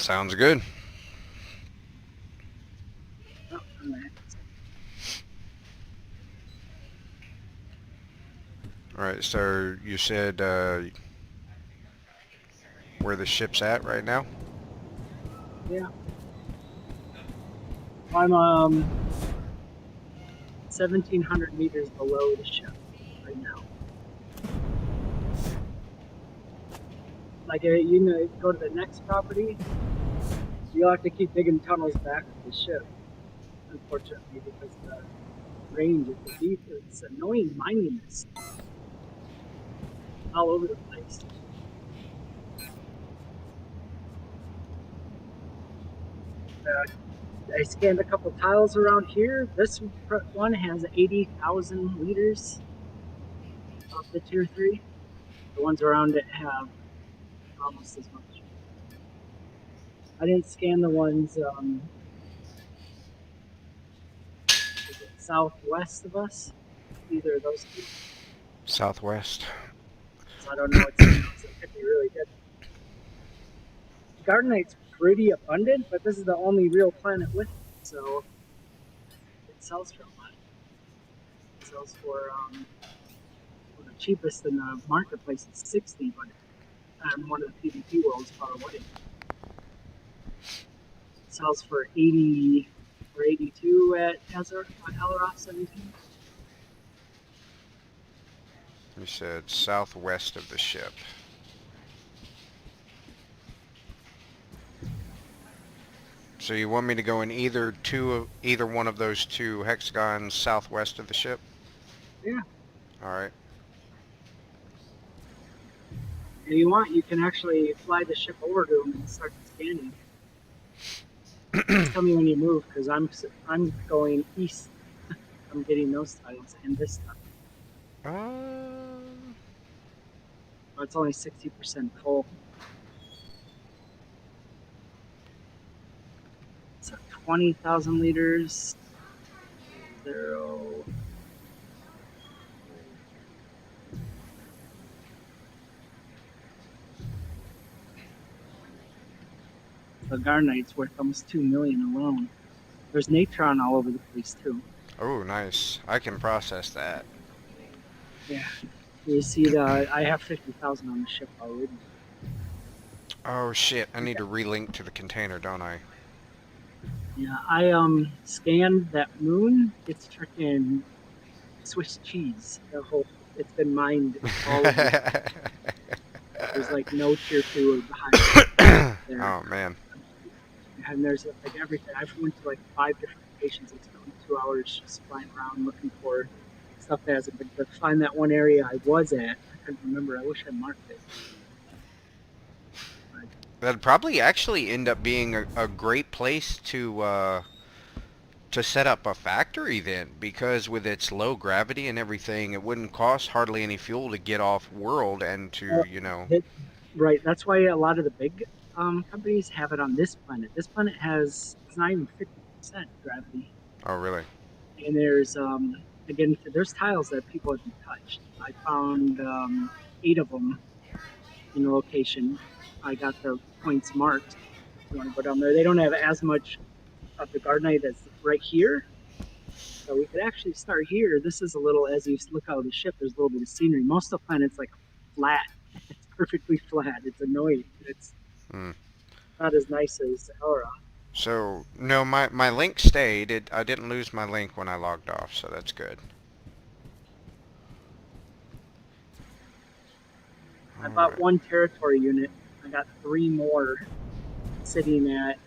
Sounds good. Oh, alright. All right, so you said where the ship's at right now? Yeah. I'm 1,700 meters below the ship right now. Like you know, go to the next property, you'll have to keep digging tunnels back to the ship, unfortunately, because of the range of the deep. It's annoying mining this all over the place. I scanned a couple tiles around here. This one has 80,000 liters of the tier 3. The ones around it have almost as much. I didn't scan the ones southwest of us, either of those two. Southwest. So I don't know what signals that could be really good. Gardenite's pretty abundant, but this is the only real planet with it, so it sells for a lot. It sells for the cheapest in the marketplace is 60, but one of the PvP worlds far away. It sells for 80 or 82 at Elroth 17. You said southwest of the ship. So you want me to go in either one of those two hexagons southwest of the ship? Yeah. All right. If you want, you can actually fly the ship over to them and start scanning. Just tell me when you move, because I'm going east. I'm getting those tiles and this time. Um, Oh, it's only 60% full. So 20,000 liters. 0. The Garnite's worth almost 2 million alone. There's Natron all over the place too. oh, nice. I can process that. Yeah. You see I have 50,000 on the ship already. Oh shit! I need to relink to the container, don't I? Yeah, I scanned that moon. It's freaking Swiss cheese. It's been mined all of the time. There's like no tier 2 or higher there. Oh man. And there's like everything. I've went to like 5 different locations. It's been 2 hours just flying around looking for stuff that hasn't been. To find that one area I was at, I couldn't remember. I wish I marked it. But That'd probably actually end up being a great place to set up a factory then, because with its low gravity and everything, it wouldn't cost hardly any fuel to get off world and to, uh, you know. it, right, that's why a lot of the big companies have it on this planet. This planet has it's not even 50% gravity, Oh really? and there's again there's tiles that people haven't touched. I found 8 of them in the location. I got the points marked. If you want to go down there, they don't have as much of the gardenite as right here. So we could actually start here. This is a little, as you look out of the ship, there's a little bit of scenery. Most of the planet's like flat. It's perfectly flat. It's annoying. It's Hmm. not as nice as Elra. So no, my link stayed. I didn't lose my link when I logged off, so that's good. I All bought right. one territory unit. I got 3 more sitting at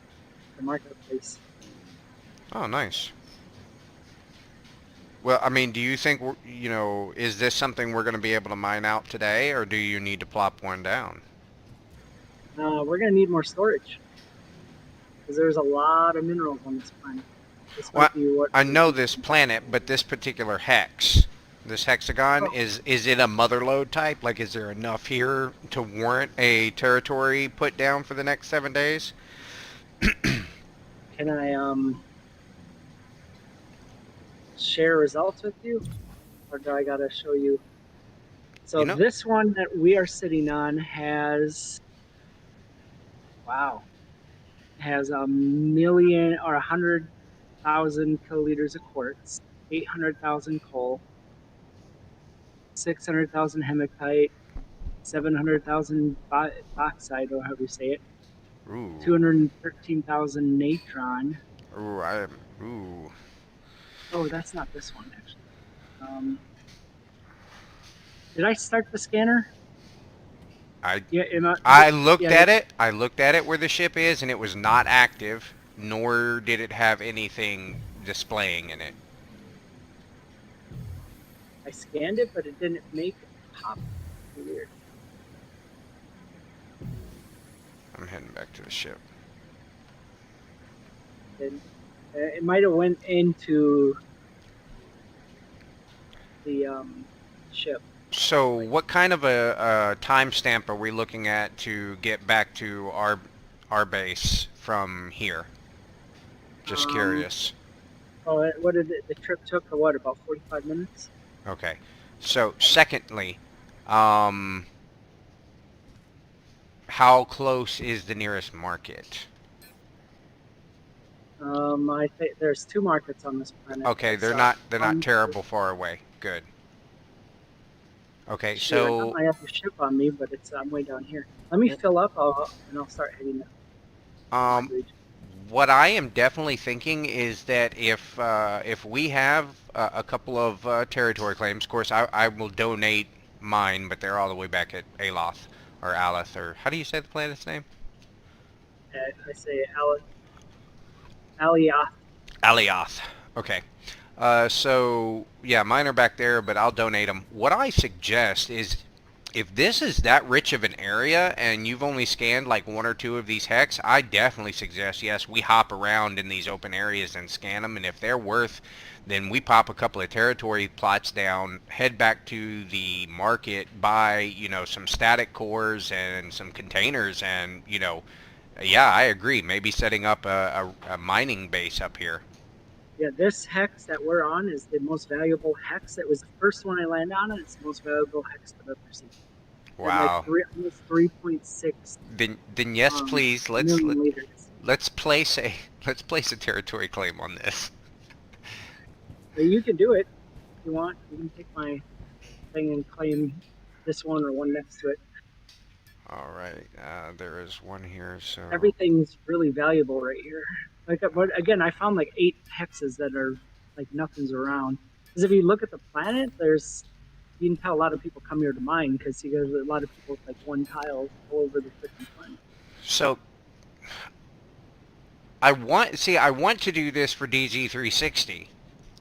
the marketplace. Oh, nice. Well, I mean, do you think is this something we're going to be able to mine out today, or do you need to plop one down? We're going to need more storage because there's a lot of minerals on this planet. This Well, might be what I we're know using. this planet, but this particular hex, this hexagon, Oh, is it a mother lode type? Like, is there enough here to warrant a territory put down for the next 7 days? can I share results with you, or do I got to show you? You So know, this one that we are sitting on has wow. has 1,000,000 or 100,000 kiloliters of quartz, 800,000 coal, 600,000 hematite, 700,000 bauxite, or however you say it, Ooh. 213,000 natron. Ooh, ooh. Oh, that's not this one actually. Um, did I start the scanner? I Yeah, I looked yeah, at it. I looked at it where the ship is, and it was not active, nor did it have anything displaying in it. I scanned it, but it didn't make it pop. Weird. I'm heading back to the ship. And it might have went into the ship. So, Like, what kind of a timestamp are we looking at to get back to our base from here? Just um, curious. oh, what did it, the trip took? What, about 45 minutes? Okay. So, secondly, um, how close is the nearest market? I think there's two markets on this planet. Okay, It's they're not one. terrible far away. Good. Okay, Shoot, I got so my other ship on me, but it's I'm way down here. Let me fill up, and I'll start heading to my um, region. what I am definitely thinking is that if we have a couple of territory claims, of course I will donate mine, but they're all the way back at Aloth or Aleth or how do you say the planet's name? I say Aliyah. Alioth. Okay. So yeah, mine are back there, but I'll donate them. What I suggest is if this is that rich of an area and you've only scanned like one or two of these hex, I definitely suggest, yes, we hop around in these open areas and scan them. And if they're worth, then we pop a couple of territory plots down, head back to the market, buy, some static cores and some containers. And, yeah, I agree. Maybe setting up a mining base up here. Yeah, this hex that we're on is the most valuable hex. It was the first one I landed on, and it's the most valuable hex I've ever seen. At like Wow. almost 3.6 Then yes, please. million liters. Let's place a let's place a territory claim on this. But you can do it if you want. You can take my thing and claim this one or one next to it. All right, there is one here. So Everything's really valuable right here. Like, but again, I found like 8 hexes that are like nothing's around. Because if you look at the planet, you can tell a lot of people come here to mine because you got a lot of people with like one tile all over the freaking planet. so I want to do this for DG360,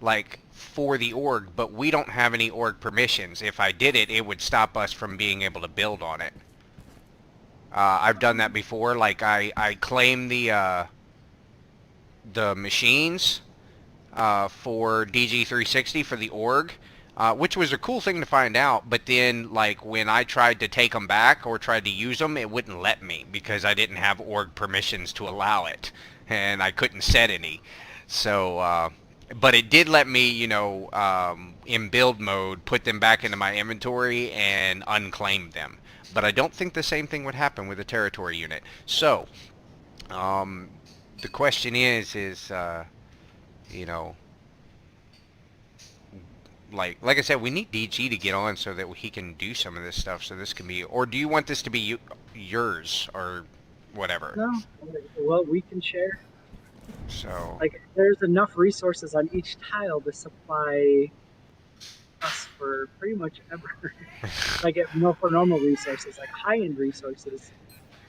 like for the org, but we don't have any org permissions. If I did it, it would stop us from being able to build on it. I've done that Um, before. Like I claim the machines for DG360 for the org, which was a cool thing to find out. But then, like when I tried to take them back or tried to use them, it wouldn't let me because I didn't have org permissions to allow it, and I couldn't set any. So, but it did let me, in build mode, put them back into my inventory and unclaim them. But I don't think the same thing would happen with a territory unit. So, um, the question is, you know, like I said, we need DG to get on so that he can do some of this stuff. So this can be, or do you want this to be yours or whatever? no, well, we can share. So, Like, there's enough resources on each tile to supply us for pretty much ever. Like, for normal resources, like high end resources,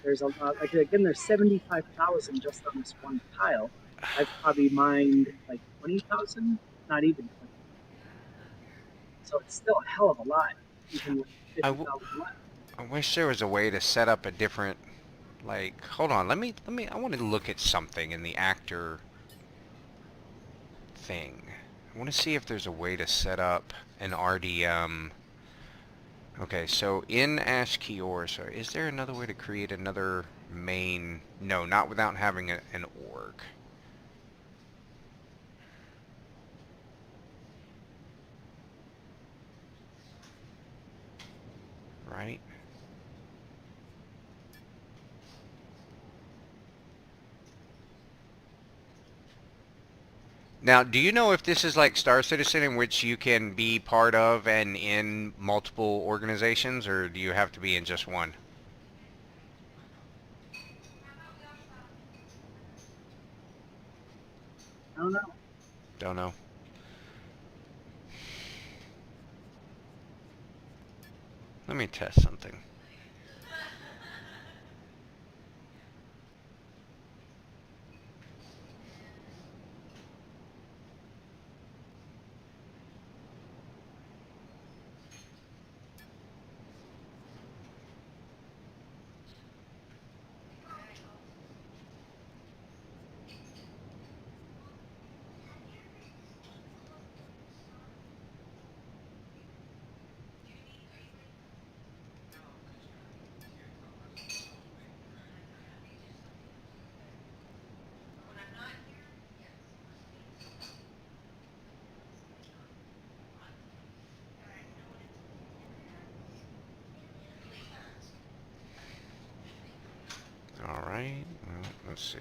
there's a lot. Like, again, there's 75,000 just on this one tile. I've probably mined like 20,000, not even 20. So it's still a hell of a lot, even with I, w- 50,000 left. I wish there was a way to set up a different, like, hold on, I want to look at something in the actor thing. I want to see if there's a way to set up an RDM. Okay, so in ASCII so is there another way to create another main? No, not without having an org, right? Now, do you know if this is like Star Citizen, in which you can be part of and in multiple organizations, or do you have to be in just one? I don't know. Don't know. Let me test something. All right. Well, let's see.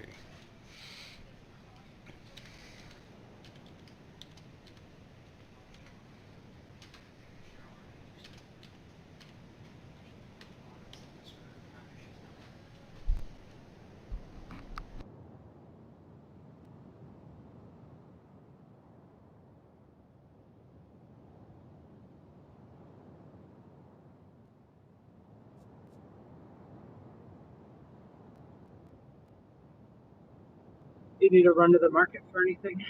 Do you need to run to the market for anything?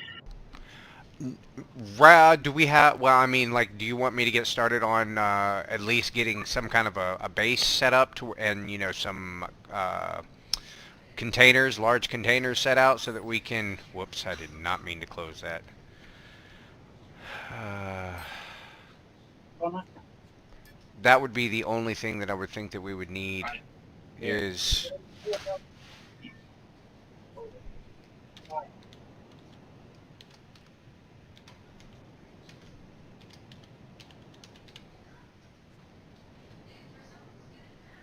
Do we have? Well, I mean, like, do you want me to get started on at least getting some kind of a base set up to, and some containers, large containers set out so that we can. Whoops, I did not mean to close that. Uh, Well, not that would be the only thing that I would think that we would need here. is.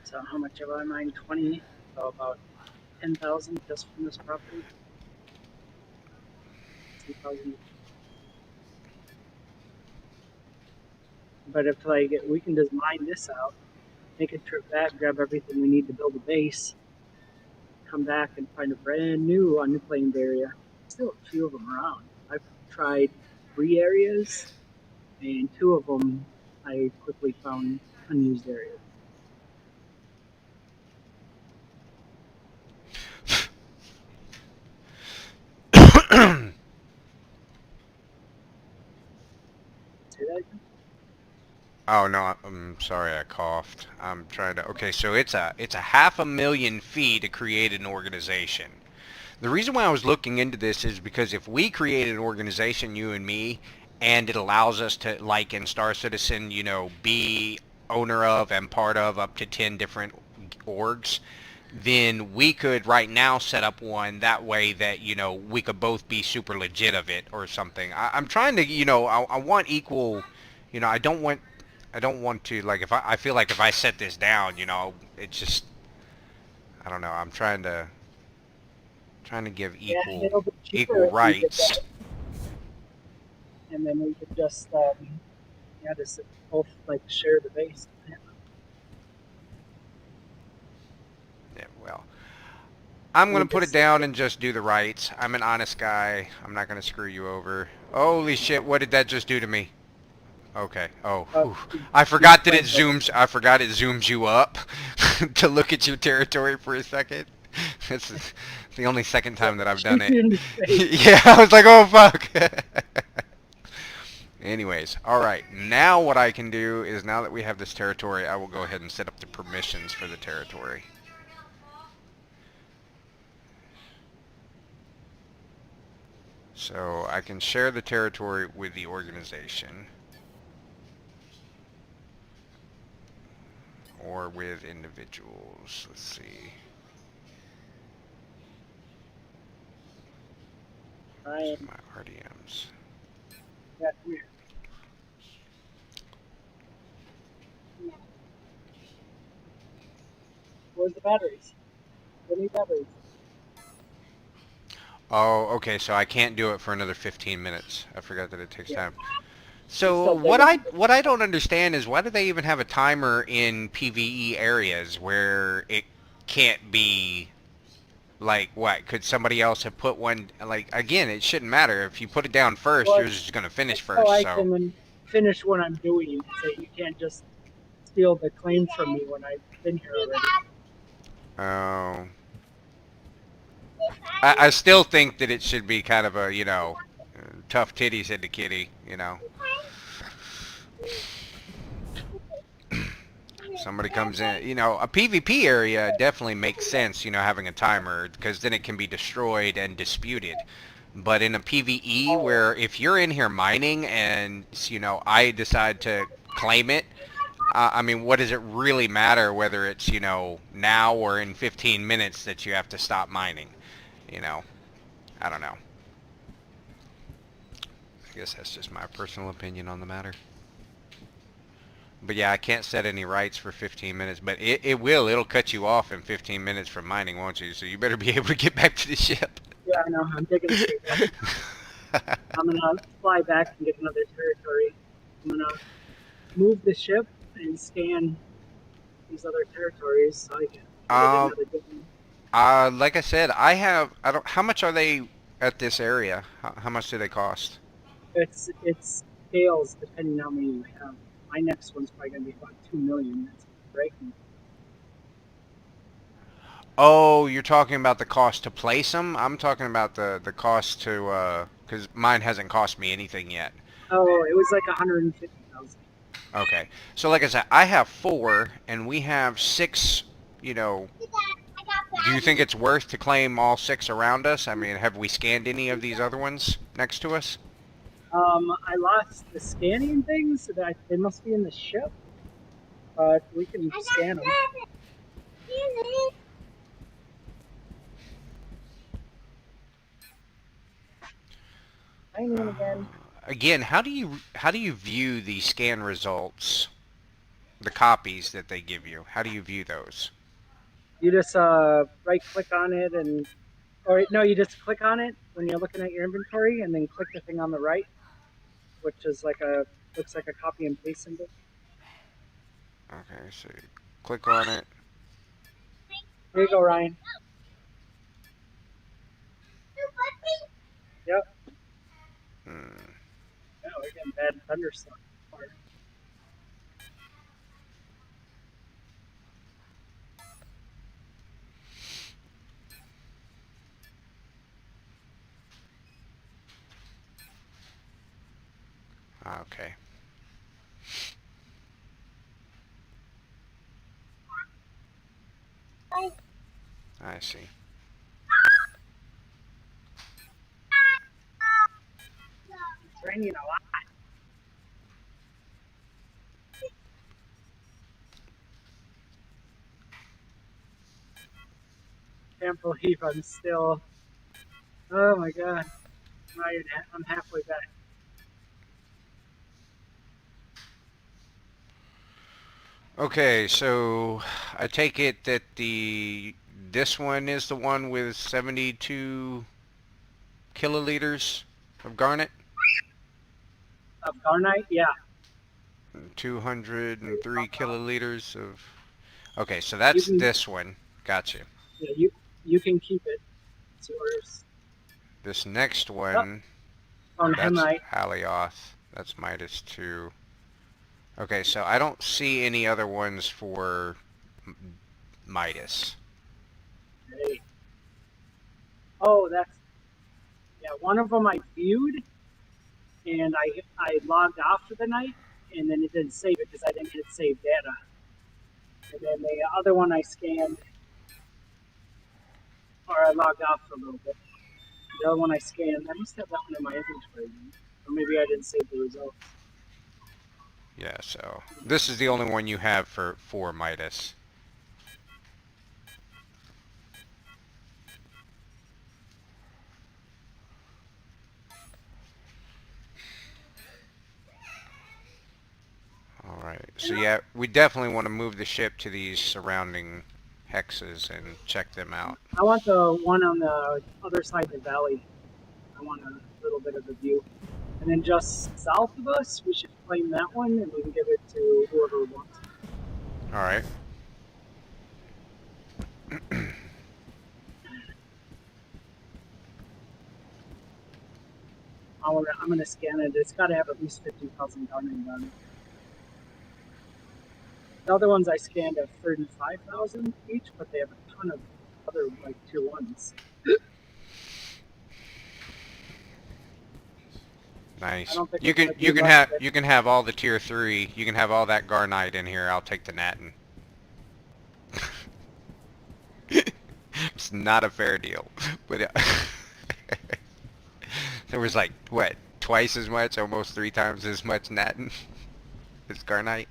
So how much have I mined? 20, so about 10,000 just from this property. 2,000. But if like we can just mine this out, make a trip back, grab everything we need to build a base, come back and find a brand new unclaimed area. Still a few of them around. I've tried 3 areas, and 2 of them I quickly found unused areas. Say that again? Oh no, I'm sorry, I coughed. I'm trying to. Okay, so it's a 500,000 fee to create an organization. The reason why I was looking into this is because if we create an organization, you and me, and it allows us to, like in Star Citizen, be owner of and part of up to 10 different orgs, then we could right now set up one that way that, we could both be super legit of it or something. I'm trying to, I want equal, I don't want to, like, if I feel like if I set this down, it's just, I don't know, I'm trying to give Yeah, equal it'll be cheaper equal if we did rights. that, and then we could just yeah, just both like share the base. Yeah. Yeah, well, I'm We gonna put it just down and just do the rights. I'm an honest guy. I'm not gonna screw you over. Holy shit! What did that just do to me? Okay. Oh, whew. I you forgot that it played the zooms. I forgot it zooms you up to look at your territory for a second. This is the only second yeah, time that I've done shoot it. you in the face. Yeah, I was like, oh fuck. Anyways, all right. Now what I can do is, now that we have this territory, I will go ahead and set up the permissions for the territory. So I can share the territory with the organization or with individuals. Let's see. Ryan, My RDMs. yeah, come here. Where's the batteries? We need batteries. Oh, okay, so I can't do it for another 15 minutes. I forgot that it takes Yeah, time. it's So still big. what I don't understand is why do they even have a timer in PvE areas where it can't be like what? Could somebody else have put one like again, it shouldn't matter. If you put it down first, Well, yours is going to finish so first. I So, can finish what I'm doing. So you can't just steal the claim from me when I've been here already. oh, I still think that it should be kind of a, tough titties into kitty. Somebody comes in, a PvP area definitely makes sense, having a timer because then it can be destroyed and disputed. But in a PvE where if you're in here mining and, I decide to claim it, I mean, what does it really matter whether it's, now or in 15 minutes that you have to stop mining? You know, I don't know. I guess that's just my personal opinion on the matter. But yeah, I can't set any rights for 15 minutes, but it will. It'll cut you off in 15 minutes from mining, won't you? So you better be able to get back to the ship. Yeah, I know. I'm digging straight back. I'm gonna fly back and get another territory. I'm gonna move the ship and scan these other territories so I can try to get uh, another good one. like I said, I don't, how much are they at this area? How much do they cost? It's scales depending on how many you have. My next one's probably gonna be about 2 million. That's breaking. Oh, you're talking about the cost to place them? I'm talking about the cost to, because mine hasn't cost me anything yet. Oh, it was like 150,000. Okay. So like I said, I have four, and we have six, you know, do you think it's worth to claim all six around us? I mean, have we scanned any of these other ones next to us? I lost the scanning things, so that they must be in the ship, but we can scan them. Sign in again. Again, how do you view the scan results, the copies that they give you? How do you view those? You just right click on it or no, you just click on it when you're looking at your inventory, and then click the thing on the right, which is like a looks like a copy and paste symbol. Okay, so you click on it. Here you go, Ryan. Yep. Hmm, Yeah, we're getting bad thunderstorm. okay, I see. It's raining a lot. Can't believe I'm still. Oh my god. I'm halfway back. Okay, so I take it that the this one is the one with 72 kiloliters of garnet, Of Garnite, yeah. 203 kiloliters of. Okay, so You that's can, this one. Gotcha. yeah, you can keep it. It's yours. This next Oh, one, on that's Hemite. Alioth. That's Midas 2. Okay, so I don't see any other ones for Midas. Hey. Oh, that's yeah. One of them I viewed, and I logged off for the night, and then it didn't save it because I didn't hit save data. And then the other one I scanned, or I logged off for a little bit. The other one I scanned, I must have that one in my inventory, or maybe I didn't save the results. Yeah, so this is the only one you have for Midas. All right. So yeah, we definitely want to move the ship to these surrounding hexes and check them out. I want the one on the other side of the valley. I want a little bit of a view. And then just south of us, we should claim that one, and we can give it to whoever wants it. All right. I'm gonna scan it. It's got to have at least 50,000 gunning on it. The other ones I scanned have 35,000 each, but they have a ton of other like tier ones. Nice. I don't think You it's can gonna be less than- you can have all the tier 3. You can have all that Garnite in here. I'll take the Natin. It's not a fair deal, but there was like what, twice as much, almost 3 times as much Natin as Garnite.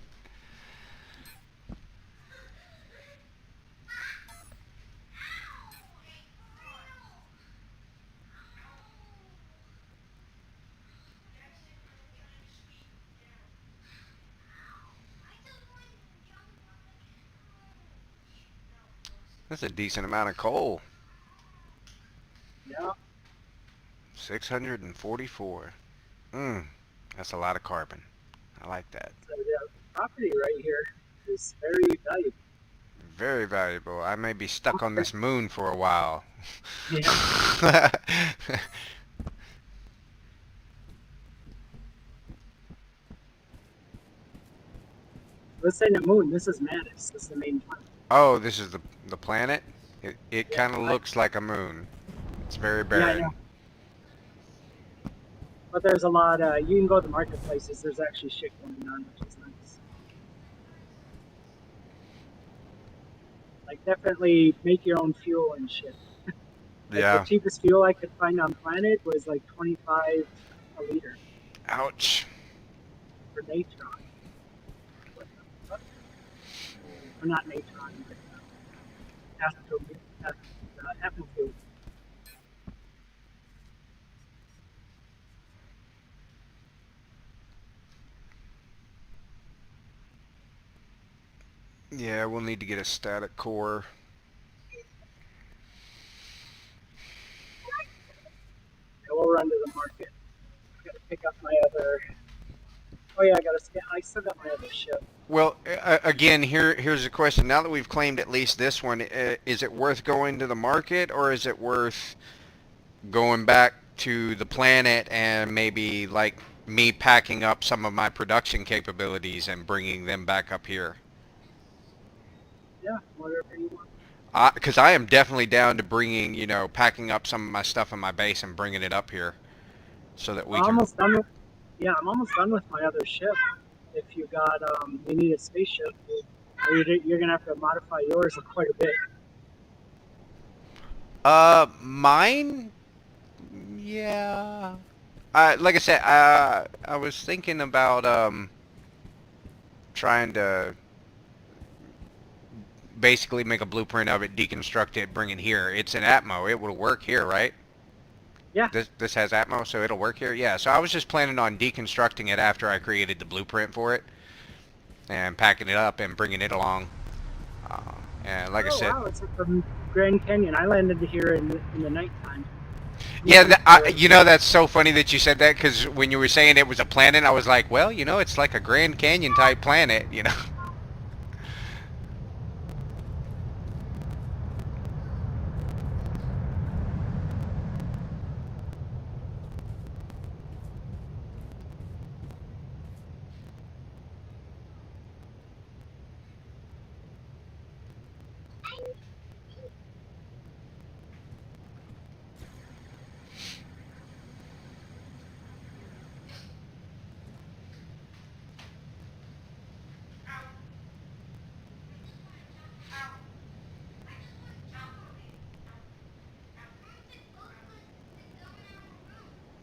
That's a decent amount of coal. Yeah. 644. That's a lot of carbon. I like that. So the property right here is very valuable. Very valuable. I may be stuck on this moon for a while. Yeah. This ain't a moon. This is Mattis. This is the main planet. Oh, this is the planet? It Yeah, kind of looks like a moon. It's very Yeah, I barren. know. But there's a lot. You can go to the marketplaces. There's actually shit going on, which is nice. Like definitely make your own fuel and shit. Like Yeah. the cheapest fuel I could find on planet was like 25 a liter Ouch. for natron. What the fuck? Or not natron, but ethanol fuel. Yeah, we'll need to get a static core. Yeah, we'll run to the market. I gotta pick up my other. Oh yeah, I gotta scan. I still got my other ship. Well, again, here's a question. Now that we've claimed at least this one, is it worth going to the market, or is it worth going back to the planet and maybe like me packing up some of my production capabilities and bringing them back up here? Yeah, whatever you want. Because I am definitely down to bringing, packing up some of my stuff in my base and bringing it up here so that we I'm can. almost done with. Yeah, I'm almost done with my other ship. If you got, you need a spaceship, or you're gonna have to modify yours quite a bit. Mine? Yeah. Like I said, I was thinking about trying to basically make a blueprint of it, deconstruct it, bring it here. It's an Atmo. It will work here, right? Yeah. This has Atmo, so it'll work here. Yeah. So I was just planning on deconstructing it after I created the blueprint for it, and packing it up and bringing it along. And like I said, Wow, it's at the Grand Canyon. I landed here in the nighttime. yeah, that's so funny that you said that, because when you were saying it was a planet, I was like, well, it's like a Grand Canyon type planet.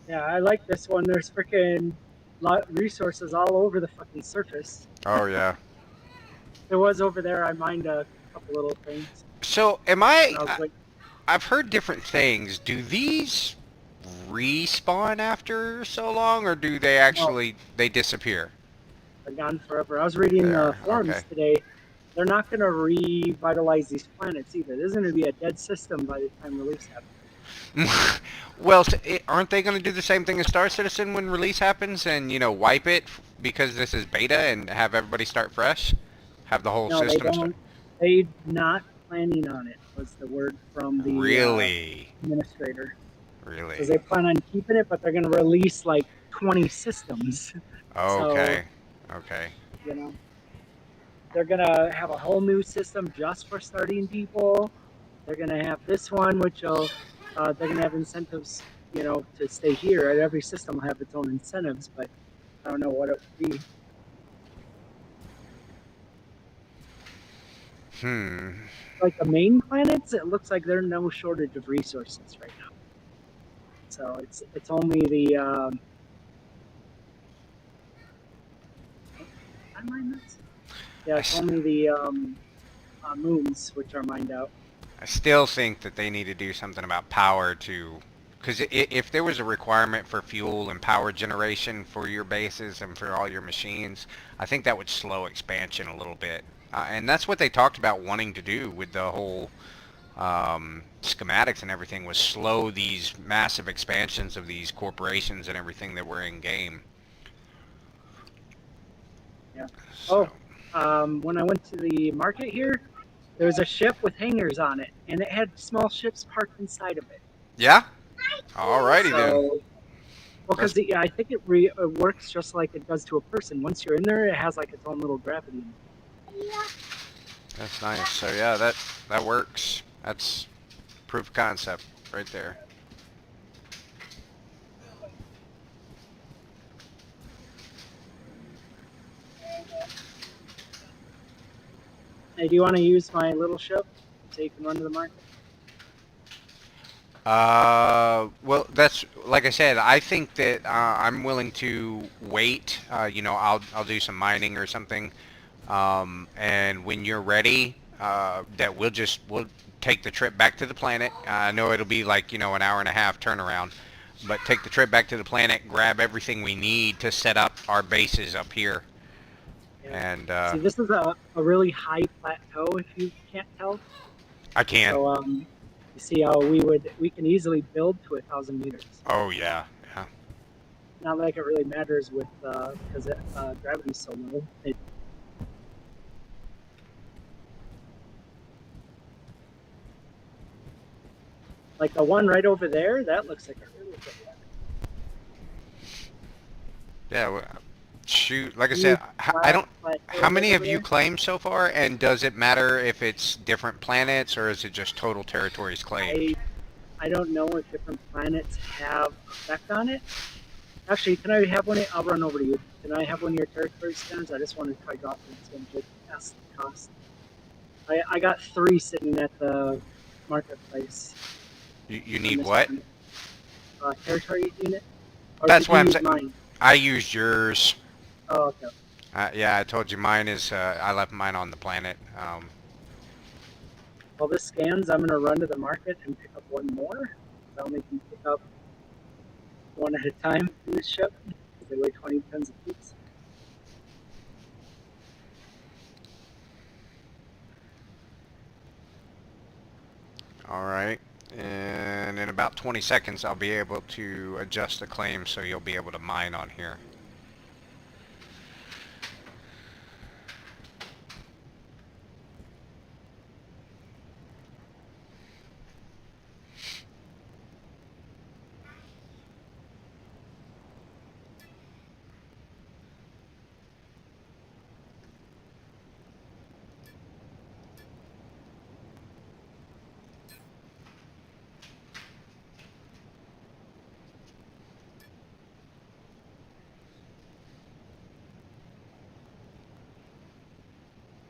Yeah, I like this one. There's freaking resources all over the fucking surface. Oh yeah. There was over there. I mined a couple little things. So And I was like, I've heard different things. Do these respawn after so long, or do they actually they disappear? they're gone forever. I was reading the There, forums okay. today, they're not going to revitalize these planets either. This is going to be a dead system by the time release happens. Well, aren't they going to do the same thing as Star Citizen when release happens and, wipe it because this is beta and have everybody start fresh? Have the whole No, they system start? don't. They're not planning on it. Was the word from the Really? administrator. Because Really? they plan on keeping it, but they're going to release like 20 systems. So Okay. Okay. you know, they're going to have a whole new system just for starting people. They're going to have this one, which will they're going to have incentives, to stay here. Right? Every system will have its own incentives, but I don't know what it would be. Hmm. Like the main planets, it looks like there's no shortage of resources right now. So it's only the I mine this? Yeah, I, it's s- only the moons which are mined out. I still think that they need to do something about power to, because if there was a requirement for fuel and power generation for your bases and for all your machines, I think that would slow expansion a little bit. And that's what they talked about wanting to do with the whole schematics and everything, was slow these massive expansions of these corporations and everything that were in game. Yeah. So, Oh, when I went to the market here, there was a ship with hangars on it, and it had small ships parked inside of it. yeah. Alrighty then. So, well, That's because yeah, I think it works just like it does to a person. Once you're in there, it has like its own little gravity. that's nice. So yeah, that works. That's proof of concept right there. Hey, do you want to use my little ship so you can run to the market? Well, that's like I said. I think that I'm willing to wait. I'll do some mining or something. And when you're ready, that we'll take the trip back to the planet. I know it'll be like an hour and a half turnaround, but take the trip back to the planet, grab everything we need to set up our bases up here, Yeah. and See, this is a really high plateau, if you can't tell. I can. So, you see how we can easily build to 1,000 meters. Oh yeah, yeah. Not like it really matters with because gravity's so low. Like the one right over there, that looks like a really good one. Yeah, shoot. Like I Huge said, I don't. plateau How right many have over you there. claimed so far? And does it matter if it's different planets or is it just total territories claimed? I I don't know if different planets have effect on it. Actually, can I have one? I'll run over to you. Can I have one of your territory scanners? I just want to try dropping it. So just ask the cost. I got three sitting at the marketplace You on need this what? one. Territory unit, or That's did why you I'm use saying. mine? I used yours. Oh, okay. Yeah, I told you mine is. I left mine on the planet. While this scans, I'm gonna run to the market and pick up one more. I only can pick up one at a time in this ship because they weigh 20 tons apiece. All right. And in about 20 seconds, I'll be able to adjust the claim so you'll be able to mine on here.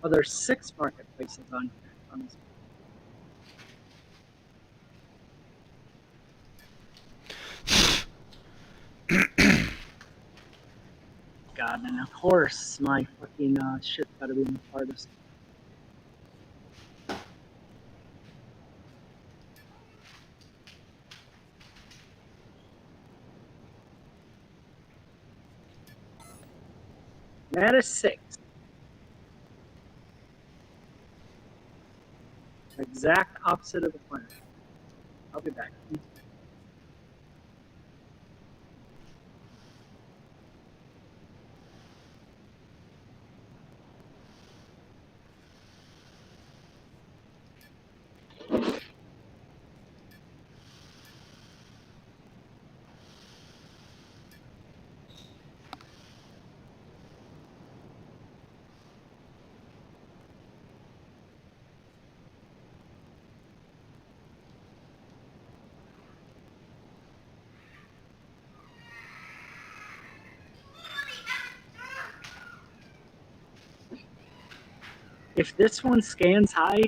Oh, there's 6 marketplaces on here. On this. God, and of course my fucking ship gotta be in the farthest. That is 6. exact opposite of the planet. I'll be back. If this one scans high,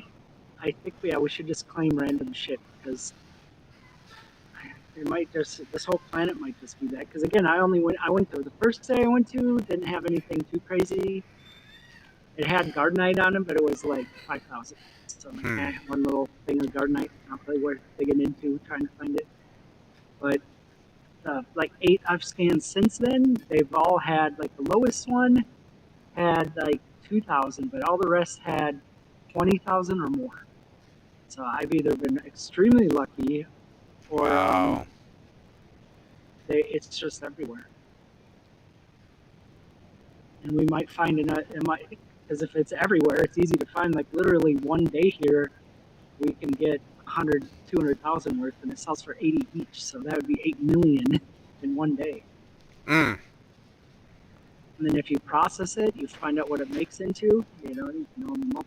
I think we should just claim random shit because it might just this whole planet might just be that. Because again, I went to the first day I went to didn't have anything too crazy. It had Gardenite on it, but it was like 5,000. So I'm like, one little thing of Gardenite, not really worth digging into trying to find it. But like 8 I've scanned since then, they've all had like the lowest one had like 2,000, but all the rest had 20,000 or more. So I've either been extremely lucky, or Wow. it's just everywhere. And we might find because if it's everywhere, it's easy to find. Like literally one day here, we can get 100, 200,000 worth, and it sells for 80 each. So that would be 8 million in one day. Mm. And then if you process it, you find out what it makes into. You can know.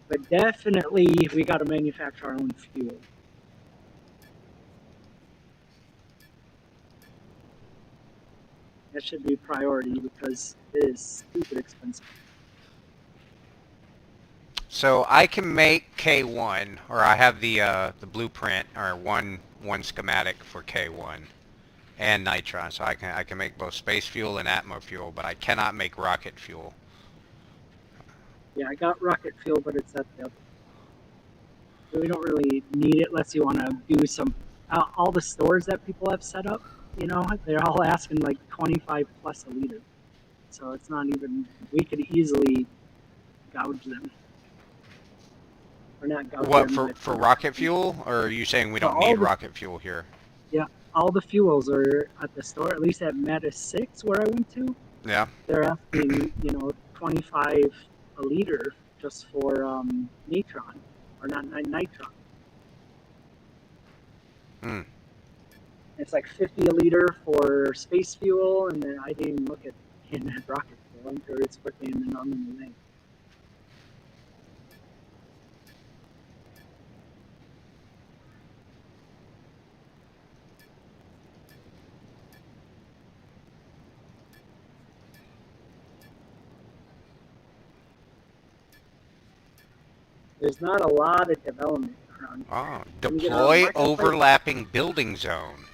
But definitely, we got to manufacture our own fuel. That should be a priority because it is stupid expensive. So I can make K1, or I have the blueprint or one schematic for K1 and nitron, so I can make both space fuel and atmo fuel, but I cannot make rocket fuel. Yeah, I got rocket fuel, but it's at the. We don't really need it unless you want to do some. All the stores that people have set up, they're all asking like 25 plus a liter. So it's not even. We could easily gouge them. Or not gouge What, them, for but rocket fuel, or are you saying we for don't need rocket fuel here? yeah, all the fuels are at the store. At least at Meta 6 where I went to. Yeah. They're asking 25 a liter just for natron, or not nitron. Hmm. It's like 50 a liter for space fuel, and then I didn't even look at rocket fuel. I'm sure it's working in the normal way. There's not a lot of development around here. Oh, When you get around the deploy marketplace, overlapping building zone.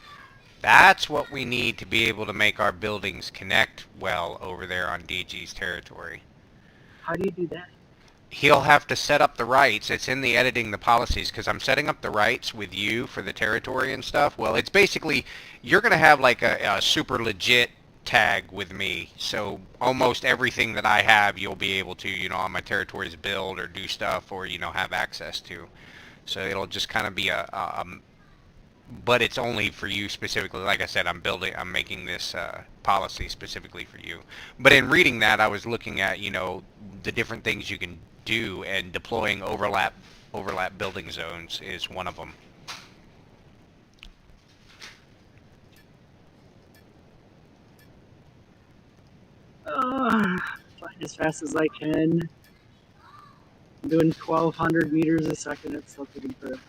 That's what we need to be able to make our buildings connect well over there on DG's territory. how do you do that? He'll have to set up the rights. It's in the editing the policies because I'm setting up the rights with you for the territory and stuff. Well, it's basically you're going to have like a super legit tag with me. So almost everything that I have, you'll be able to, on my territories build or do stuff or, have access to. So it'll just kind of be but it's only for you specifically. Like I said, I'm making this policy specifically for you. But in reading that, I was looking at, the different things you can do, and deploying overlap building zones is one of them. Flying as fast as I can. I'm doing 1,200 meters a second. It's still taking forever.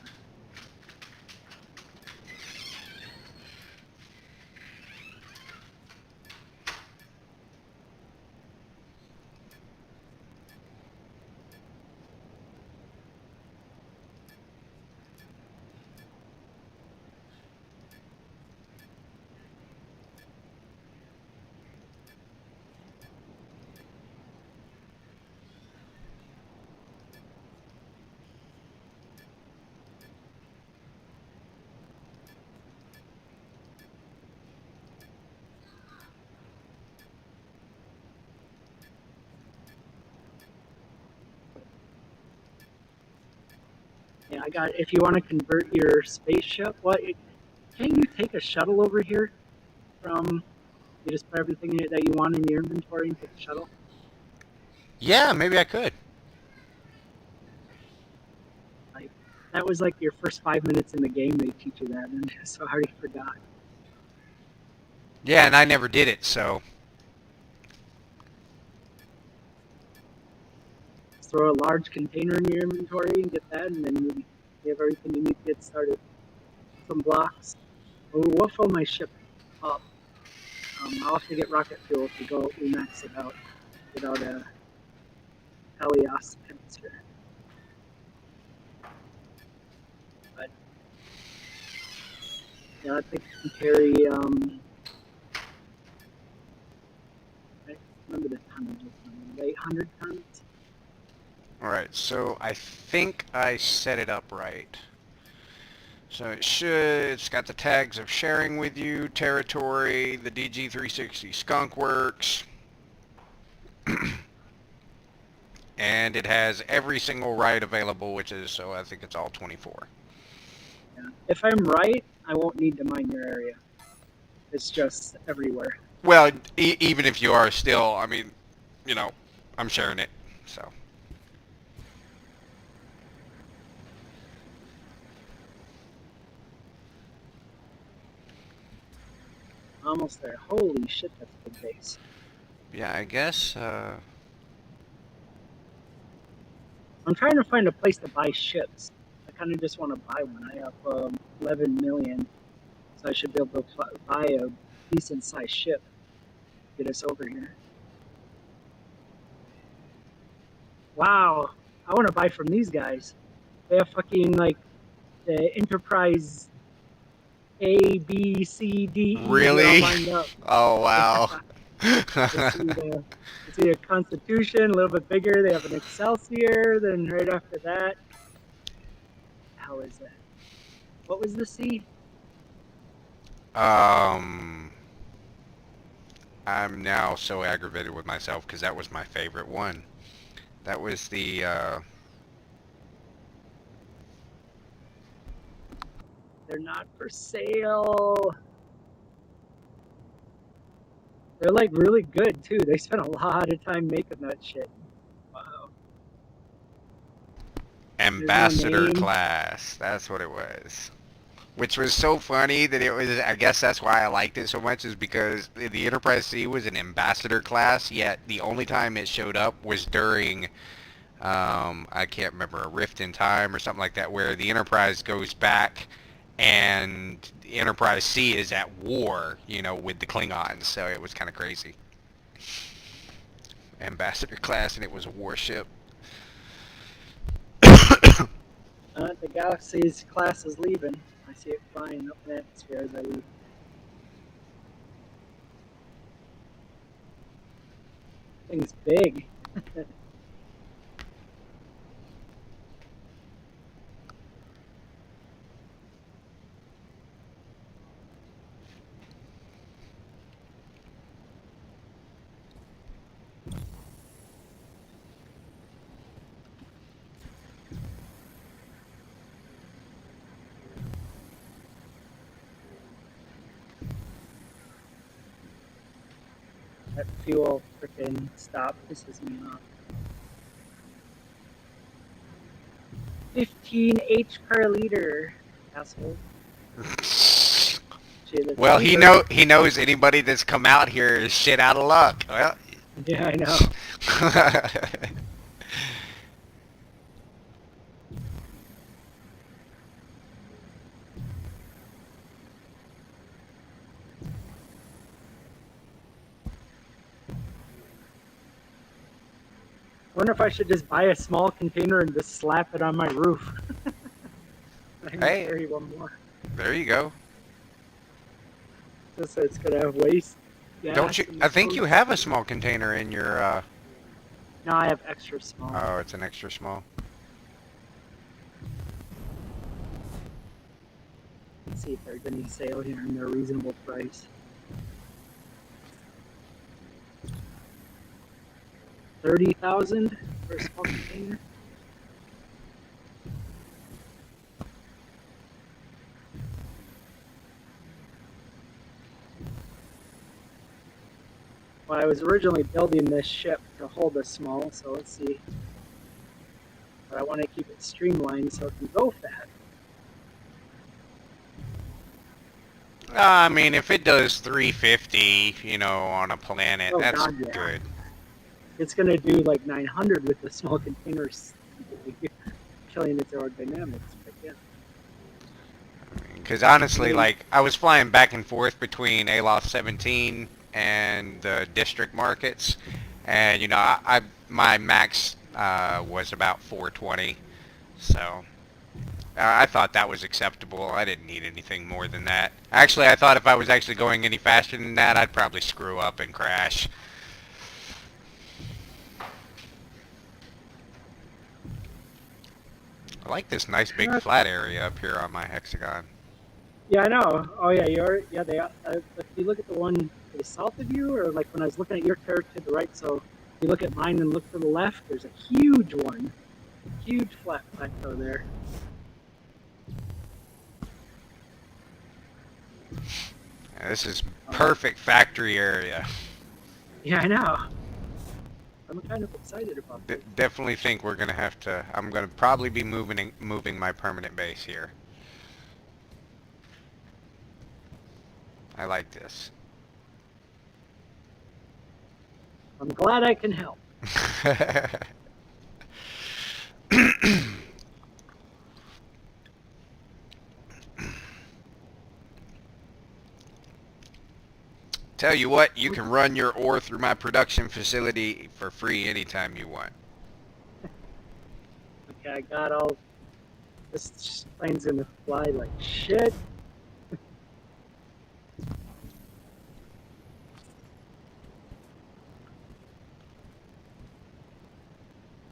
Yeah, I got. If you want to convert your spaceship, what? Can't you take a shuttle over here from? You just put everything that you want in your inventory and take a shuttle. Yeah, maybe I could. Like that was like your first 5 minutes in the game. They teach you that, and so I already forgot. Yeah, and I never did it, so. Just throw a large container in your inventory and get that, and then you have everything you need to get started. Some blocks. Oh, we'll fill my ship up. I'll have to get rocket fuel to go. We max it out without a Helios canister. But yeah, I think you can carry. I remember the tonnage. 800 tons. Alright, so I think I set it up right. So it's got the tags of sharing with you, territory, the DG360 Skunk Works, and it has every single right available, which is, so I think it's all 24. Yeah. If I'm right, I won't need to mine your area. It's just everywhere. Well, even if you are still, I mean, you know, I'm sharing it, so. Almost there. Holy shit, that's a big base. Yeah, I guess, I'm trying to find a place to buy ships. I kind of just want to buy one. I have 11 million, so I should be able to buy a decent sized ship. Get us over here. Wow, I want to buy from these guys. They have fucking like the Enterprise A, B, C, D, E. They're all really? lined up. Oh, wow. Let's see a Constitution, a little bit bigger. They have an Excelsior. Then right after that, how is that? What was the C? um, I'm now so aggravated with myself because that was my favorite one. That was the, They're not for sale. They're like really good too. They spent a lot of time making that shit. Wow. There's no Ambassador name. class. That's what it was. Which was so funny that it was, I guess that's why I liked it so much, is because the Enterprise C was an ambassador class, yet the only time it showed up was during, I can't remember, a rift in time or something like that, where the Enterprise goes back and the Enterprise C is at war, with the Klingons, so it was kind of crazy. Ambassador class, and it was a warship. The Galaxy's class is leaving. I see it flying up in the atmosphere as I leave. Thing's big. That fuel freaking stop pisses me off. 15 H per liter, asshole. Shit, Well, cheaper. he knows anybody that's come out here is shit out of luck. Well, Yeah, I know. I wonder if I should just buy a small container and just slap it on my roof. I can Hey, carry one more. there you go. Just so it's gonna have waste. Don't you? I think you have a small container in your. No, I have extra small. Oh, it's an extra small. Let's see if there's any sale here and they're reasonable price. 30,000 for a small container. Well, I was originally building this ship to hold a small, so let's see. But I want to keep it streamlined so it can go fast. I mean, if it does 350, on a planet, Oh that's god, yeah. good. It's going to do like 900 with the small containers killing its aerodynamics, but yeah. Because honestly, like, I was flying back and forth between ALOS 17 and the district markets, and, my max was about 420, so I thought that was acceptable. I didn't need anything more than that. Actually, I thought if I was actually going any faster than that, I'd probably screw up and crash. I like this nice big flat area up here on my hexagon. Yeah, I know. Oh yeah, they. If you look at the one to the south of you, or like when I was looking at your character to the right, so you look at mine and look to the left. There's a huge one, huge flat plateau there. Yeah, this is perfect factory area. Yeah, I know. I'm kind of excited about this. Definitely think we're gonna have to. I'm gonna probably be moving my permanent base here. I like this. I'm glad I can help. Tell you what, you can run your ore through my production facility for free anytime you want. Okay, I got all. This plane's gonna fly like shit.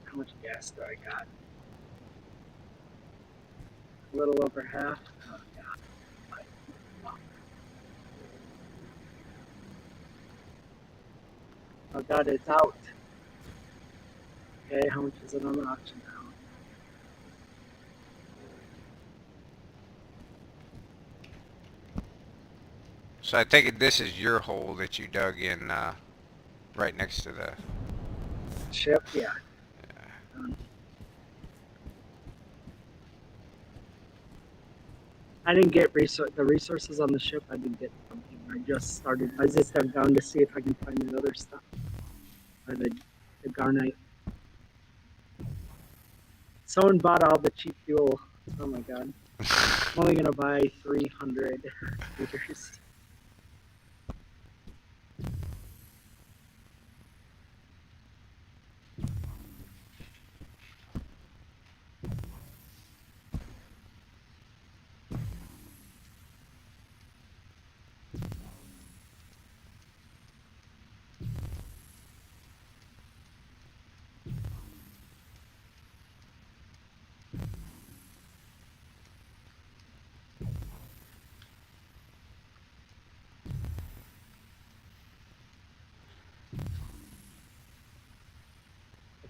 How much gas do I got? A little over half. Oh, God. Oh god, it's out. Okay, how much is it on the auction now? So I take it this is your hole that you dug in right next to the Ship, yeah. I didn't get the resources on the ship. I didn't get something. I just started. I just dug down to see if I can find the other stuff. Or the garnite. Someone bought all the cheap fuel. Oh my god. I'm only gonna buy 300 liters.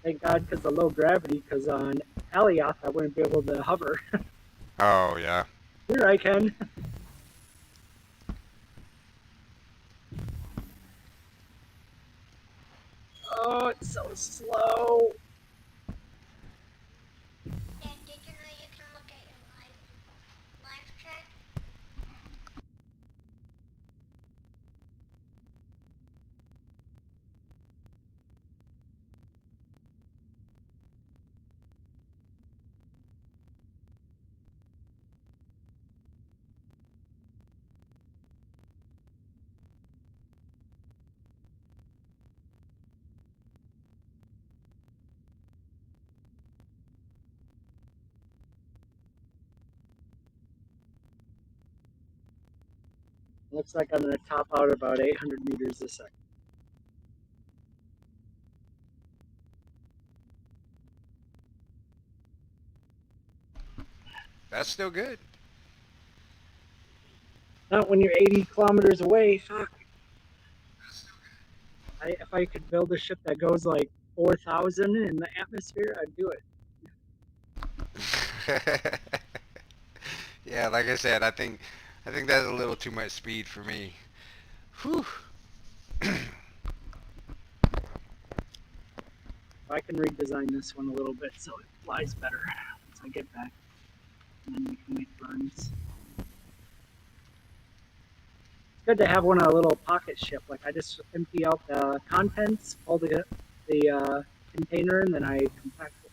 Thank God, because of low gravity. Because on Alioth, I wouldn't be able to hover. Oh yeah. Here I can. Oh, it's so slow. Dad, did you know you can look at your live chat? Looks like I'm going to top out about 800 meters a second. That's still good. Not when you're 80 kilometers away. Fuck. If I could build a ship that goes like 4,000 in the atmosphere, I'd do it. Yeah, like I said, I think that's a little too much speed for me. Whew. I can redesign this one a little bit so it flies better once I get back. And then we can make runs. It's good to have one a little pocket ship. Like I just empty out the contents, pull the container, and then I compact it.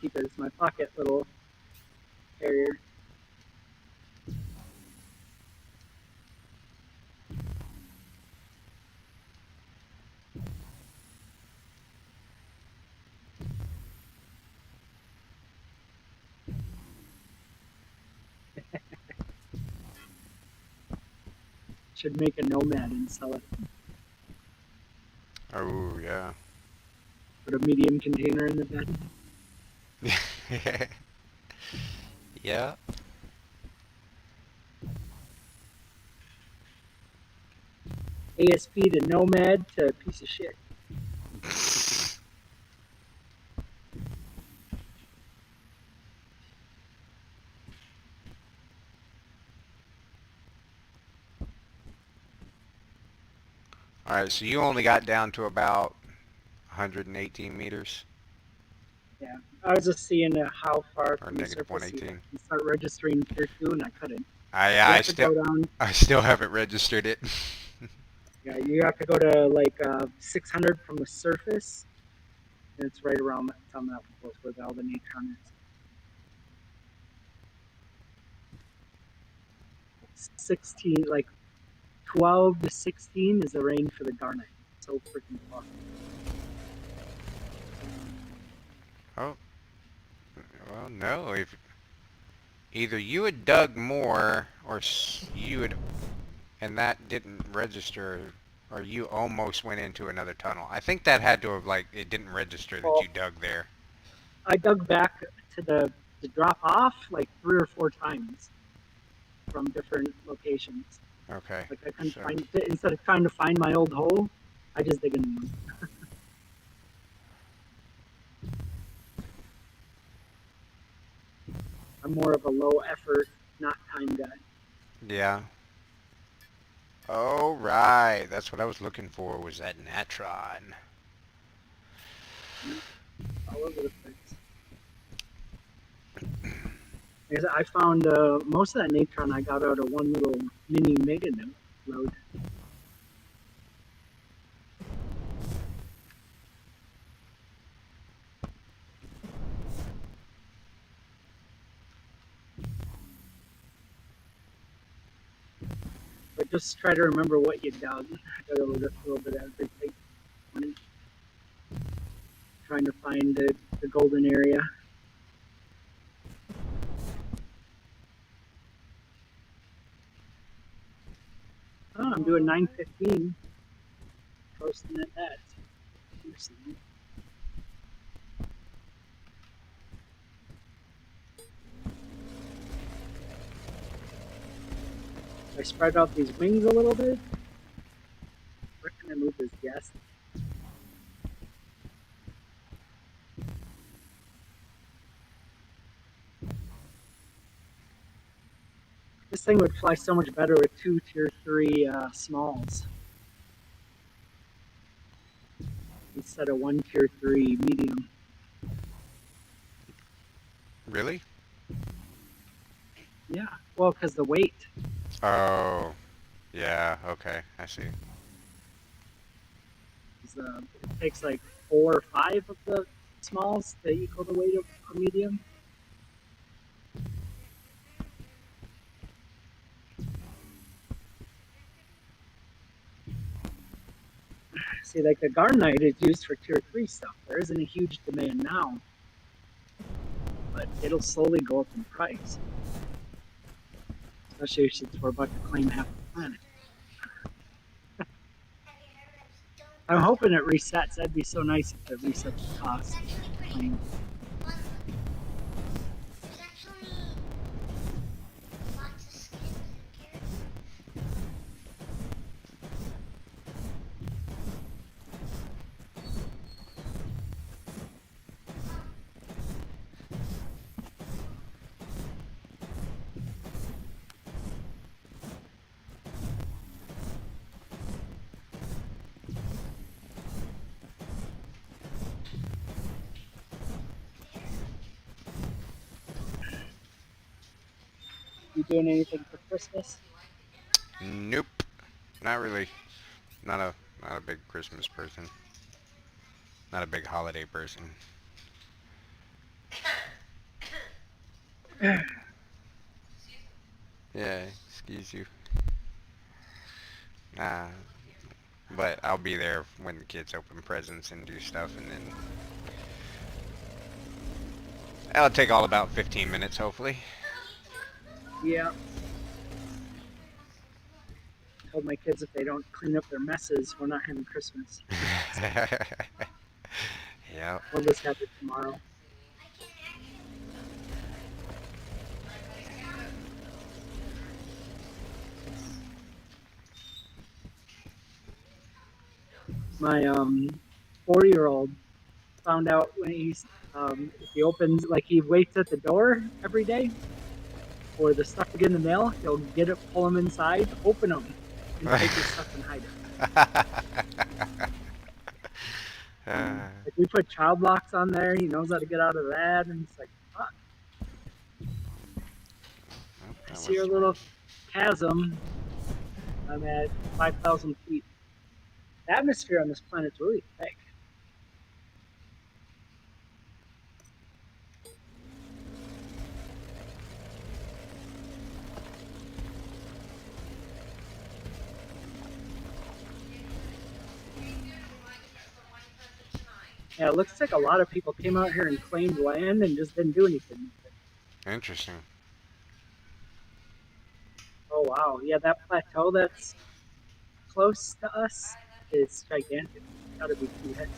Keep it as my pocket little carrier. Should make a Nomad and sell it. Oh, yeah. Put a medium container in the bed. Yeah. ASP to Nomad to piece of shit. Alright, so you only got down to about 118 meters? Yeah, I was just seeing how far Or from the negative surface you 118. can start registering tier 2, and I couldn't. I Go down. still haven't registered it. Yeah, you have to go to like 600 from the surface, and it's right around that time that was where all the neutron is. 16, like 12 to 16 is the range for the garnet. So freaking far. Oh. Well, no. If either you had dug more, or you had, and that didn't register, or you almost went into another tunnel. I think that had to have, like, it didn't register that Well, you dug there. I dug back to the drop off like 3 or 4 times from different locations. Okay. Like I couldn't So, find it. Instead of trying to find my old hole, I just dig a new one. I'm more of a low effort, not time guy. yeah. Oh, right. That's what I was looking for, was that natron. All over the place. I found most of that natron I got out of one little mini mega node. But just try to remember what you dug. I got a little bit of everything. Trying to find the golden area. Oh, I'm doing 915. Posting at that. I spread out these wings a little bit. Where can I move this gas? This thing would fly so much better with 2 tier 3 smalls instead of 1 tier 3 medium. Really? Yeah, well, because the weight. Oh, yeah, okay, I see. It takes like 4 or 5 of the smalls to equal the weight of a medium. See, like the Garnite is used for tier 3 stuff. There isn't a huge demand now, but it'll slowly go up in price. Especially since we're about to claim half the planet. I'm hoping it resets. That'd be so nice if it resets the cost. Claim. doing anything for Christmas? Nope. Not really. Not a not a big Christmas person. Not a big holiday person. Yeah, excuse you. Nah, but I'll be there when the kids open presents and do stuff, and then that'll take all about 15 minutes, hopefully. Yeah. I told my kids if they don't clean up their messes, we're not having Christmas. Yep. We'll just have it tomorrow. My 4-year-old found out when if he opens, like, he waits at the door every day for the stuff to get in the mail, he'll get it, pull them inside, open them, and take his stuff and hide it. If we put child locks on there, he knows how to get out of that, and it's like, fuck. I see your little chasm. I'm at 5,000 feet. The atmosphere on this planet's really thick. Yeah, it looks like a lot of people came out here and claimed land and just didn't do anything with it. Interesting. Oh wow, yeah, that plateau that's close to us is gigantic. It's gotta be 2 hectares.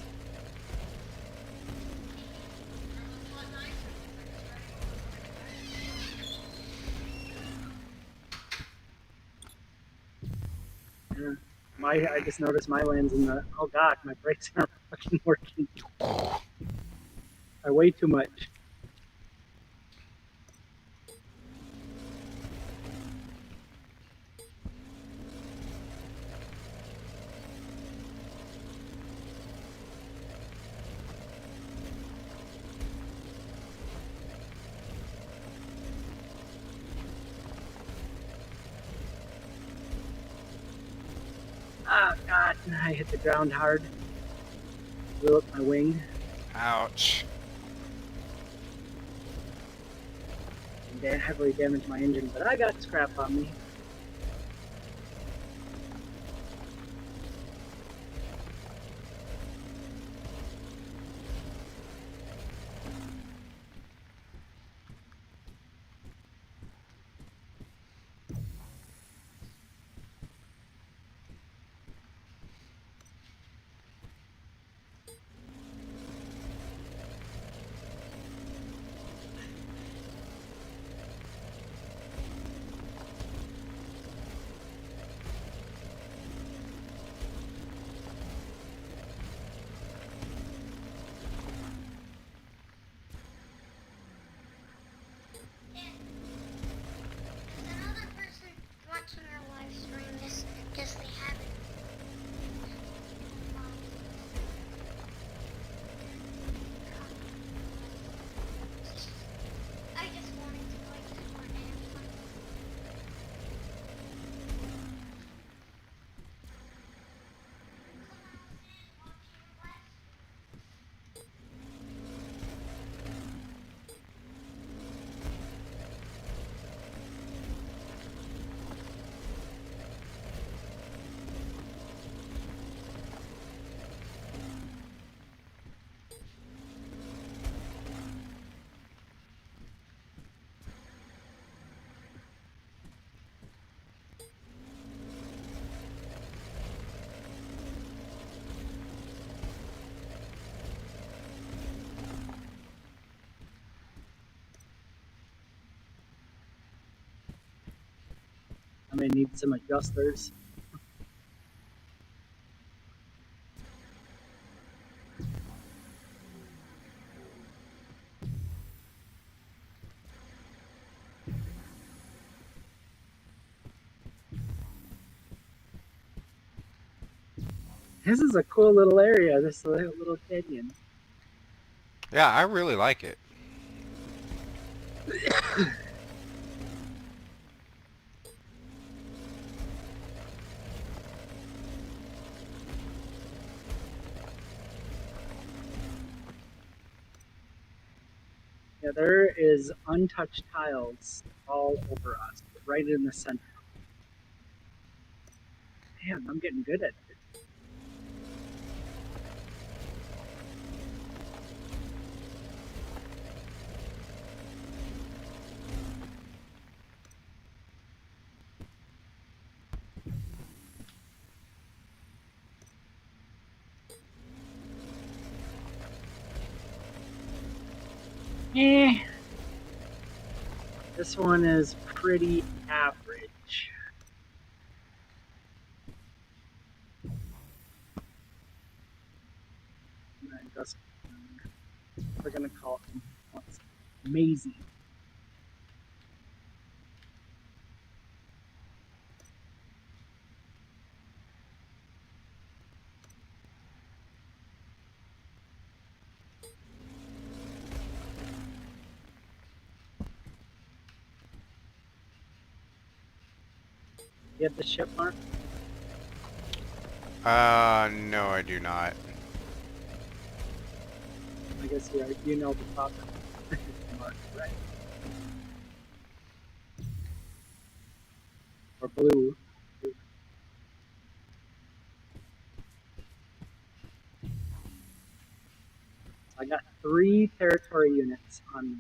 Yeah. I just noticed my land's in the, oh god, my brakes aren't fucking working. I weigh too much. Ah, god, I hit the ground hard. Blew up my wing. Ouch. And heavily damaged my engine, but I got scrap on me. There's another person watching our live stream. Just they haven't. I just wanted to like support everyone. I may need some adjusters. This is a cool little area, this little canyon. Yeah, I really like it. Yeah, there is untouched tiles all over us, right in the center. Damn, I'm getting good at it. Eh, this one is pretty average. I guess we're gonna call him Maisie. You have the ship mark? No, I do not. I guess you know the problem. Mark, right? Or blue. I got 3 territory units on me.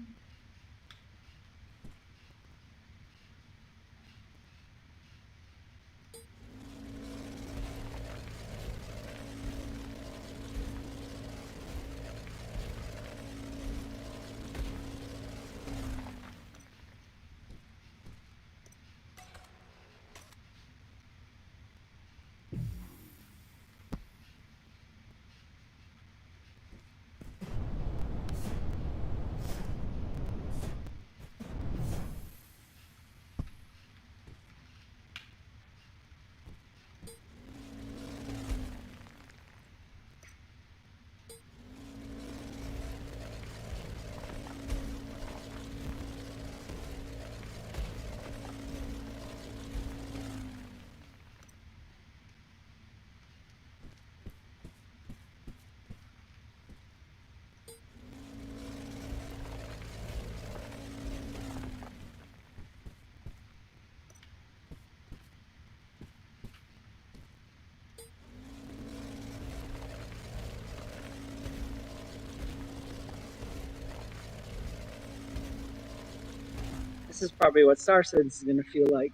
This is probably what Star Citizen is gonna feel like.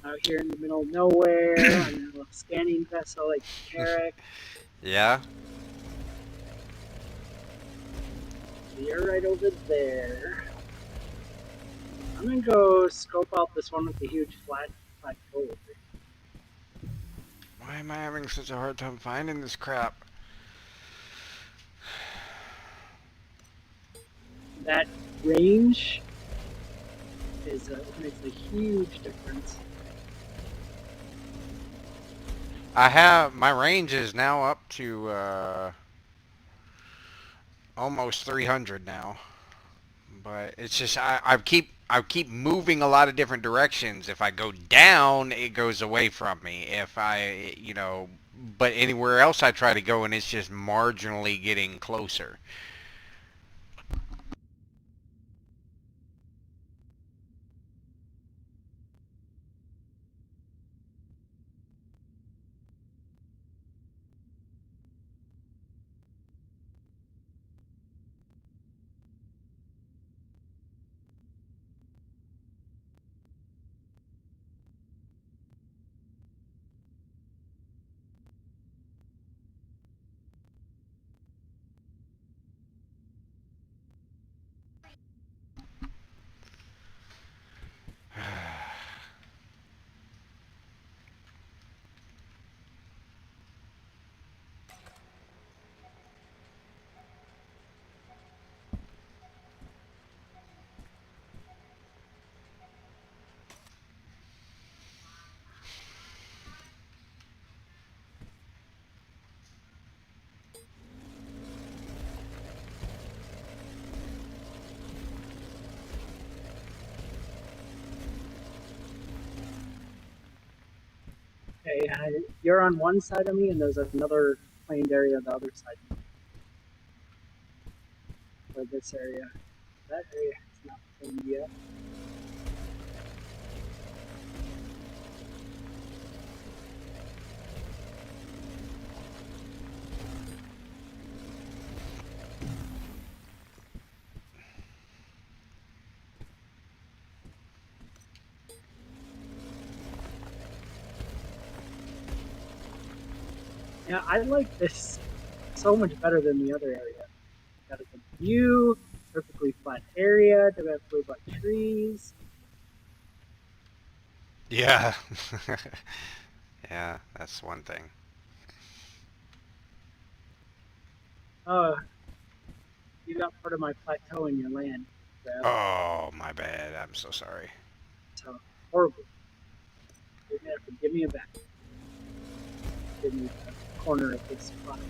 Out here in the middle of nowhere, on a little scanning vessel like Carrick. Yeah? You're right over there. I'm gonna go scope out this one with the huge flat plateau. Why am I having such a hard time finding this crap? That range makes a huge difference. My range is now up to, almost 300 now. But it's just, I keep moving a lot of different directions. If I go down, it goes away from me. If I, but anywhere else I try to go, and it's just marginally getting closer. Okay, you're on one side of me, and there's another planed area on the other side. for this area. That area is not cleaned yet. Yeah, I like this so much better than the other area. Got a good view, perfectly flat area, don't have to worry about trees. Yeah. Yeah, that's one thing. Oh, you got part of my plateau in your land. Crap. Oh, my bad. I'm so sorry. So horrible. You're gonna have to give me a back. Give me the corner of this spot.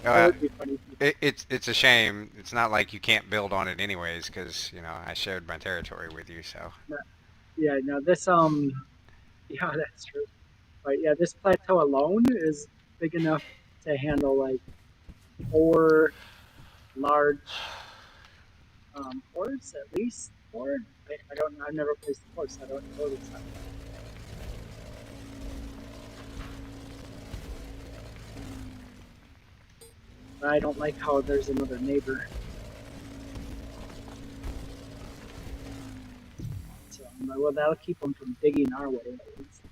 That Uh, would be funny. it's a shame. It's not like you can't build on it anyways, because, you know, I shared my territory with you, so. Yeah, no, this yeah, that's true. But yeah, this plateau alone is big enough to handle like 4 large hordes, at least 4. I don't. I've never placed a horde, so I don't know this. But I don't like how there's another neighbor. So well, that'll keep them from digging our way. At least.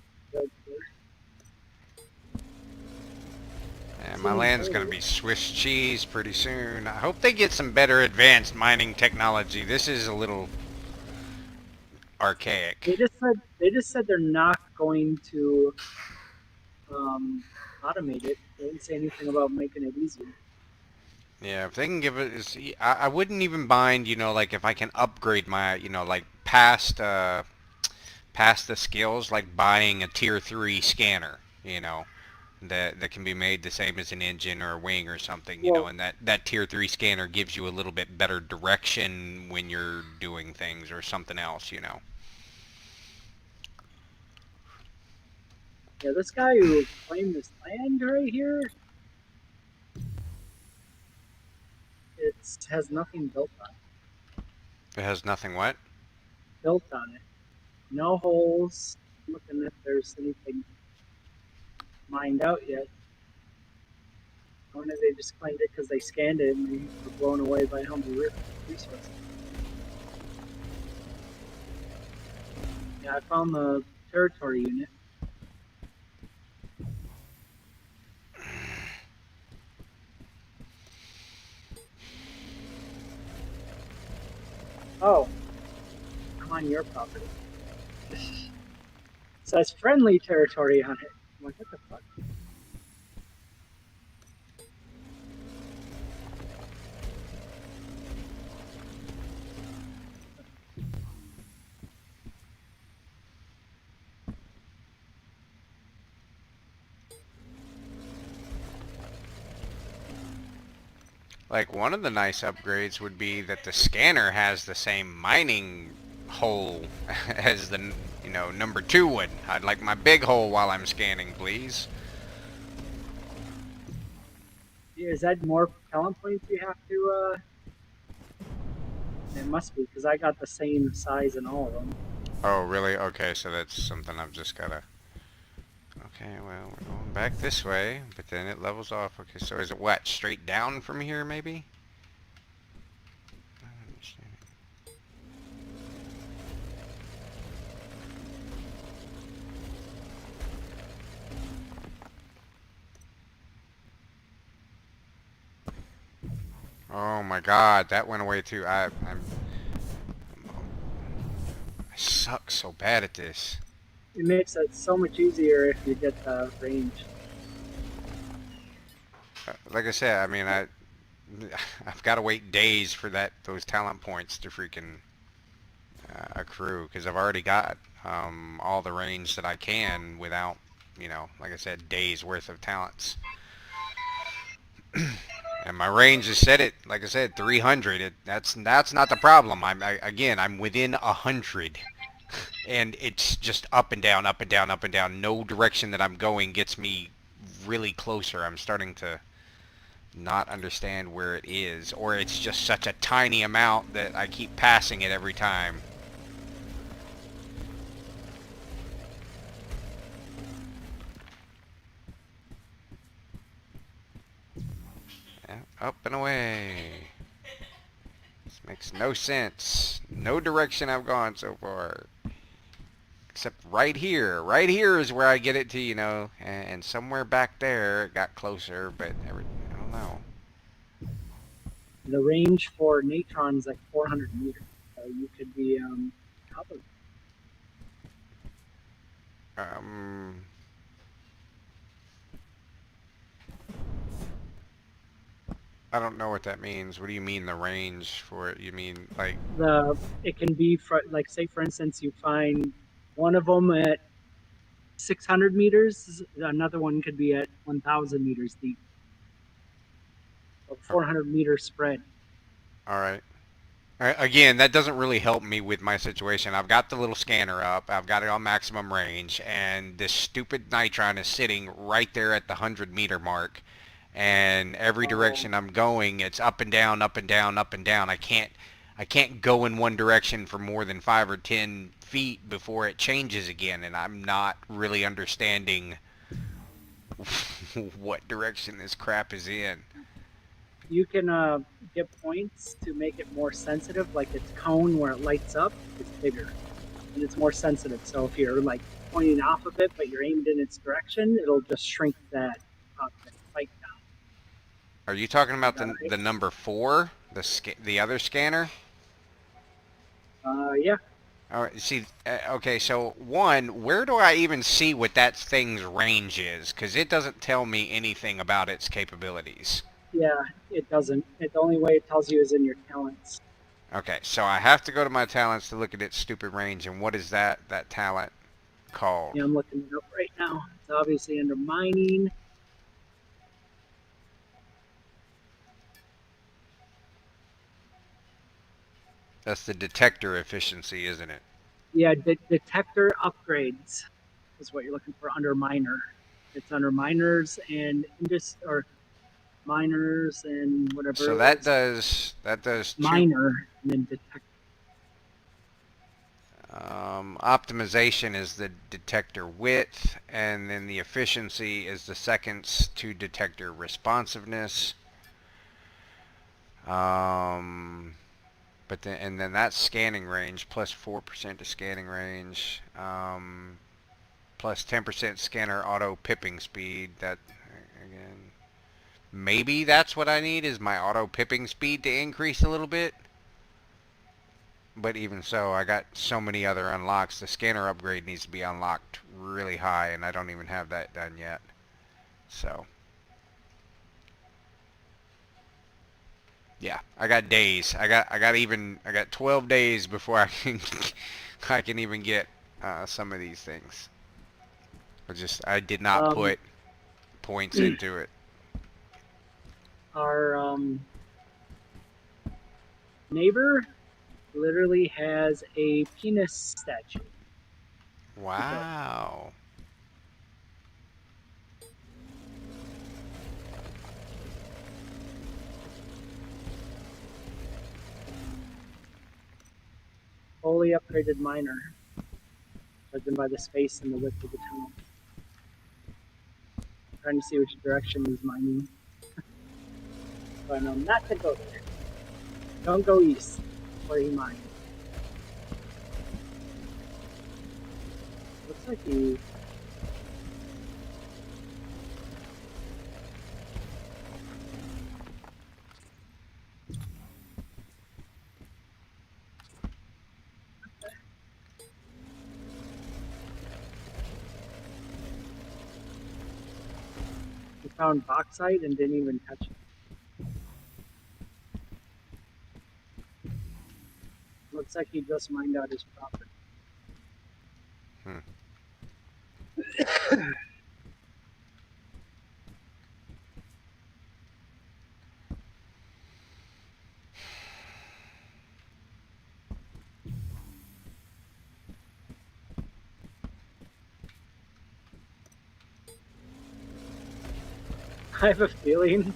And my land's gonna be Swiss cheese pretty soon. I hope they get some better advanced mining technology. This is a little archaic. They just said they're not going to automate it. They didn't say anything about making it easier. Yeah, if they can give it, I wouldn't even mind, you know, like if I can upgrade my, you know, like past the skills, like buying a tier 3 scanner, you know, that can be made the same as an engine or a wing or something, you know, Well, and that tier 3 scanner gives you a little bit better direction when you're doing things or something else, you know. yeah, this guy who claimed this land right here, it has nothing It has nothing what? built on it. No holes. Looking if there's anything mined out yet. I wonder if they just claimed it because they scanned it and they were blown away by how many resources. Yeah, I found the territory unit. Oh, I'm on your property. It says friendly territory on it. I'm like, what the fuck? Like one of the nice upgrades would be that the scanner has the same mining hole as the, you know, number 2 would. I'd like my big hole while I'm scanning, please. Yeah, is that more talent points you have to? It must be because I got the same size in all of them. Oh, really? Okay, so that's something I've just gotta... Okay, well, we're going back this way, but then it levels off. Okay, so is it what? Straight down from here, maybe? I don't understand. Oh my god, that went away too. I suck so bad at this. It makes it so much easier if you get the range. Like I said, I mean, I've got to wait days for those talent points to freaking accrue because I've already got all the range that I can without, you know, like I said, days worth of talents. And my range is set at, like I said, 300. That's not the problem. Again, I'm within 100, and it's just up and down, up and down, up and down. No direction that I'm going gets me really closer. I'm starting to not understand where it is, or it's just such a tiny amount that I keep passing it every time. Yeah, up and away. This makes no sense. No direction I've gone so far. Except right here. Right here is where I get it to, you know, and somewhere back there it got closer, but I don't know. The range for Natron is like 400 meters. So you could be top of. Um, I don't know what that means. What do you mean the range for it? You mean like, It can be for, like, say for instance you find one of them at 600 meters, another one could be at 1,000 meters deep. A oh, 400-meter spread. all right. Again, that doesn't really help me with my situation. I've got the little scanner up. I've got it on maximum range, and this stupid Nitron is sitting right there at the 100-meter mark. And every direction I'm going, it's up and down, up and down, up and down. I can't go in one direction for more than 5 or 10 feet before it changes again, and I'm not really understanding what direction this crap is in. You can get points to make it more sensitive, like its cone where it lights up is bigger and it's more sensitive. So if you're like pointing off of it but you're aimed in its direction, it'll just shrink that light down. Are you talking about Is that the number 4, the other scanner? right? Yeah. All right, see, okay, so one, where do I even see what that thing's range is? Because it doesn't tell me anything about its capabilities. Yeah, it doesn't. The only way it tells you is in your talents. Okay, so I have to go to my talents to look at its stupid range, and what is that talent called? Yeah, I'm looking it up right now. It's obviously under mining. That's the detector efficiency, isn't it? Yeah, detector upgrades is what you're looking for under miner. It's under miners and or miners and whatever So it that was. does two. Miner and then detector. Optimization is the detector width, and then the efficiency is the seconds to detector responsiveness. But then that's scanning range plus 4% to scanning range, plus 10% scanner auto pipping speed. That again, maybe that's what I need is my auto pipping speed to increase a little bit. But even so, I got so many other unlocks. The scanner upgrade needs to be unlocked really high, and I don't even have that done yet. So, yeah, I got days. I got 12 days before I can I can even get some of these things. I did not put points into it. Our neighbor literally has a penis statue. Wow. Fully upgraded miner, judging by the space and the width of the tunnel. Trying to see which direction he's mining. But not to go there. Don't go east where he mines. Looks like he. He found bauxite and didn't even touch it. Looks like he just mined out his property. Hmm. I have a feeling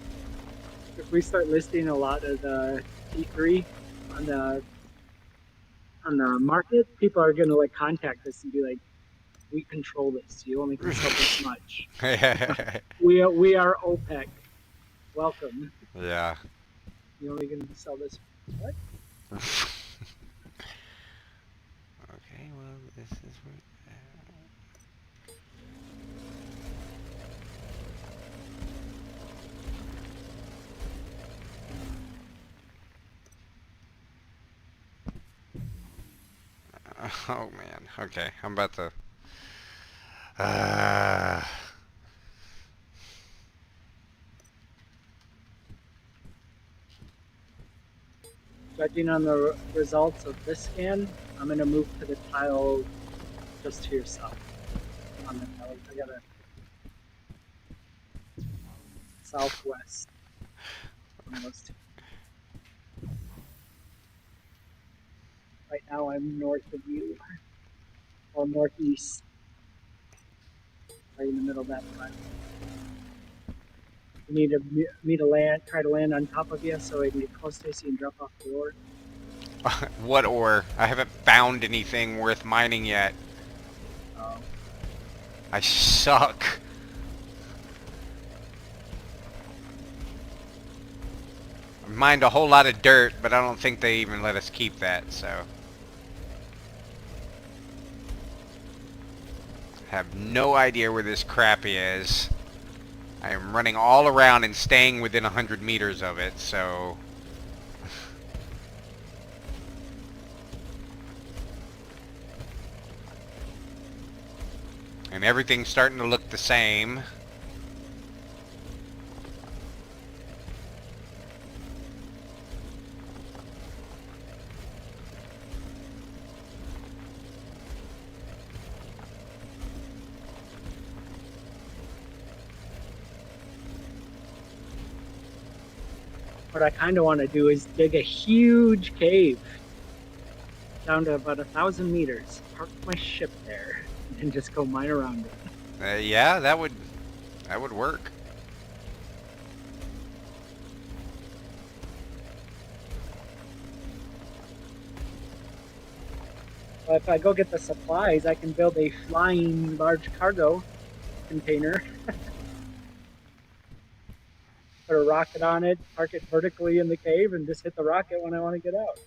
if we start listing a lot of the T3 on the market, people are gonna like contact us and be like, "We control this. You only can sell this much. We are OPEC. Welcome. Yeah. You only can sell this." What? Okay, well, this is where... Oh man. Okay, I'm about to. Uh, Judging on the results of this scan, I'm gonna move to the tile just to yourself. On the tile, I got a southwest from those two. Right now, I'm north of you, or northeast, right in the middle of that tile. You need me to land, try to land on top of you, so I can get close to you so you can drop off the ore. what ore? I haven't found anything worth mining yet. I suck. I mined a whole lot of dirt, but I don't think they even let us keep that, so. Have no idea where this crap is. I am running all around and staying within 100 meters of it, so... And everything's starting to look the same. What I kind of want to do is dig a huge cave down to about 1,000 meters, park my ship there, and just go mine around it. Yeah, that would work. But if I go get the supplies, I can build a flying large cargo container. Put a rocket on it, park it vertically in the cave, and just hit the rocket when I want to get out.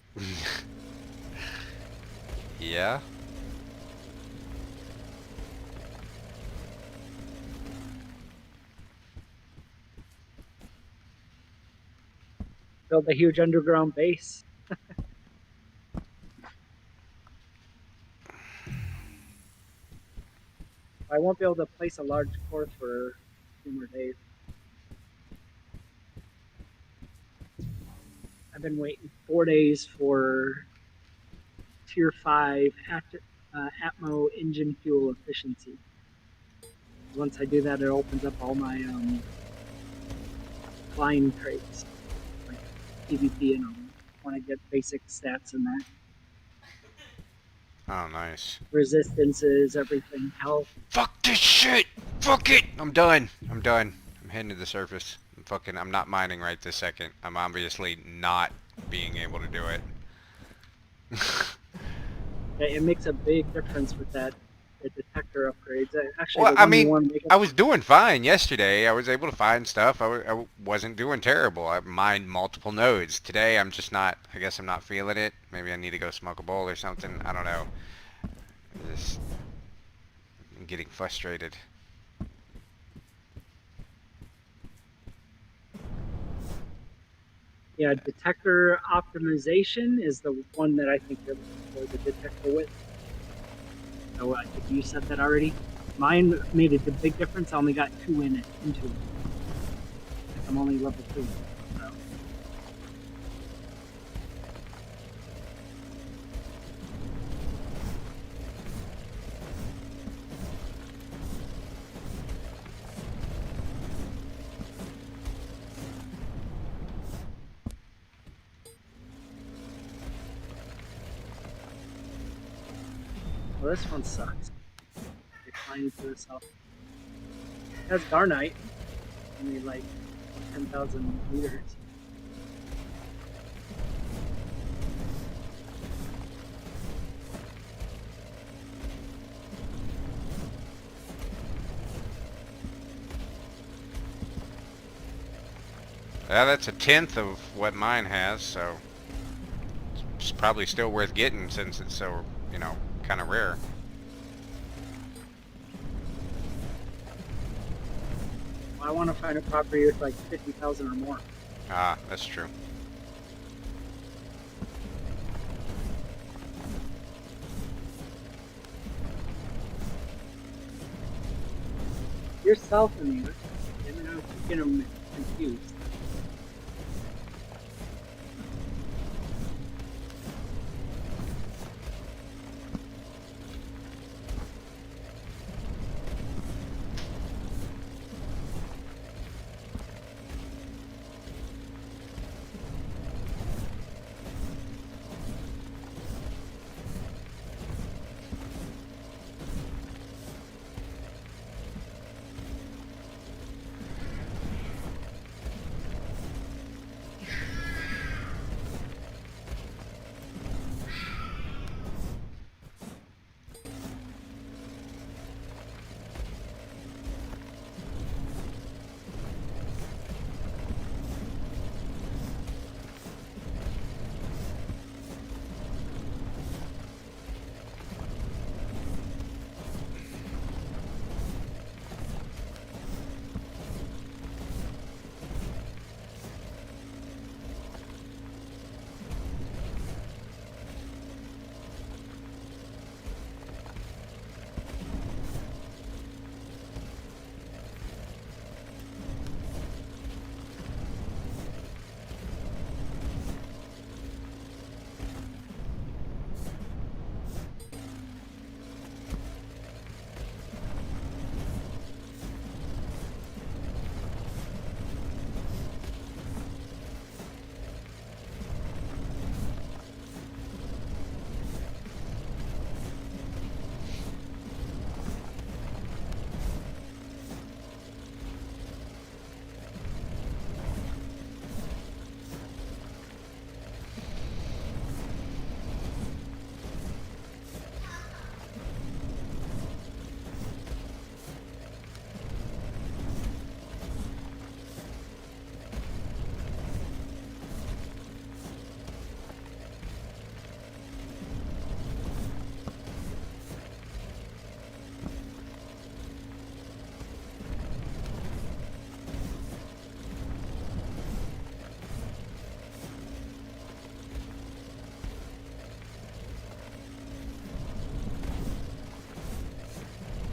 Yeah. Build a huge underground base. I won't be able to place a large core for a few more days. I've been waiting 4 days for Tier 5 Atmo engine fuel efficiency. Once I do that, it opens up all my flying traits, like PvP and all. When I get basic stats in that. Oh, nice. Resistances, everything, health. Fuck this shit! Fuck it! I'm done. I'm done. I'm heading to the surface. I'm not mining right this second. I'm obviously not being able to do it. It makes a big difference with the detector upgrades. Actually, Well, the I one you mean, want to make I was doing fine yesterday. I was able to find stuff. I wasn't doing terrible. I mined multiple nodes. Today, I'm just not, I guess I'm not feeling it. Maybe I need to go smoke a bowl or something. I don't know. I'm getting frustrated. Yeah, detector optimization is the one that I think you're looking for, the detector width. So I think you said that already. Mine made a big difference. I only got 2 into it. I'm only level 2. So. Well, this one sucks. Declining to the south. It has Garnite. Only like 10,000 liters. Yeah, that's a tenth of what mine has, so it's probably still worth getting since it's so, you know, kind of rare. Well, I want to find a property with like 50,000 or more. Ah, that's true. You're south of me. I mean, I keep getting them confused.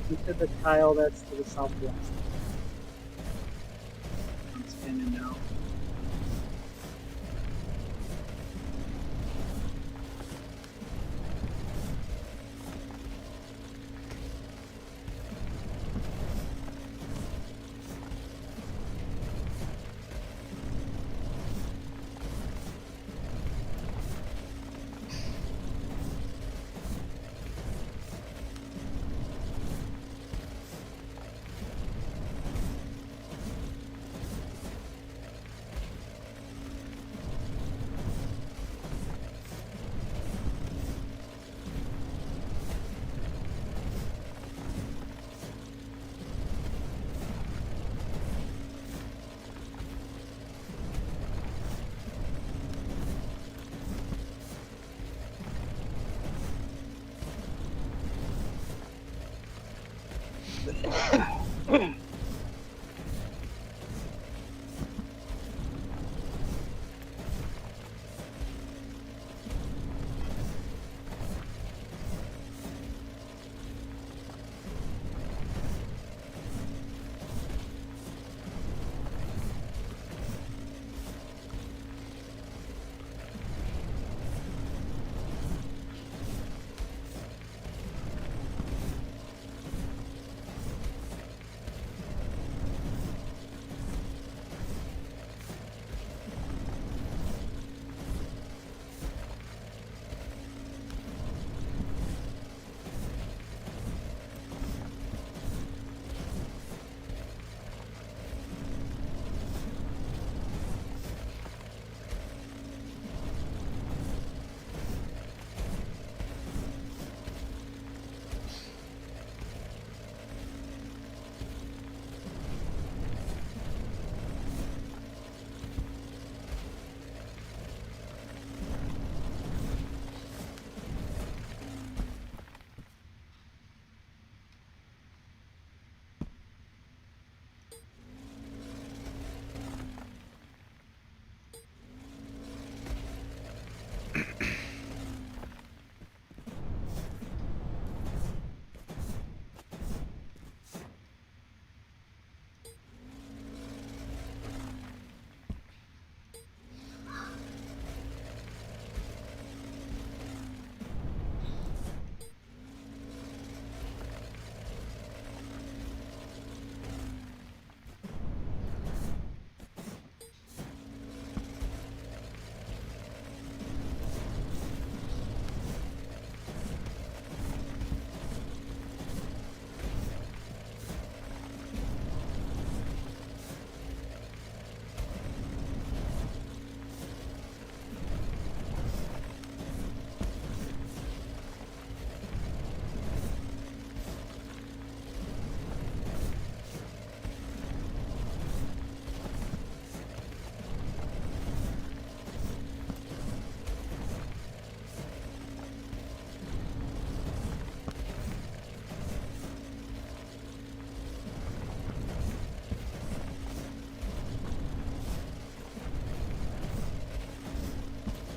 Into the tile that's to the southwest. I'm spinning now.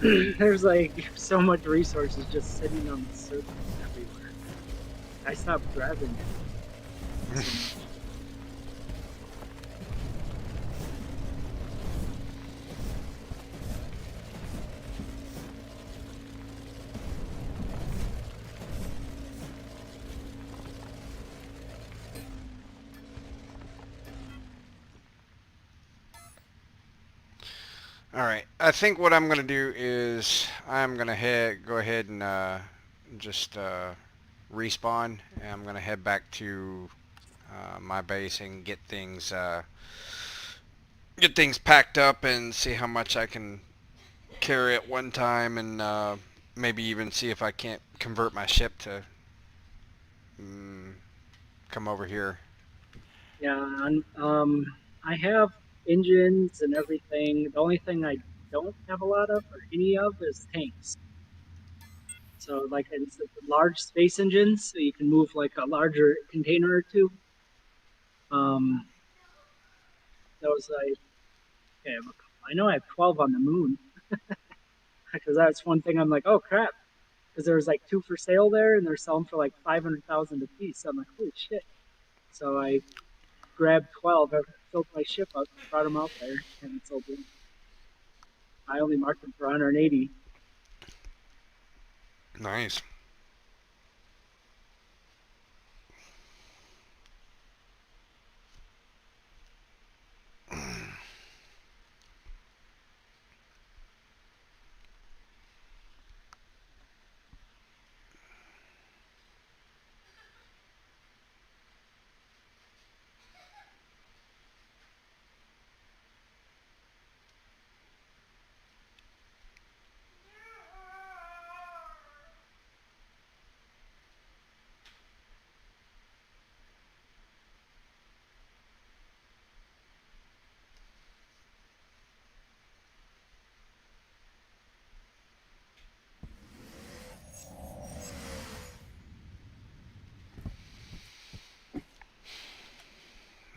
there's like so much resources just sitting on the server everywhere. I stopped grabbing it so much. All right. I think what I'm gonna do is I'm gonna go ahead and just respawn, and I'm gonna head back to my base and get things packed up and see how much I can carry at one time, and maybe even see if I can't convert my ship to come over here. Yeah, and, I have engines and everything. The only thing I don't have a lot of or any of is tanks. So like it's large space engines, so you can move like a larger container or two. Um, those okay, I know I have 12 on the moon because that's one thing I'm like, oh crap, because there was like two for sale there and they're selling for like 500,000 a piece. So I'm like, holy shit. So I grabbed 12, I filled my ship up, brought them out there, and sold them. I only marked them for 180. Nice.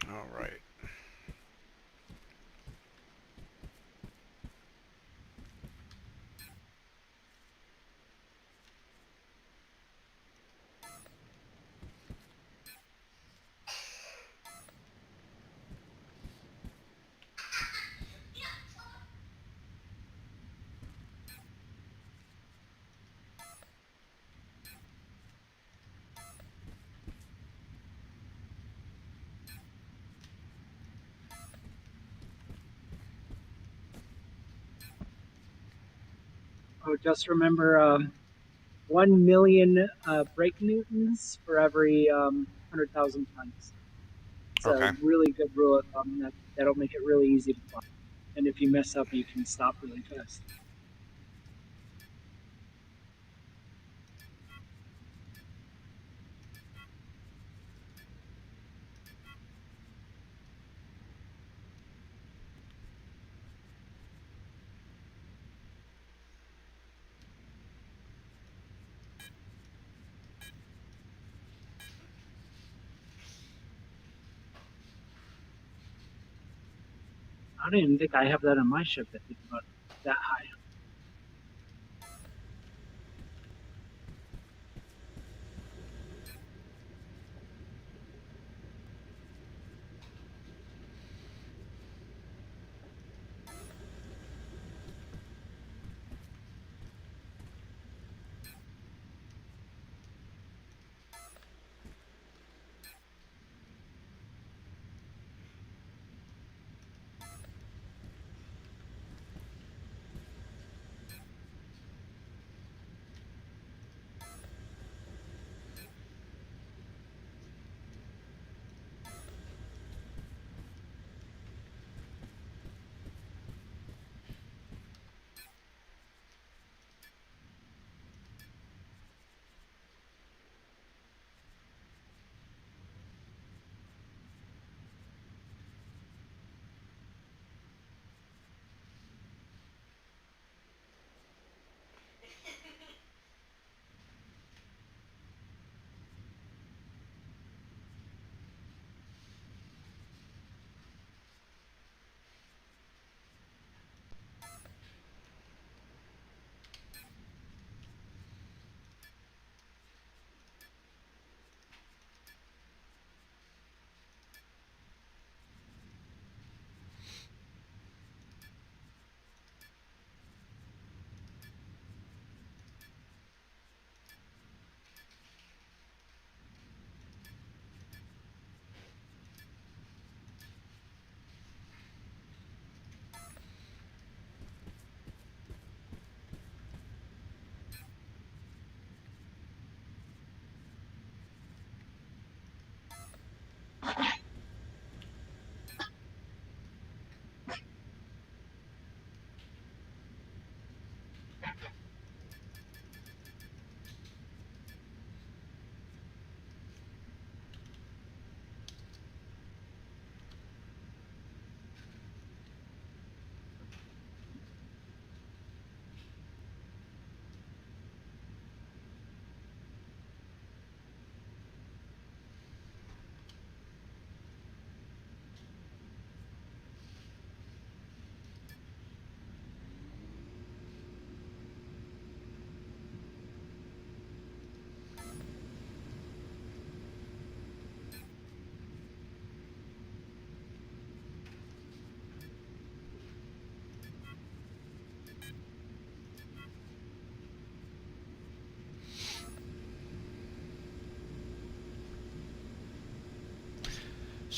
All right. Oh, just remember 1 million brake newtons for every 100,000 tons. It's a Okay. really good rule of thumb that'll make it really easy to fly. And if you mess up, you can stop really fast. I don't even think I have that on my ship that think about it that high.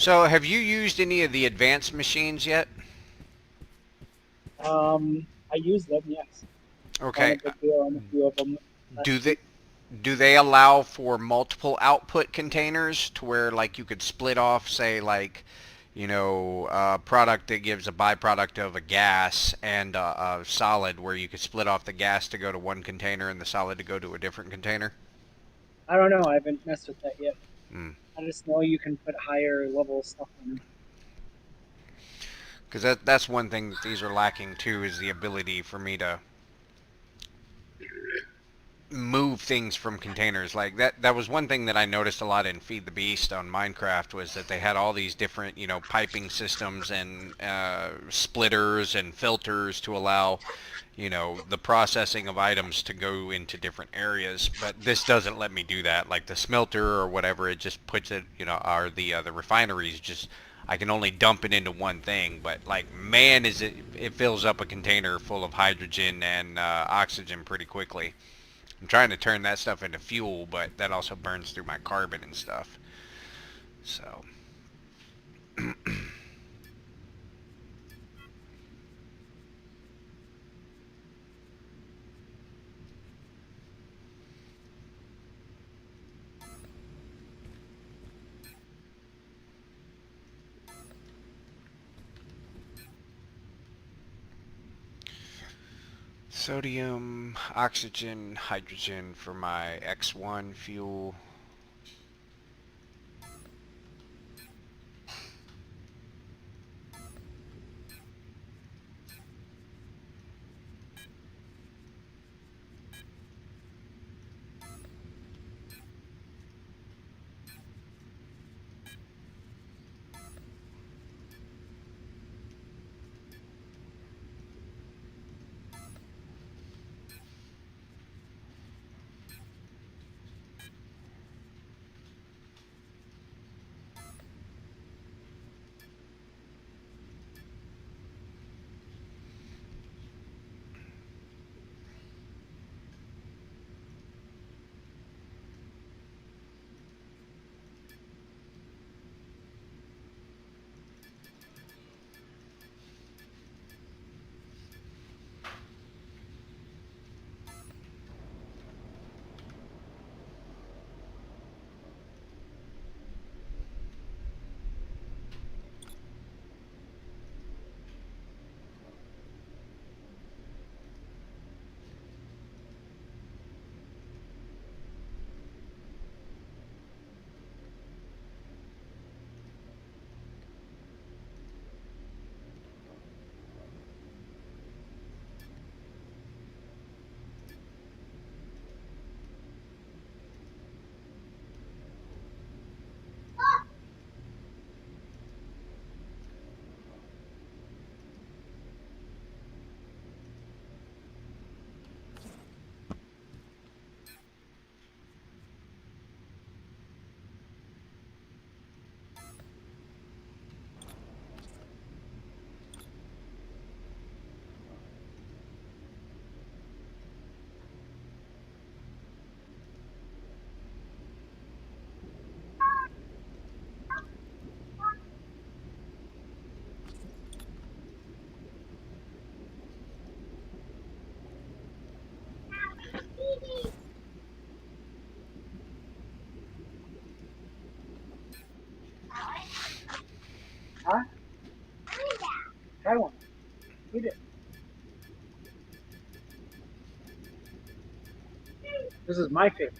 So, have you used any of the advanced machines yet? I use them, yes. Found a Okay. good deal on a few of them Do last they week. do they allow for multiple output containers to where like you could split off, say like, a product that gives a byproduct of a gas and a solid, where you could split off the gas to go to one container and the solid to go to a different container? I don't know. I haven't messed with that yet. Hmm. I just know you can put higher level stuff on them. Because that's one thing that these are lacking too, is the ability for me to move things from containers. Like that was one thing that I noticed a lot in Feed the Beast on Minecraft, was that they had all these different, piping systems and splitters and filters to allow, the processing of items to go into different areas. But this doesn't let me do that. Like the smelter or whatever, it just puts it, or the refineries just, I can only dump it into one thing. But like, man, it fills up a container full of hydrogen and oxygen pretty quickly. I'm trying to turn that stuff into fuel, but that also burns through my carbon and stuff. So, sodium, oxygen, hydrogen for my X1 fuel. Huh? Try one. Eat it. This is my favorite.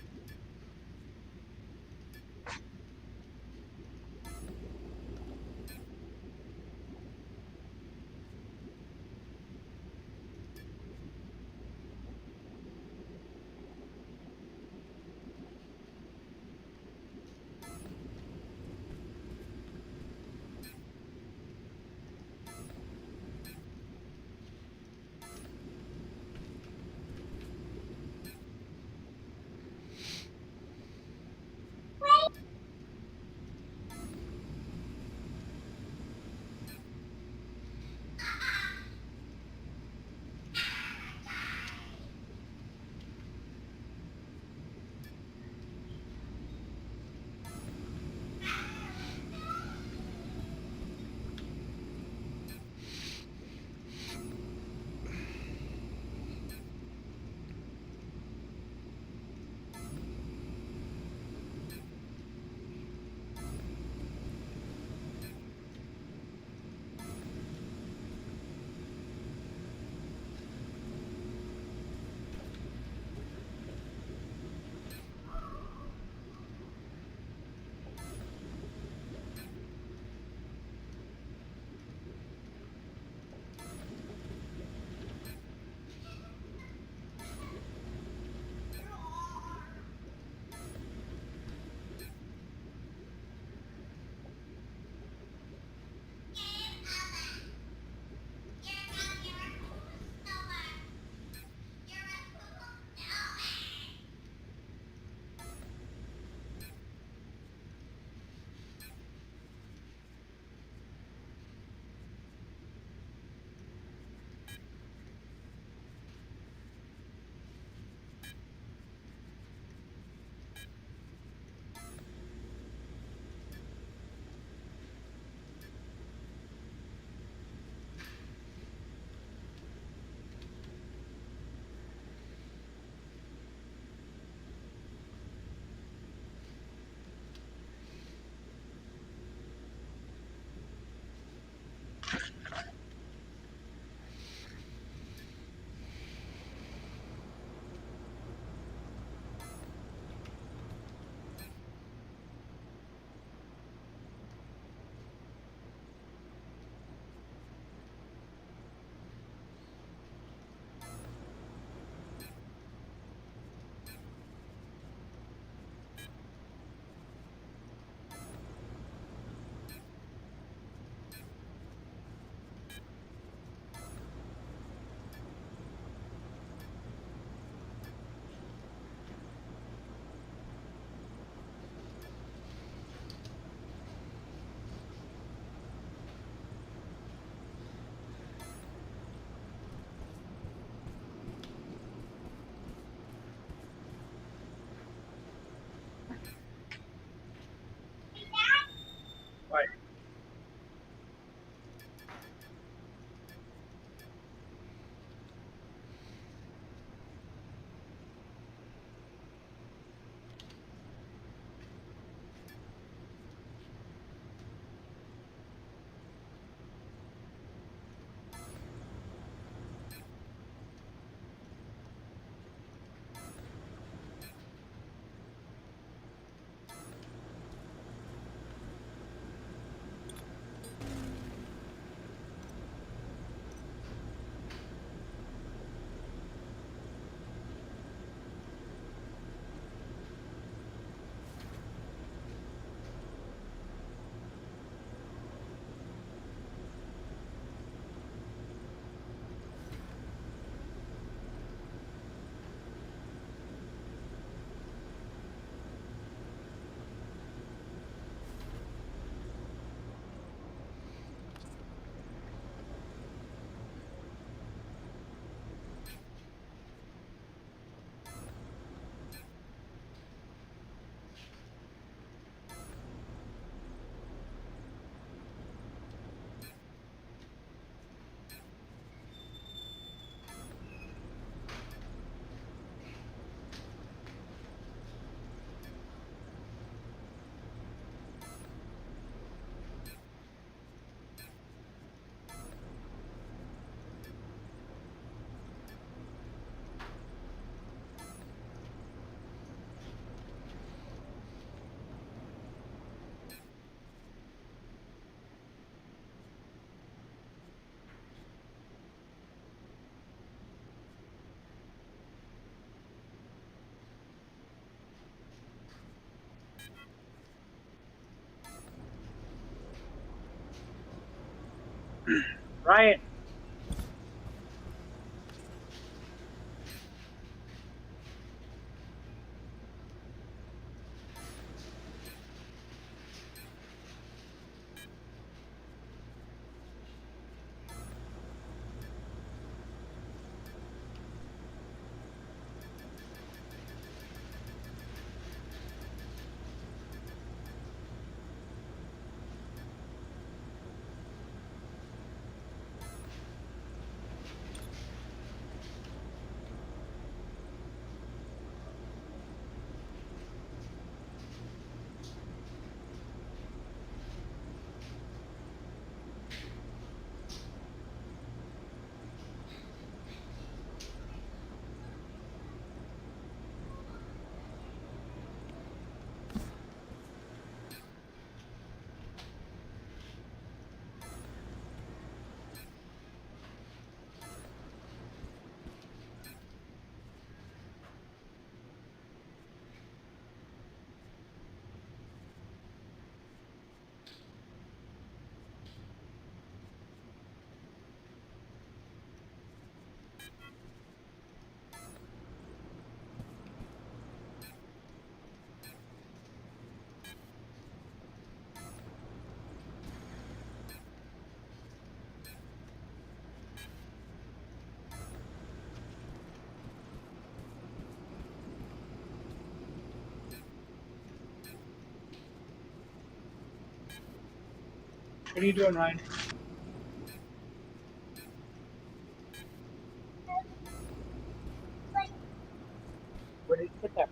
Ryan. What are you doing, Ryan? Where did you put that?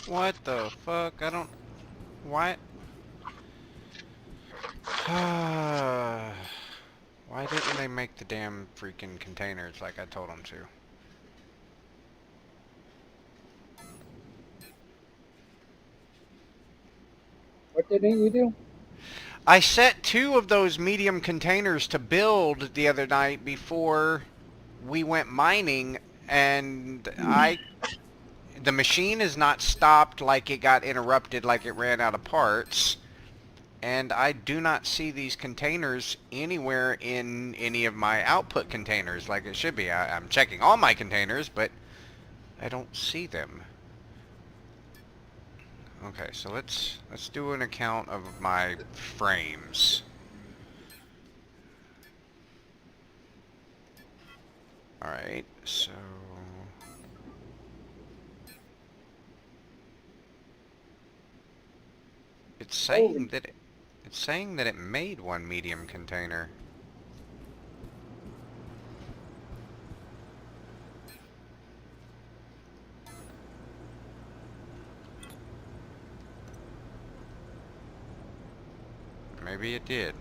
What the fuck? I don't... Why? Why didn't they make the damn freaking containers like I told them to? What didn't you do? I set 2 of those medium containers to build the other night before we went mining, and the machine is not stopped like it got interrupted, like it ran out of parts, and I do not see these containers anywhere in any of my output containers like it should be. I'm checking all my containers, but I don't see them. Okay, so let's do an account of my frames. Alright, so it's saying that it made 1 medium container. Maybe it did.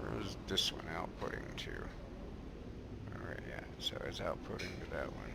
Where's this one outputting to? Alright, yeah, so it's outputting to that one.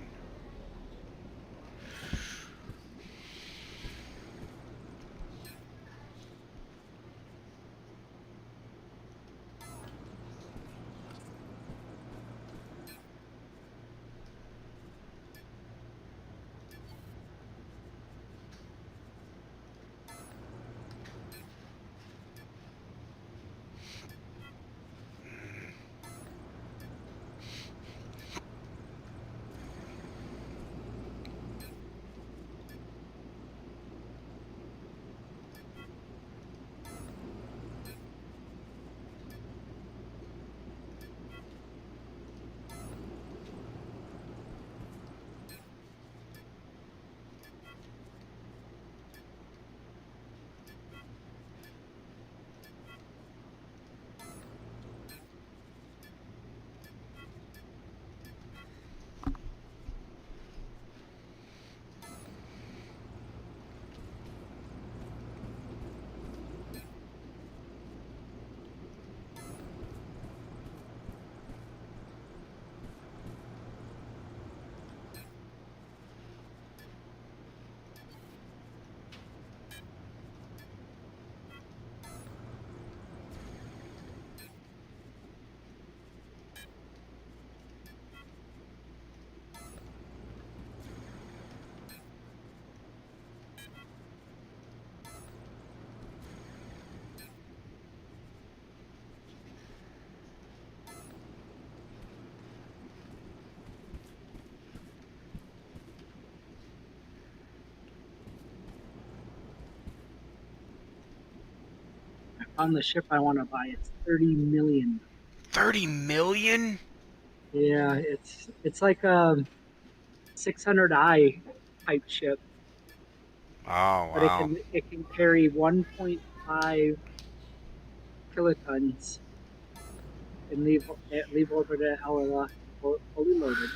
On the ship I want to buy, it's 30 million. 30 million? Yeah, it's like a 600i type ship, Oh, but it wow. can carry 1.5 kilotons and leave orbit at LLA fully loaded.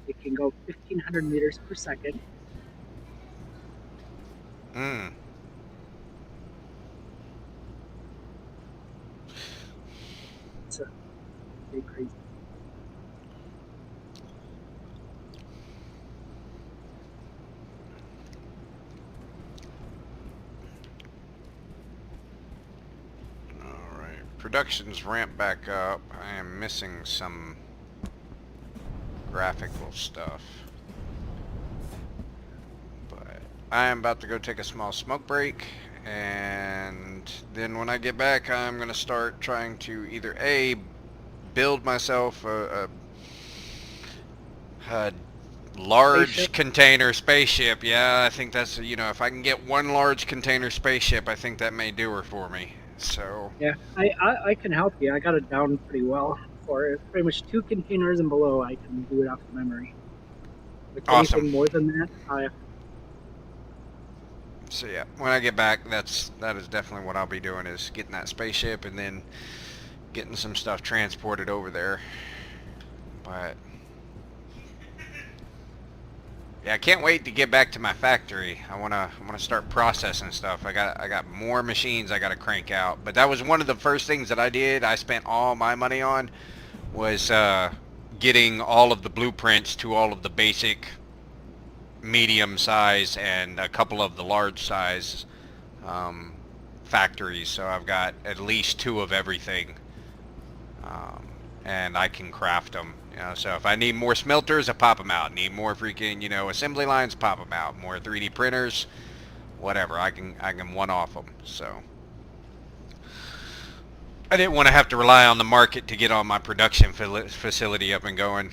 It can go 1,500 meters per second. Mm. It's pretty crazy. Alright, production's ramped back up. I am missing some graphical stuff. But I am about to go take a small smoke break, and then when I get back I'm going to start trying to either A, build myself a large Spaceship. container spaceship. Yeah, I think that's, if I can get 1 large container spaceship, I think that may do her for me. So, Yeah, I can help you. I got it down pretty well. For pretty much 2 containers and below, I can do it off the memory. But awesome. anything more than that, So yeah, when I get back, that is definitely what I'll be doing, is getting that spaceship and then getting some stuff transported over there. But yeah, I can't wait to get back to my factory. I wanna start processing stuff. I got more machines I gotta crank out. But that was one of the first things that I did. I spent all my money on was getting all of the blueprints to all of the basic medium size and a couple of the large size um, factories. So I've got at least two of everything, um, and I can craft them. You know, so if I need more smelters, I pop them out. Need more freaking, assembly lines, pop them out. More 3D printers, whatever. I can one off them. So I didn't want to have to rely on the market to get all my production facility up and going.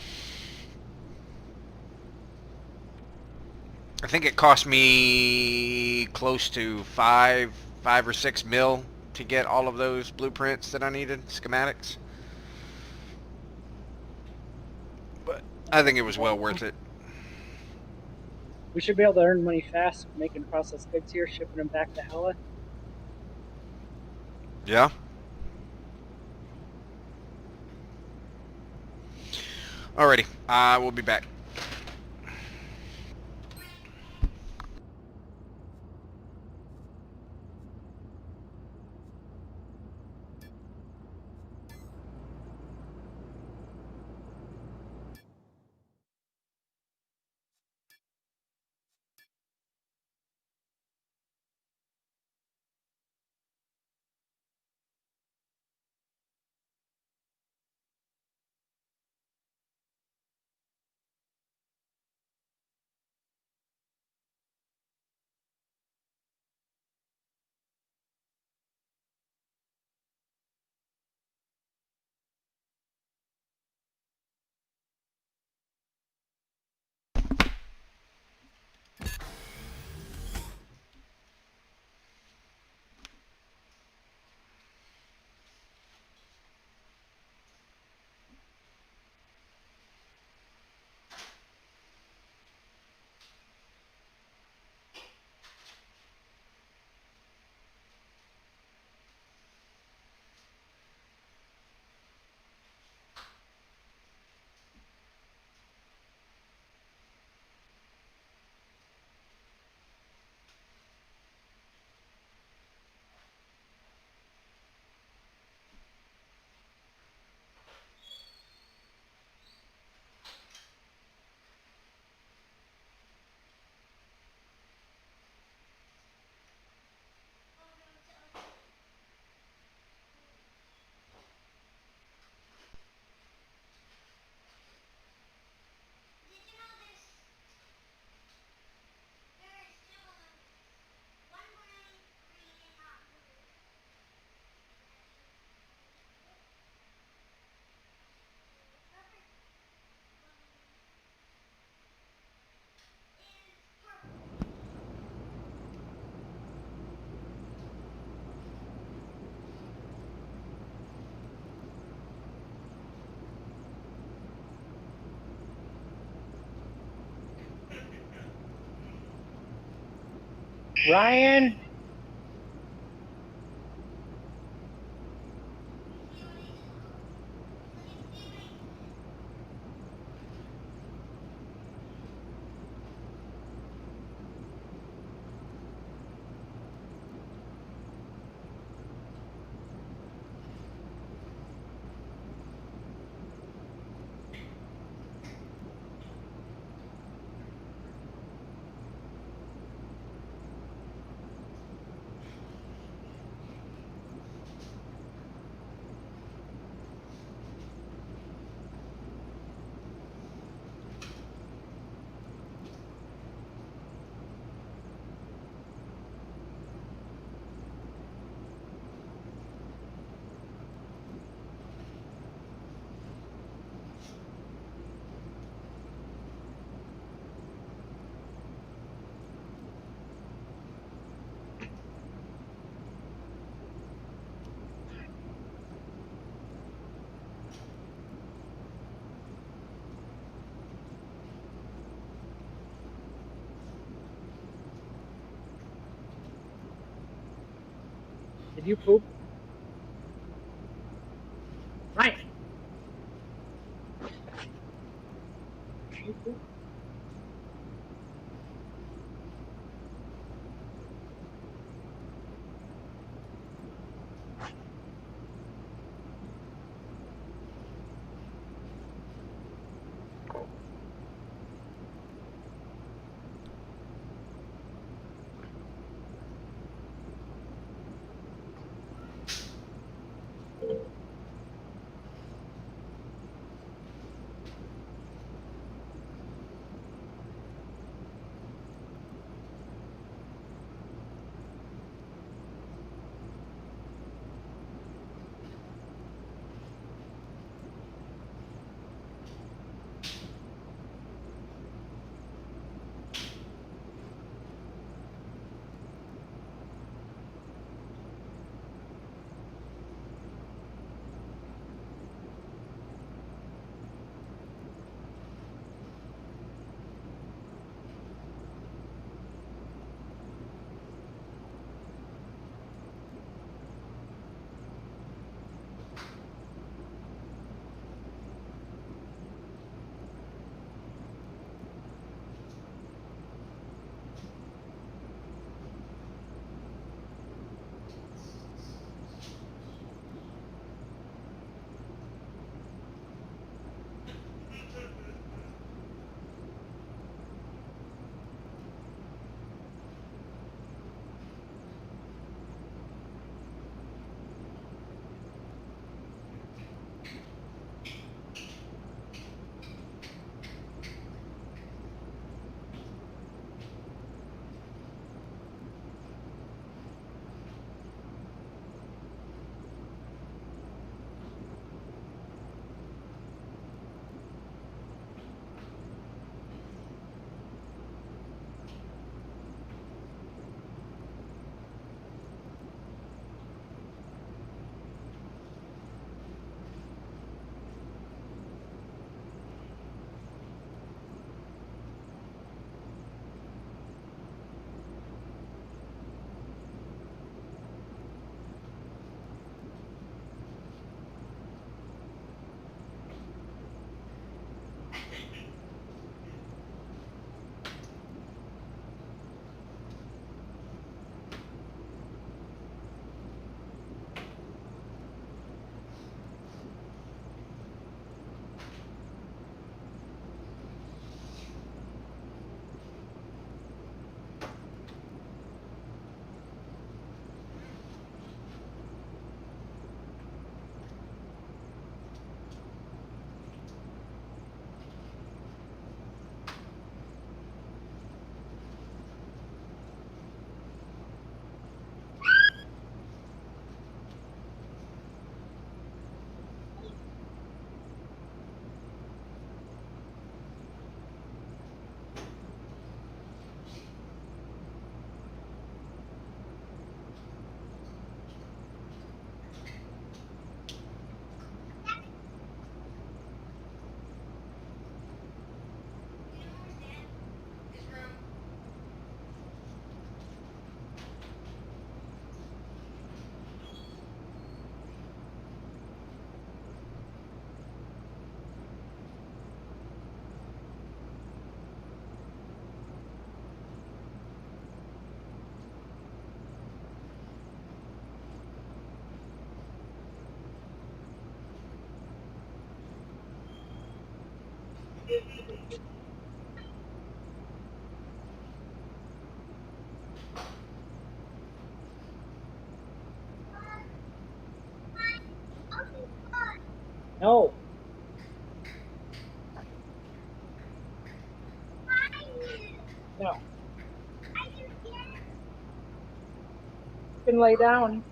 I think it cost me close to five or 6 mil to get all of those blueprints that I needed, schematics. But I think it was well worth it. We should be able to earn money fast making processed goods here, shipping them back to Hella. Yeah. Alrighty, I will be back. Ryan? Did you poop? Right. Did you poop? No. No. You can lay down.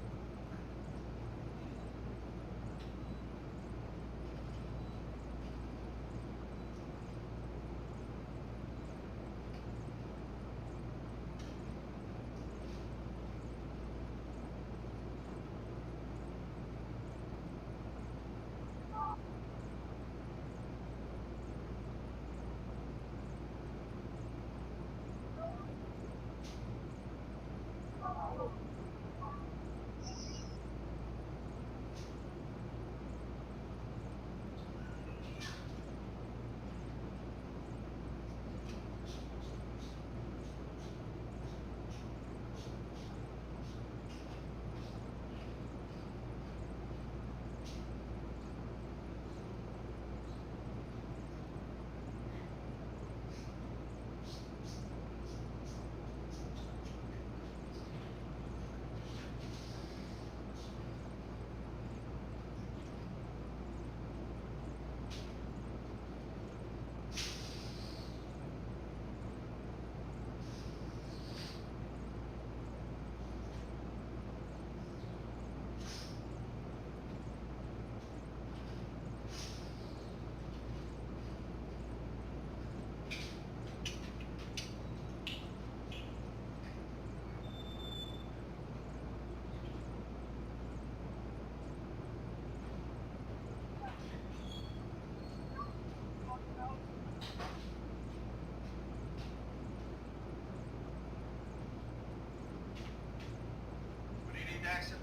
Jackson.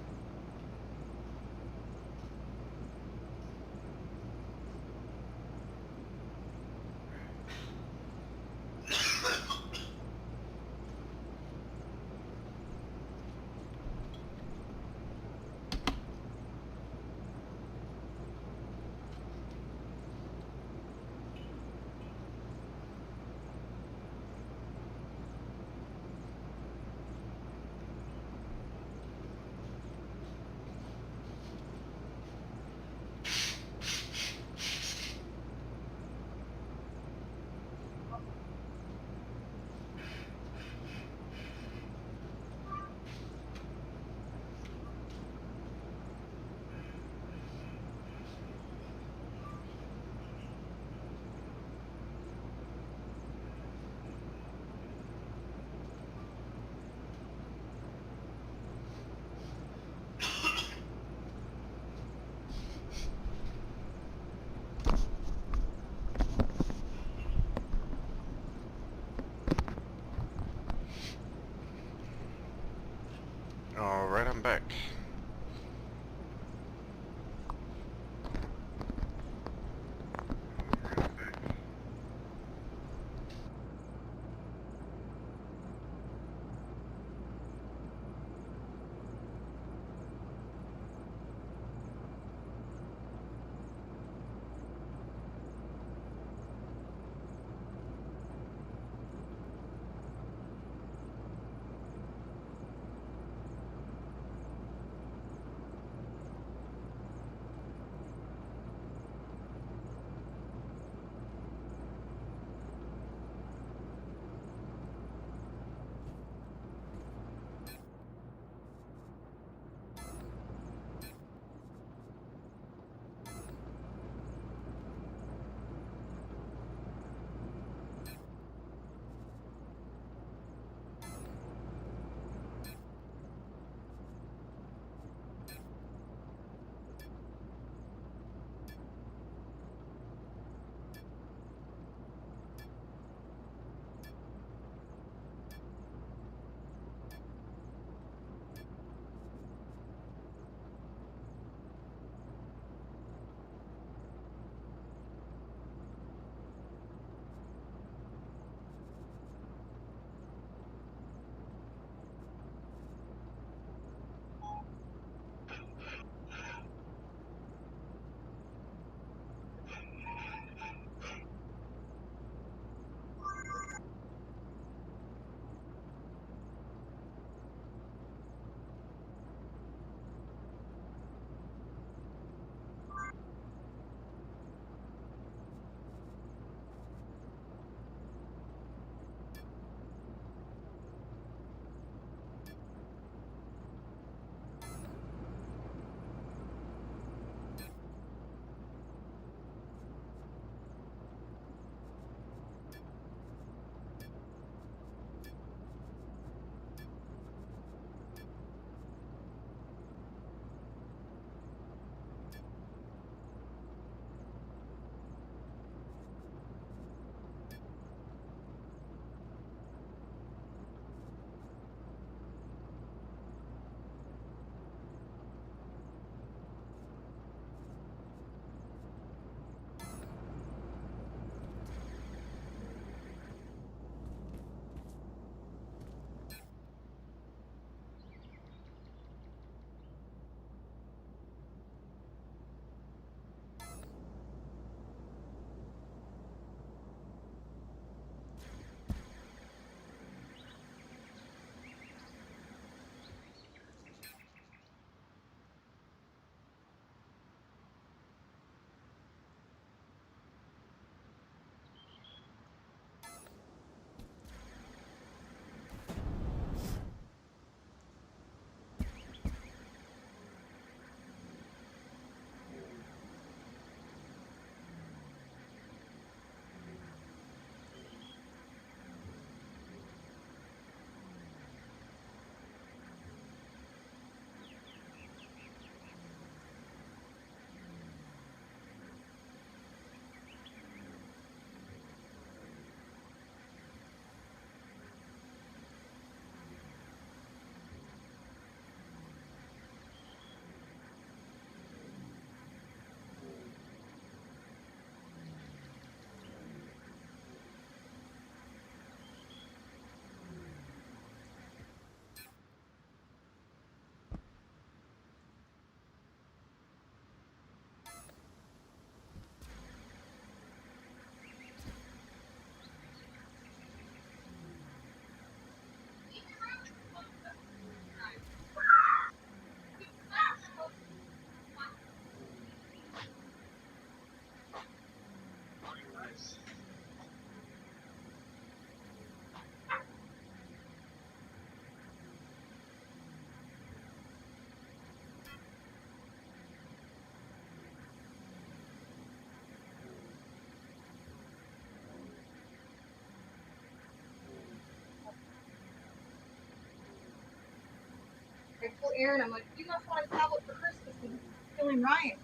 told Aaron, I'm like, you must want a tablet for Christmas because it's killing Ryan's.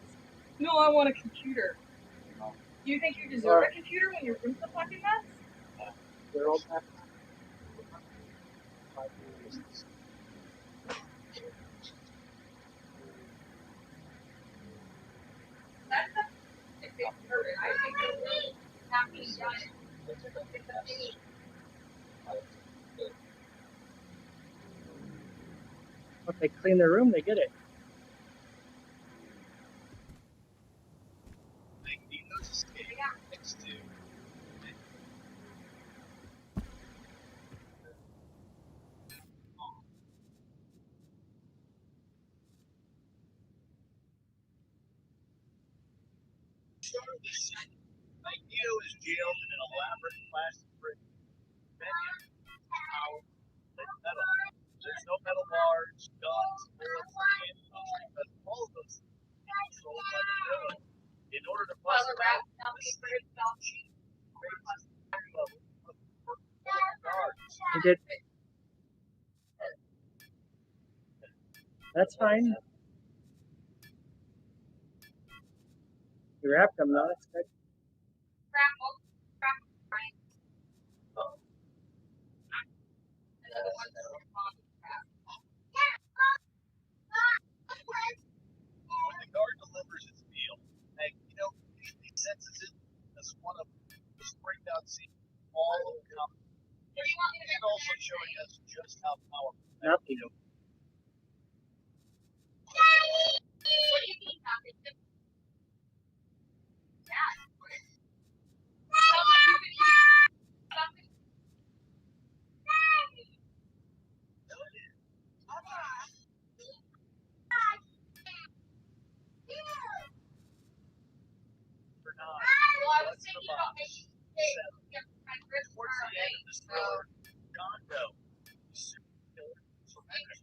No, I want a computer. Do you think you deserve a computer when your room's a fucking mess? They're all back. That's a big hurt. I think they're not being done. If they clean their room, they get it. Magneto is jailed in an elaborate plastic prison. Metal. There's no metal bars, guns, bullets, or handcuffs because all of those things are controlled by the villain. In order to bust it out, He did. That's fine. You wrapped them though. That's good. when the guard delivers his meal, Magneto usually senses it as one of those breakdown scenes all of the company. And also showing us just how powerful Nothing. Magneto for nine. Towards the end of the story, Gondo, the super killer, surrenders.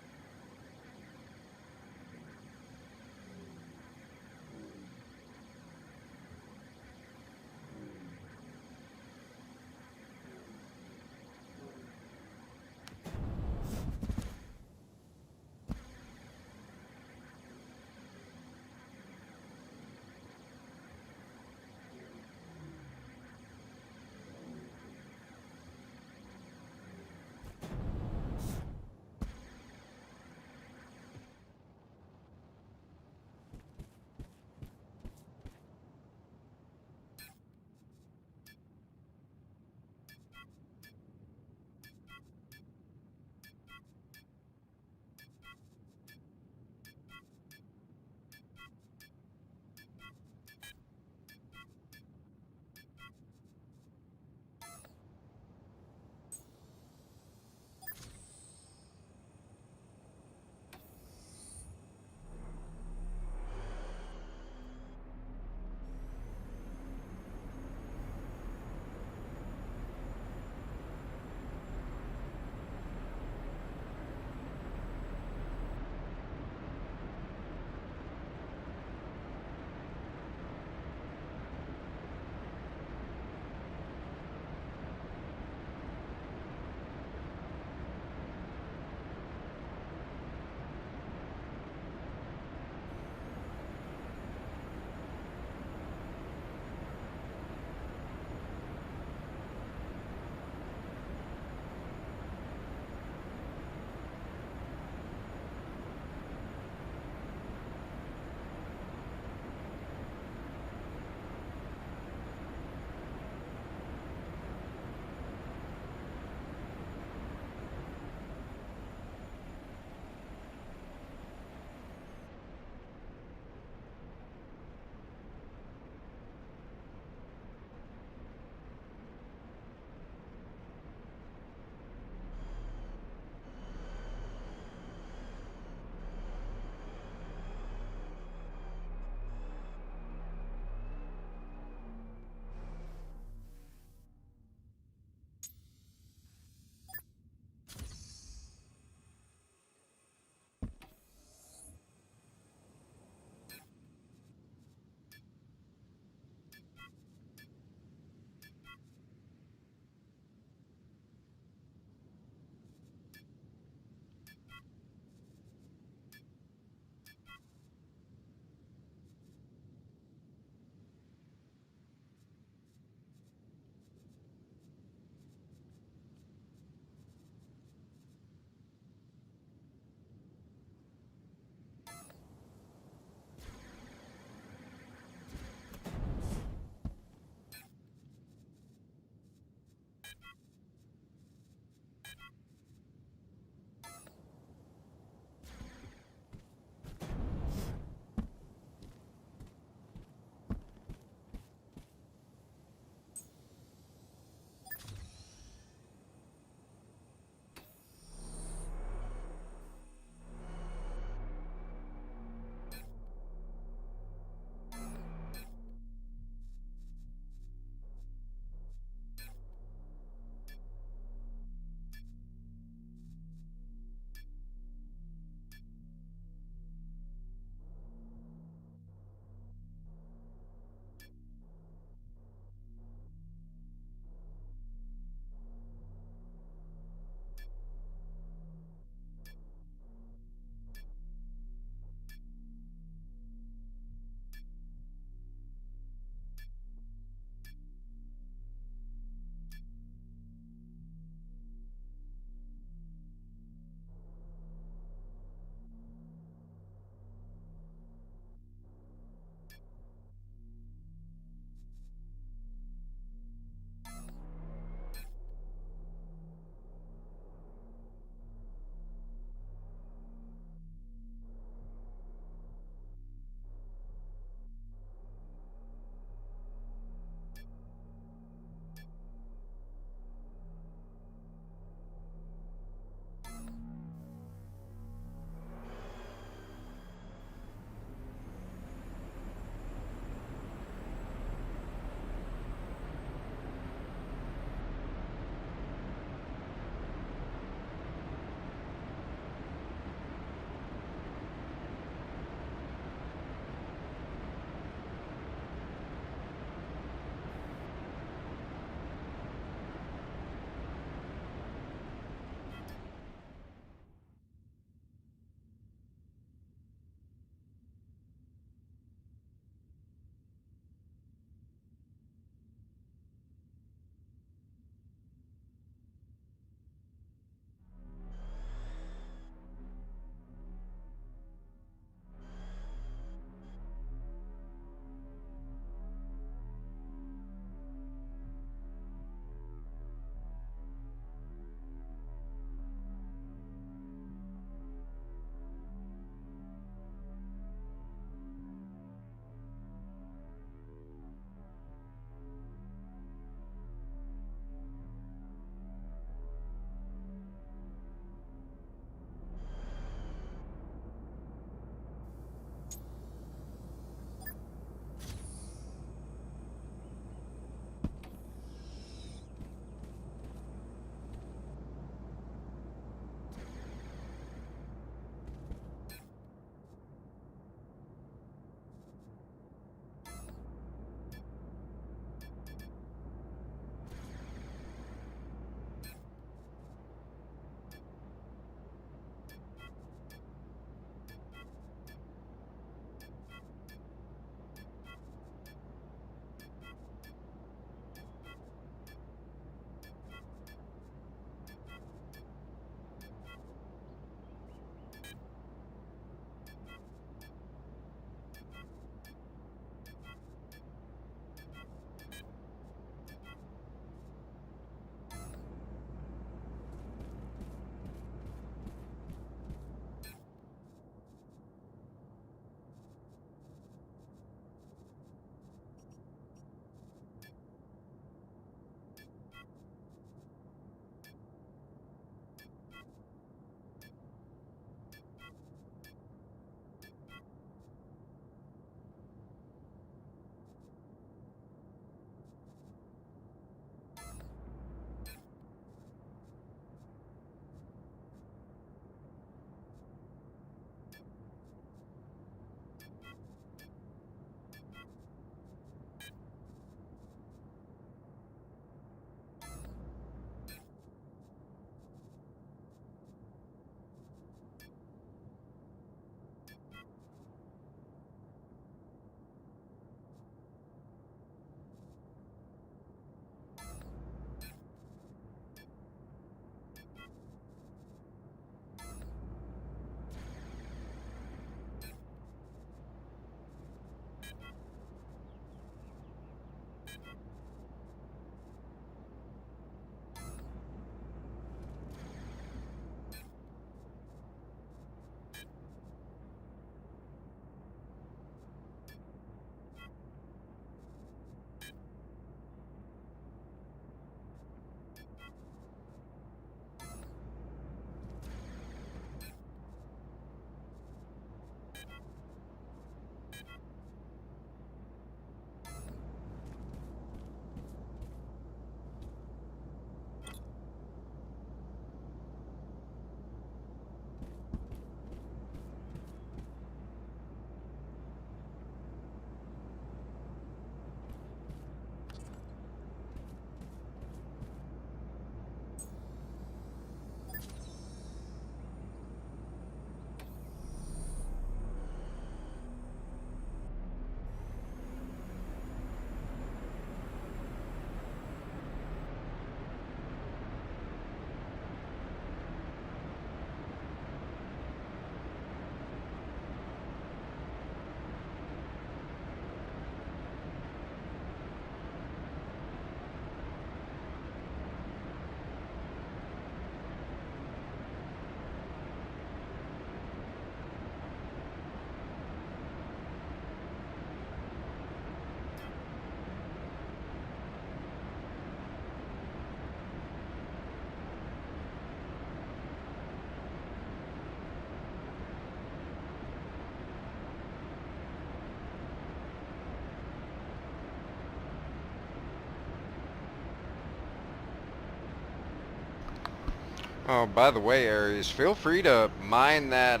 Oh, by the way, Aries, feel free to mine that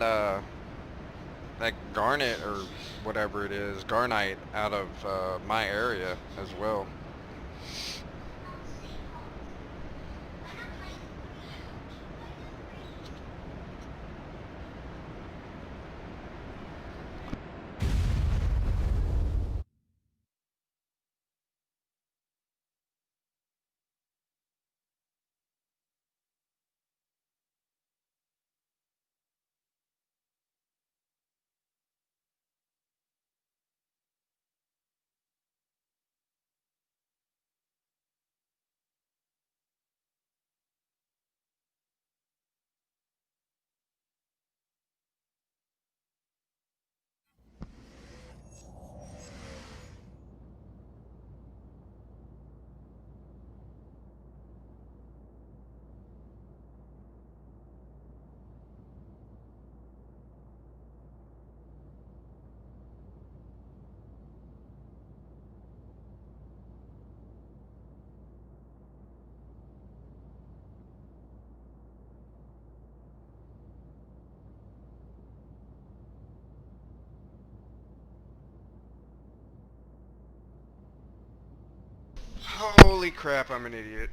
garnet or whatever it is, garnite out of my area as well. Holy crap, I'm an idiot.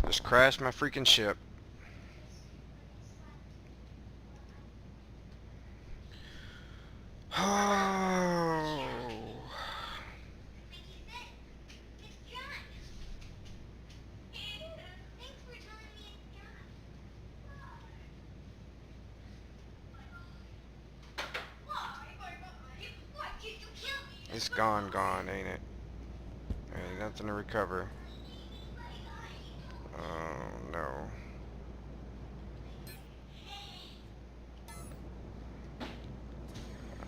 Just crashed my freaking ship. Oh. It's gone, ain't it? Ain't nothing to recover. Oh, no.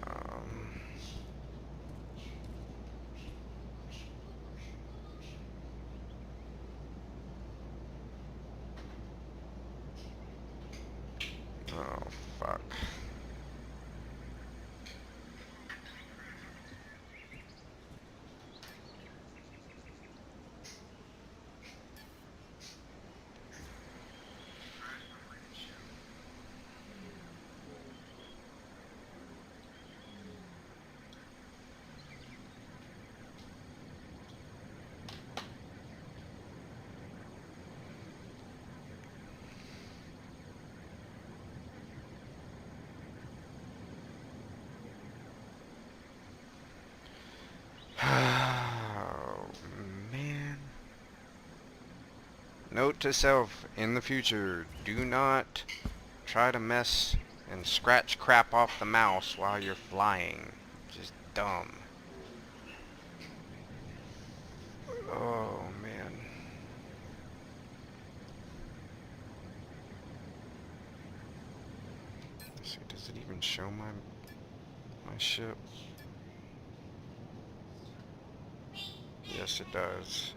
Um, oh, fuck. Oh, man. Note to self, in the future, do not try to mess and scratch crap off the mouse while you're flying. Just dumb. Oh, man. Let's see, does it even show my ship? Yes, it does.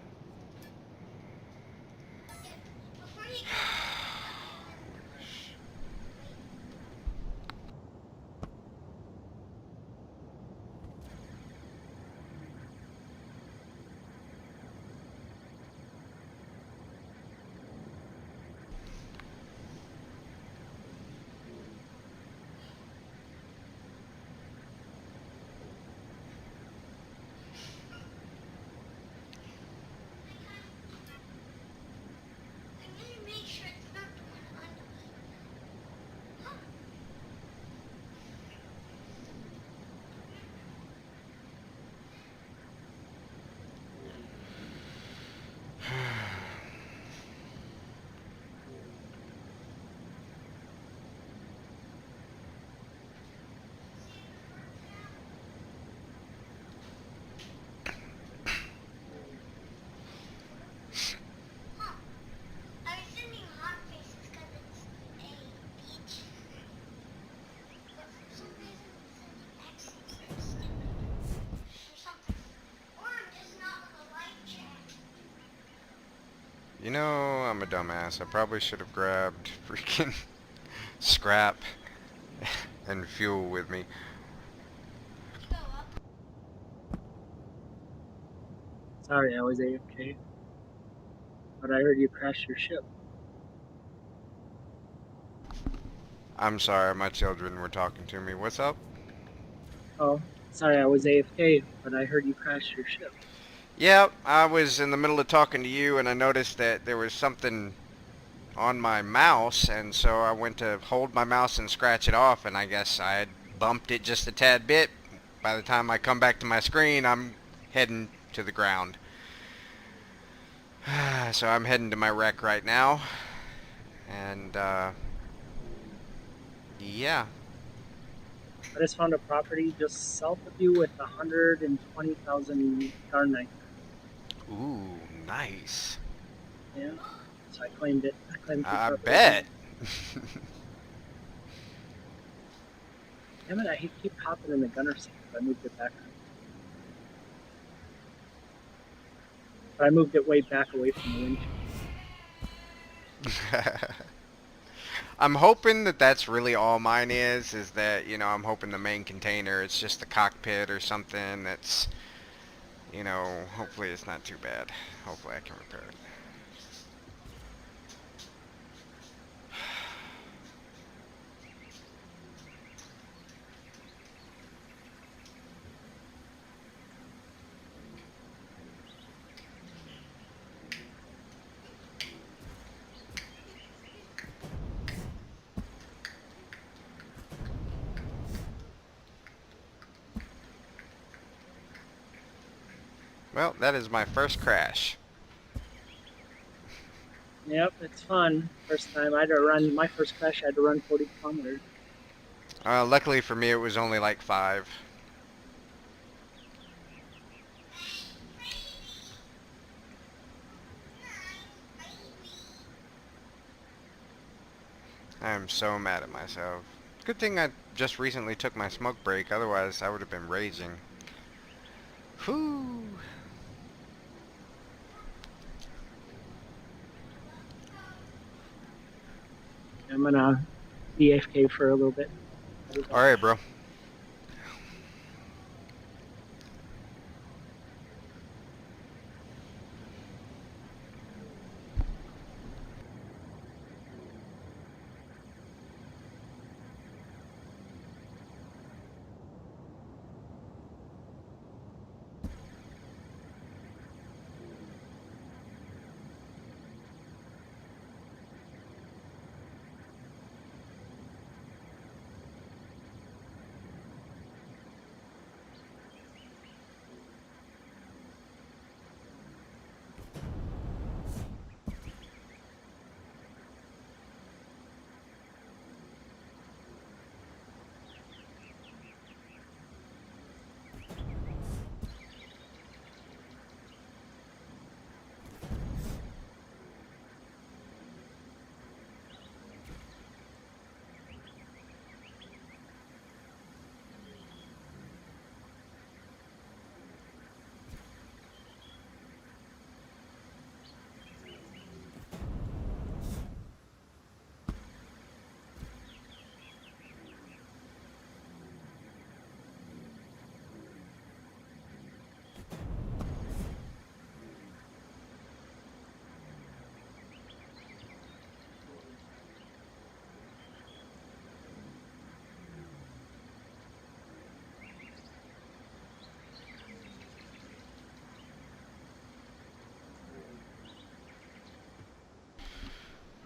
You know, I'm a dumbass. I probably should have grabbed freaking scrap and fuel with me. Sorry, I was AFK, but I heard you crash your ship. I'm sorry, my children were talking to me. What's up? Oh, sorry, I was AFK, but I heard you crash your ship. Yep, I was in the middle of talking to you and I noticed that there was something on my mouse, and so I went to hold my mouse and scratch it off, and I guess I had bumped it just a tad bit. By the time I come back to my screen, I'm heading to the ground. So I'm heading to my wreck right now, and yeah. I just found a property just south of you with 120,000 Garnite. Ooh, nice. Yeah, so I claimed it. I claimed two I properties bet. now. Damn it, I keep hopping in the gunner seat, but I moved it back. But I moved it way back away from the windshield. I'm hoping that that's really all mine is that, I'm hoping the main container, it's just the cockpit or something that's, hopefully it's not too bad. Hopefully I can repair it. Well, that is my first crash. Yep, it's fun. First time I had to run, my first crash, I had to run 40 kilometers. Luckily for me, it was only like 5. I am so mad at myself. Good thing I just recently took my smoke break, otherwise I would have been raging. Whew. I'm gonna be AFK for a little bit. I'll be back. Alright, bro.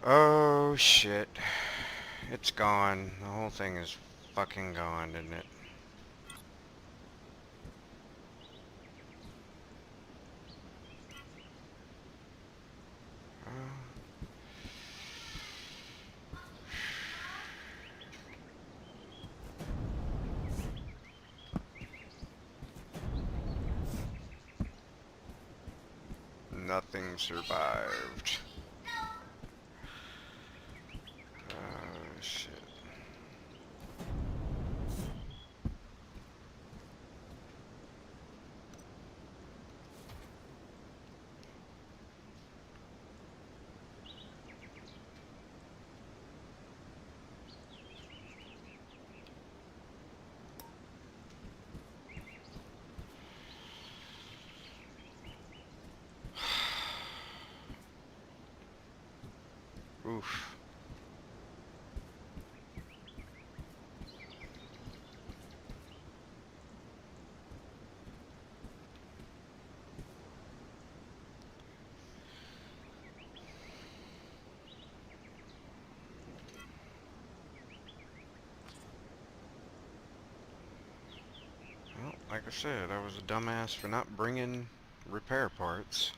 Oh, shit. It's gone. The whole thing is fucking gone, isn't it? Nothing survived. Oh, shit. Oof. Well, like I said, I was a dumbass for not bringing repair parts.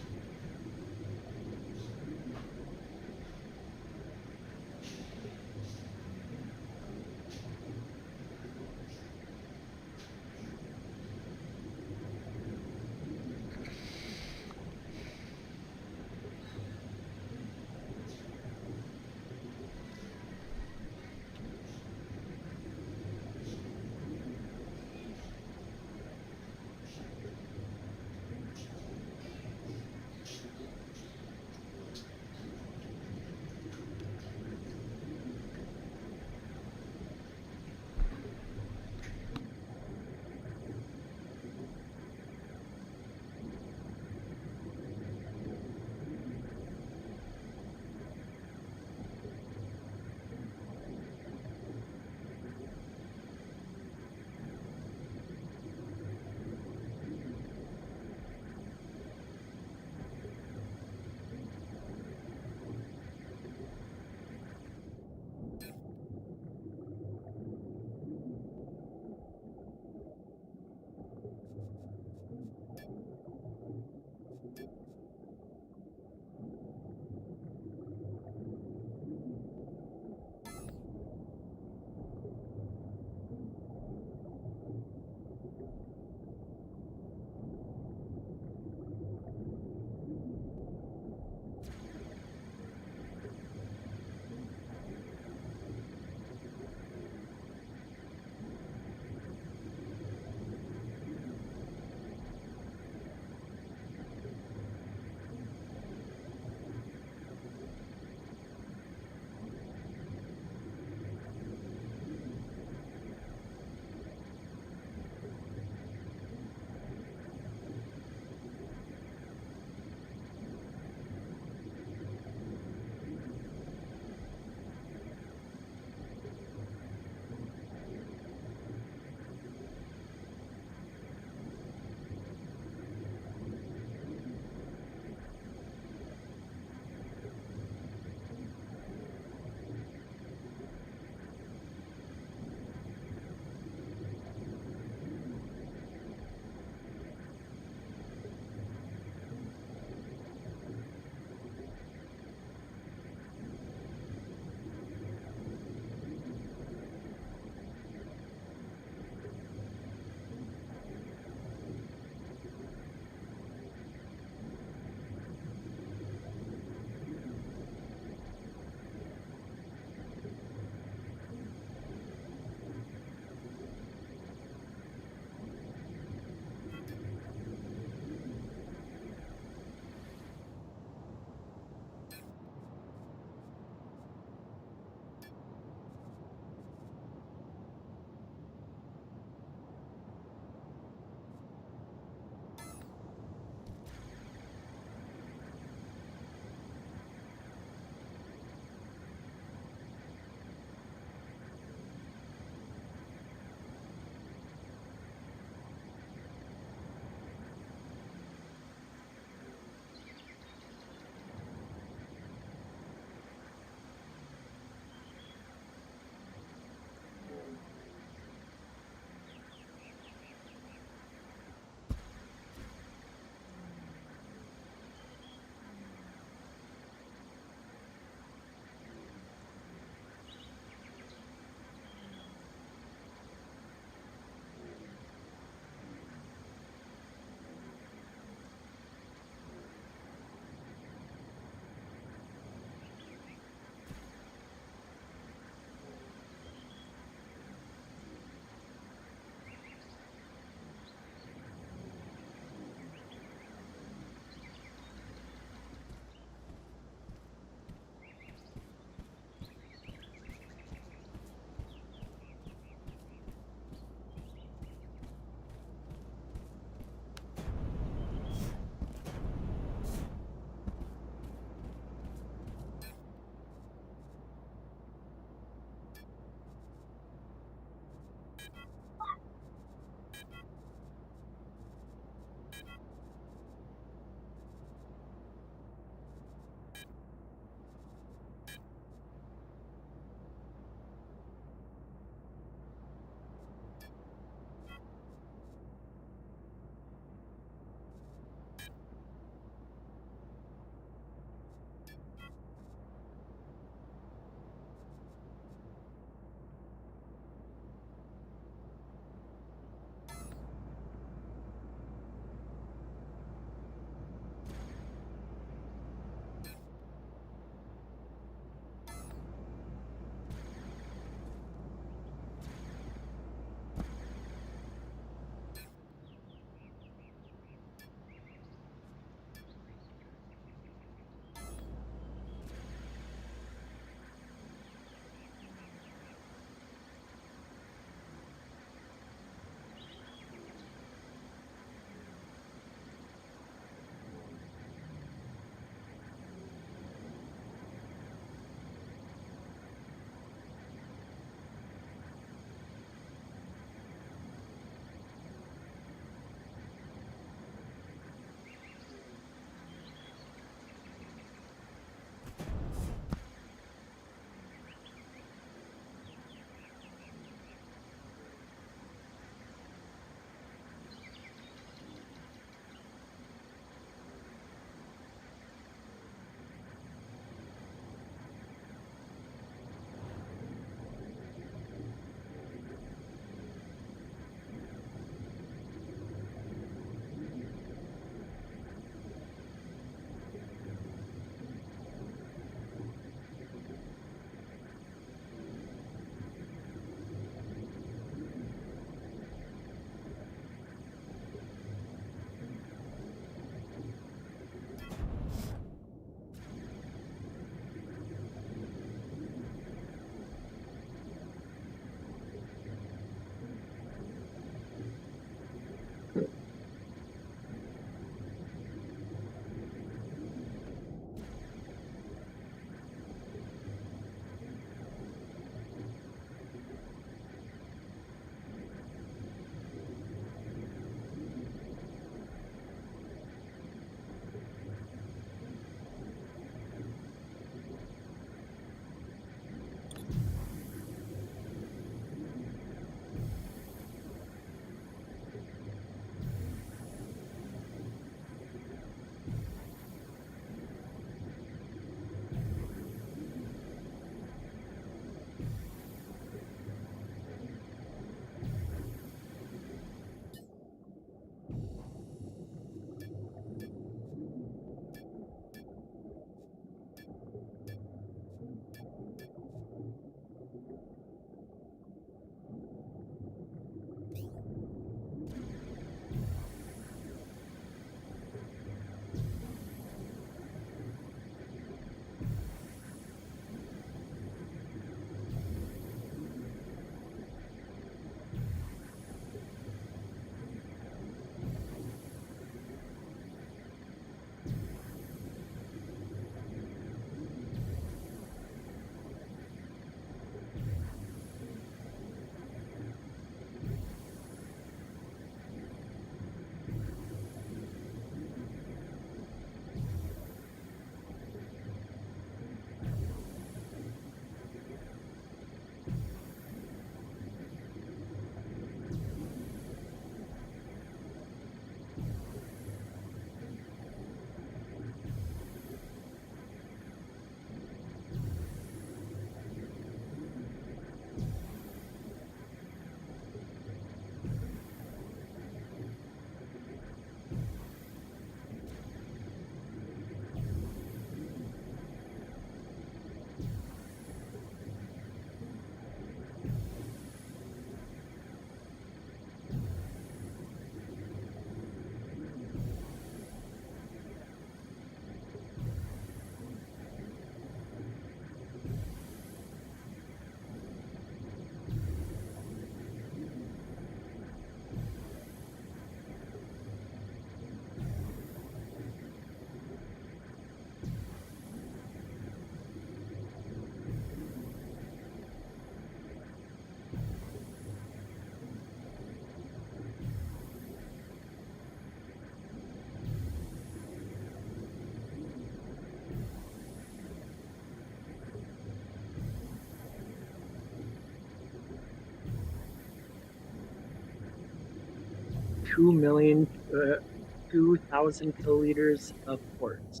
2,000 kiloliters of quartz.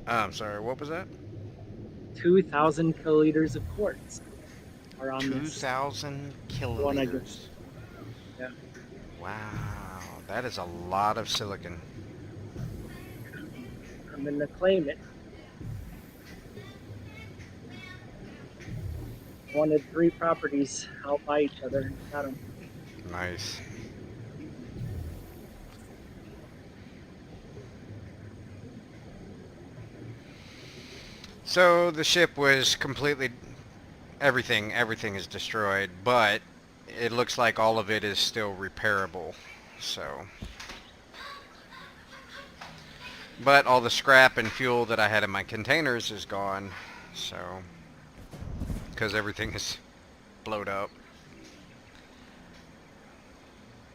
I'm sorry, what was that? 2,000 kiloliters of quartz are on this 2,000 one I just. kiloliters. Yeah, Wow, that is a lot of silicon. I'm gonna claim it. Wanted 3 properties out by each other and got them. Nice. So the ship was completely everything is destroyed, but it looks like all of it is still repairable. So, but all the scrap and fuel that I had in my containers is gone. So, because everything is blowed up.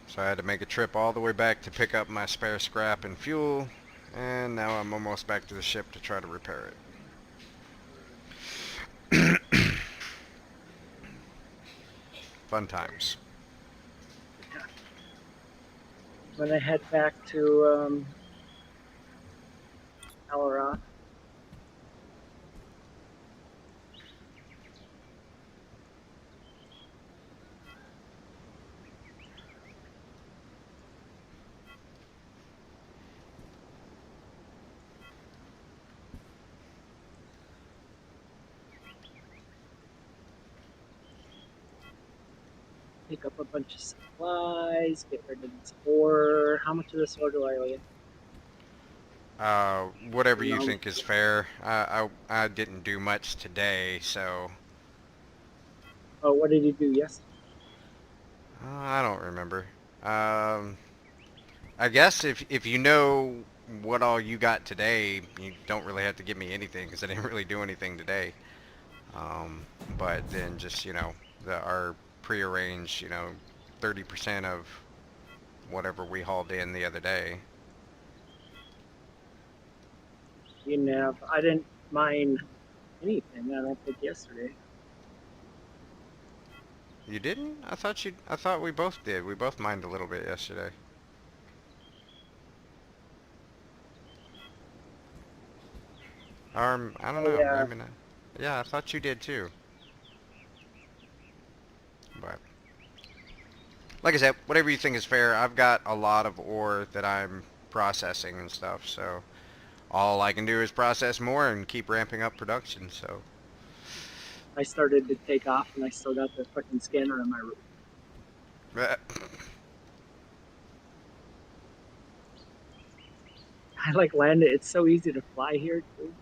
So I had to make a trip all the way back to pick up my spare scrap and fuel, and now I'm almost back to the ship to try to repair it. Fun times. I'm gonna head back to Colorado. Pick up a bunch of supplies, get rid of this ore. How much of this ore do I owe you? Whatever you No. think is fair. I didn't do much today, so Oh, what did you do yesterday? I don't remember. Um, I guess if you know what all you got today, you don't really have to give me anything because I didn't really do anything today. Um, but then just our prearranged 30% of whatever we hauled in the other day. You know, I didn't mine anything, I don't think, yesterday. You didn't? I thought we both did. We both mined a little bit yesterday. I don't Oh, know. yeah. Maybe not. Yeah, I thought you did too. But like I said, whatever you think is fair. I've got a lot of ore that I'm processing and stuff, so all I can do is process more and keep ramping up production. So I started to take off and I still got the fucking scanner on my roof. I like landed. It's so easy to fly here, too.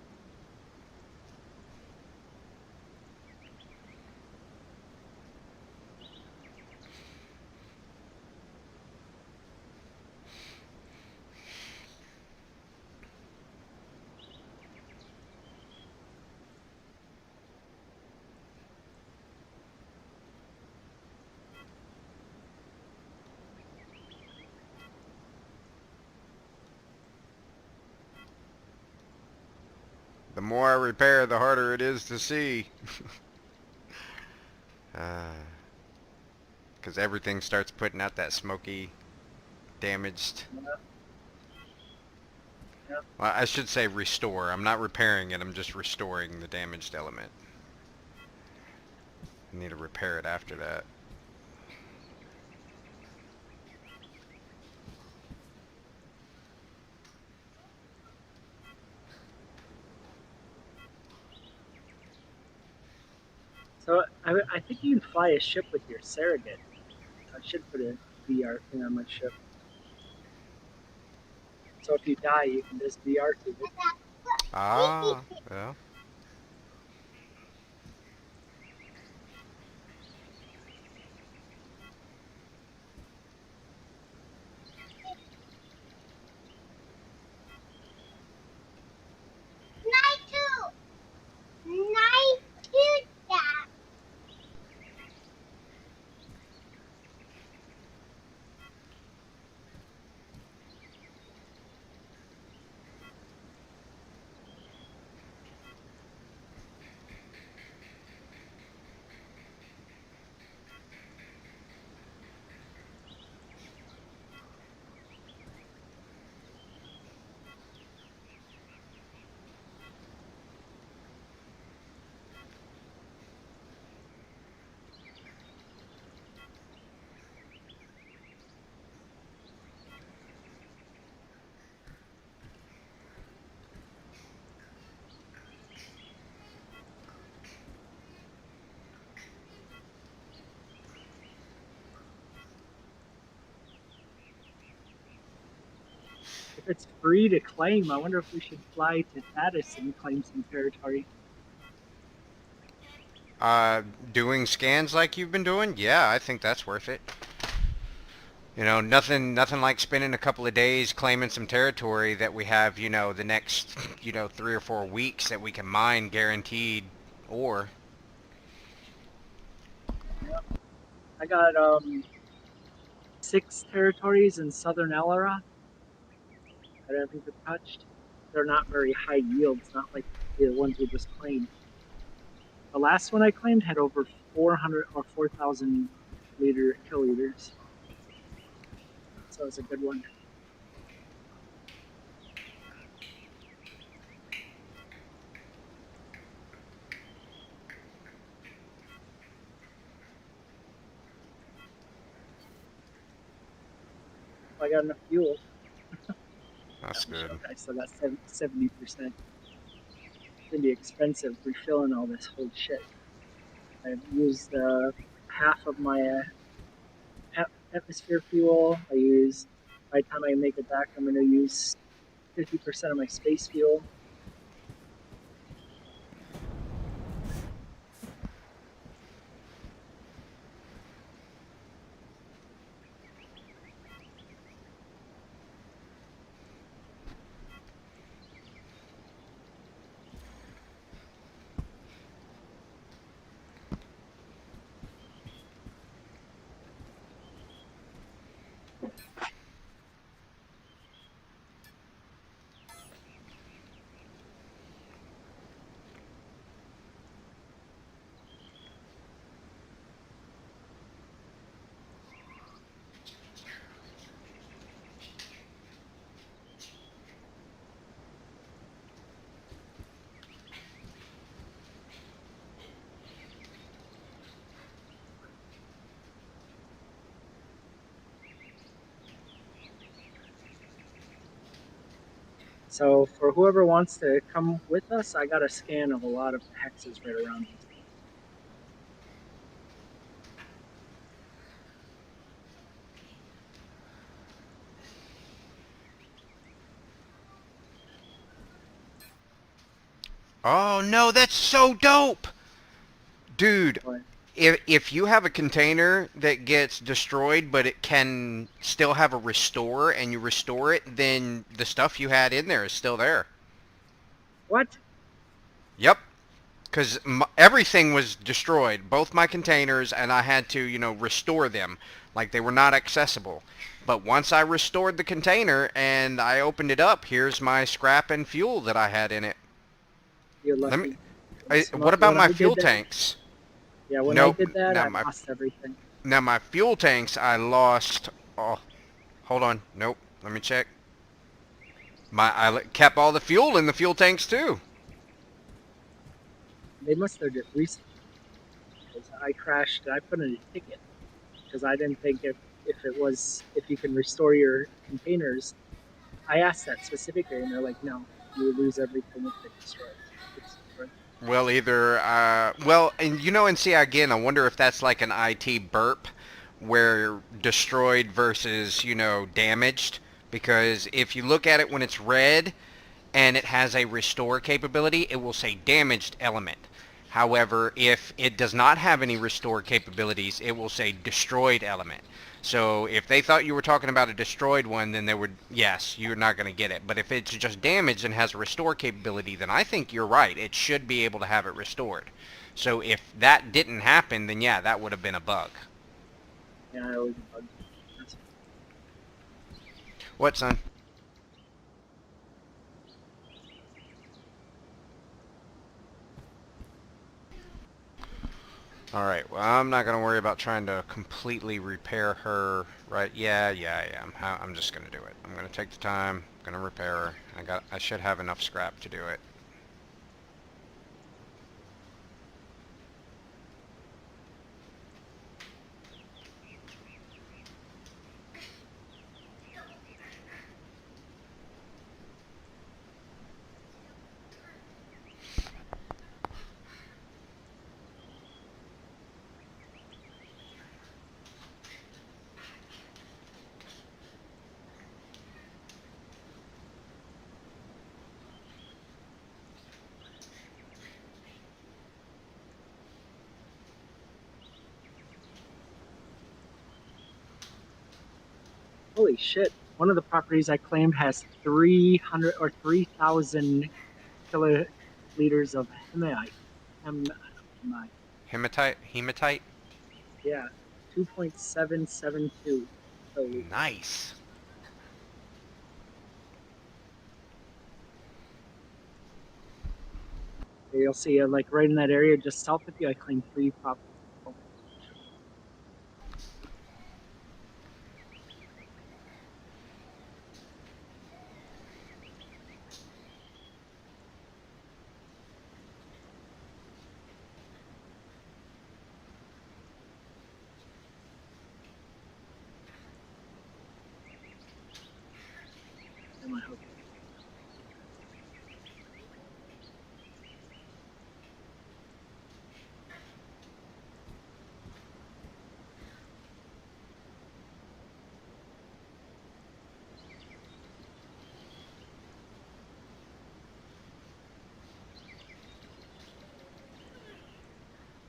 the more I repair, the harder it is to see. Because everything starts putting out that smoky, damaged. Yeah, yeah. Well, I should say restore. I'm not repairing it. I'm just restoring the damaged element. I need to repair it after that. So I think you can fly a ship with your surrogate. I should put a VR thing on my ship. So if you die, you can just VR to it. Ah, well. Night two. Night two, Dad. If it's free to claim, I wonder if we should fly to Tatis and claim some territory. Doing scans like you've been doing, yeah, I think that's worth it. You know, nothing like spending a couple of days claiming some territory that we have, you know, the next, you know, 3 or 4 weeks that we can mine guaranteed ore. Yeah. I got 6 territories in southern Elara that I haven't been touched. They're not very high yields, not like the ones we just claimed. The last one I claimed had over 400 or 4,000 kiloliters. So it's a good one. I got enough fuel. That's good. I still got 70%. It's gonna be expensive refilling all this whole shit. I've used half of my atmosphere fuel. By the time I make it back, I'm gonna use 50% of my space fuel. So for whoever wants to come with us, I got a scan of a lot of hexes right around me. Oh no, that's so dope, dude. But If you have a container that gets destroyed, but it can still have a restore, and you restore it, then the stuff you had in there is still there. what? Yep. Because everything was destroyed, both my containers, and I had to, you know, restore them. Like they were not accessible. But once I restored the container and I opened it up, here's my scrap and fuel that I had in it. You're Let me. lucky. What about When I my did fuel that, tanks? yeah, when I Nope. did that, I lost everything. Now my fuel tanks I lost. Oh, hold on. Nope. Let me check. I kept all the fuel in the fuel tanks too. They must have just recently. Because I crashed. I put in a ticket because I didn't think if you can restore your containers. I asked that specifically, and they're like, no, you would lose everything if it destroys. It's destroyed. Well, either, well, and you know, and see, again, I wonder if that's like an IT burp where destroyed versus, you know, damaged. Because if you look at it when it's red and it has a restore capability, it will say damaged element. However, if it does not have any restore capabilities, it will say destroyed element. So if they thought you were talking about a destroyed one, then they would, yes, you're not going to get it. But if it's just damaged and has a restore capability, then I think you're right. It should be able to have it restored. So if that didn't happen, then yeah, that would have been a bug. Yeah, it was a bug. What, son? Alright, well, I'm not going to worry about trying to completely repair her, right? Yeah, I am. I'm just going to do it. I'm going to take the time, going to repair her. I should have enough scrap to do it. Holy shit! One of the properties I claimed has 300 or 3,000 kiloliters of hematite. Hematite. Hematite? Yeah, 2.772 kiloliters. Nice. You'll see, like right in that area just south of you, I claimed 3 properties. In my house.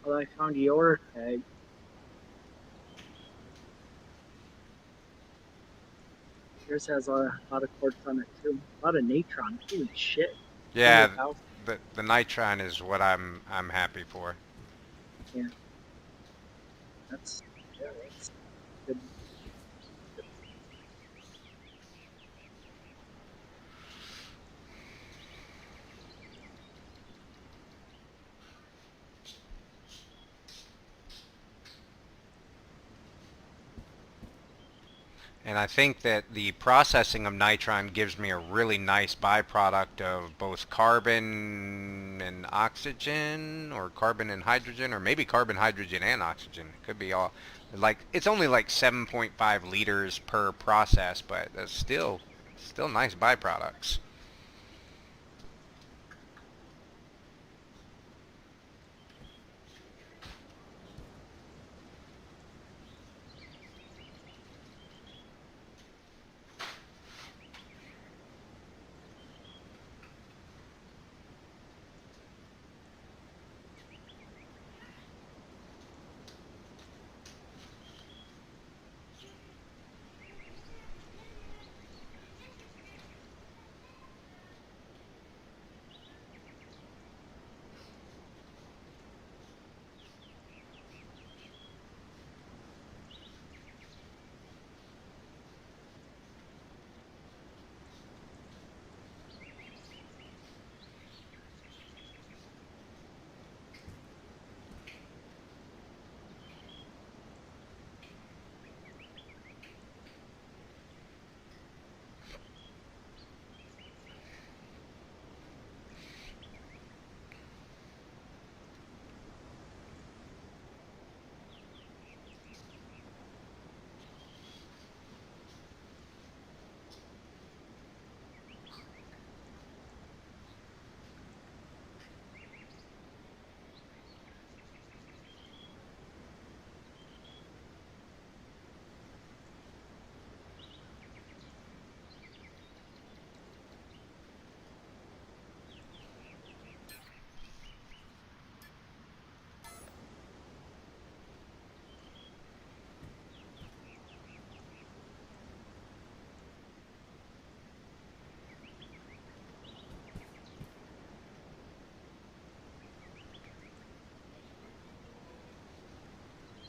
Well, I found your tag. Yours has a lot of quartz on it too. A lot of natron. Holy shit. Yeah, 100,000. the nitron is what I'm happy for. Yeah, that's yeah, that's good. And I think that the processing of nitron gives me a really nice byproduct of both carbon and oxygen, or carbon and hydrogen, or maybe carbon, hydrogen, and oxygen. It could be all, like, it's only like 7.5 liters per process, but that's still nice byproducts.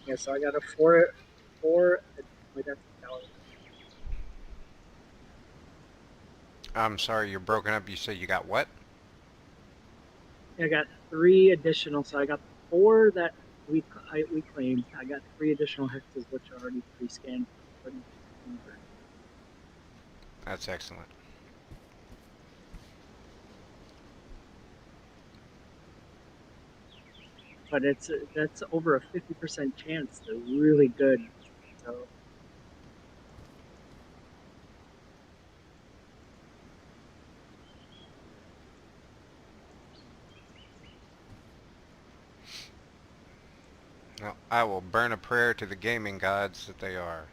Yeah, so I got a four. Wait, that's a calorie. I'm sorry, you're broken up. You said you got what? I got 3 additional. So I got 4 that we claimed. I got 3 additional hexes, which are already pre-scanned. That's excellent. But that's over a 50% chance. They're really good. So Well, I will burn a prayer to the gaming gods that they are.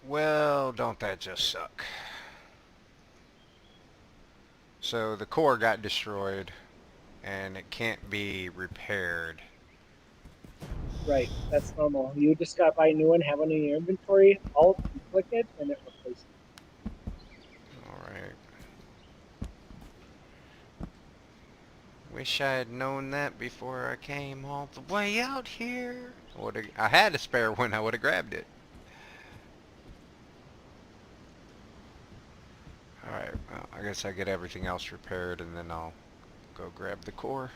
Well, don't that just suck? So the core got destroyed, and it can't be repaired. Right, that's normal. You just got to buy a new one, have one in your inventory, alt, you click it, and it replaces Alright. Wish I had known that before I came all the way out here. I had a spare one, I would have grabbed it. Alright, well, I guess I get everything else repaired and then I'll go grab the core.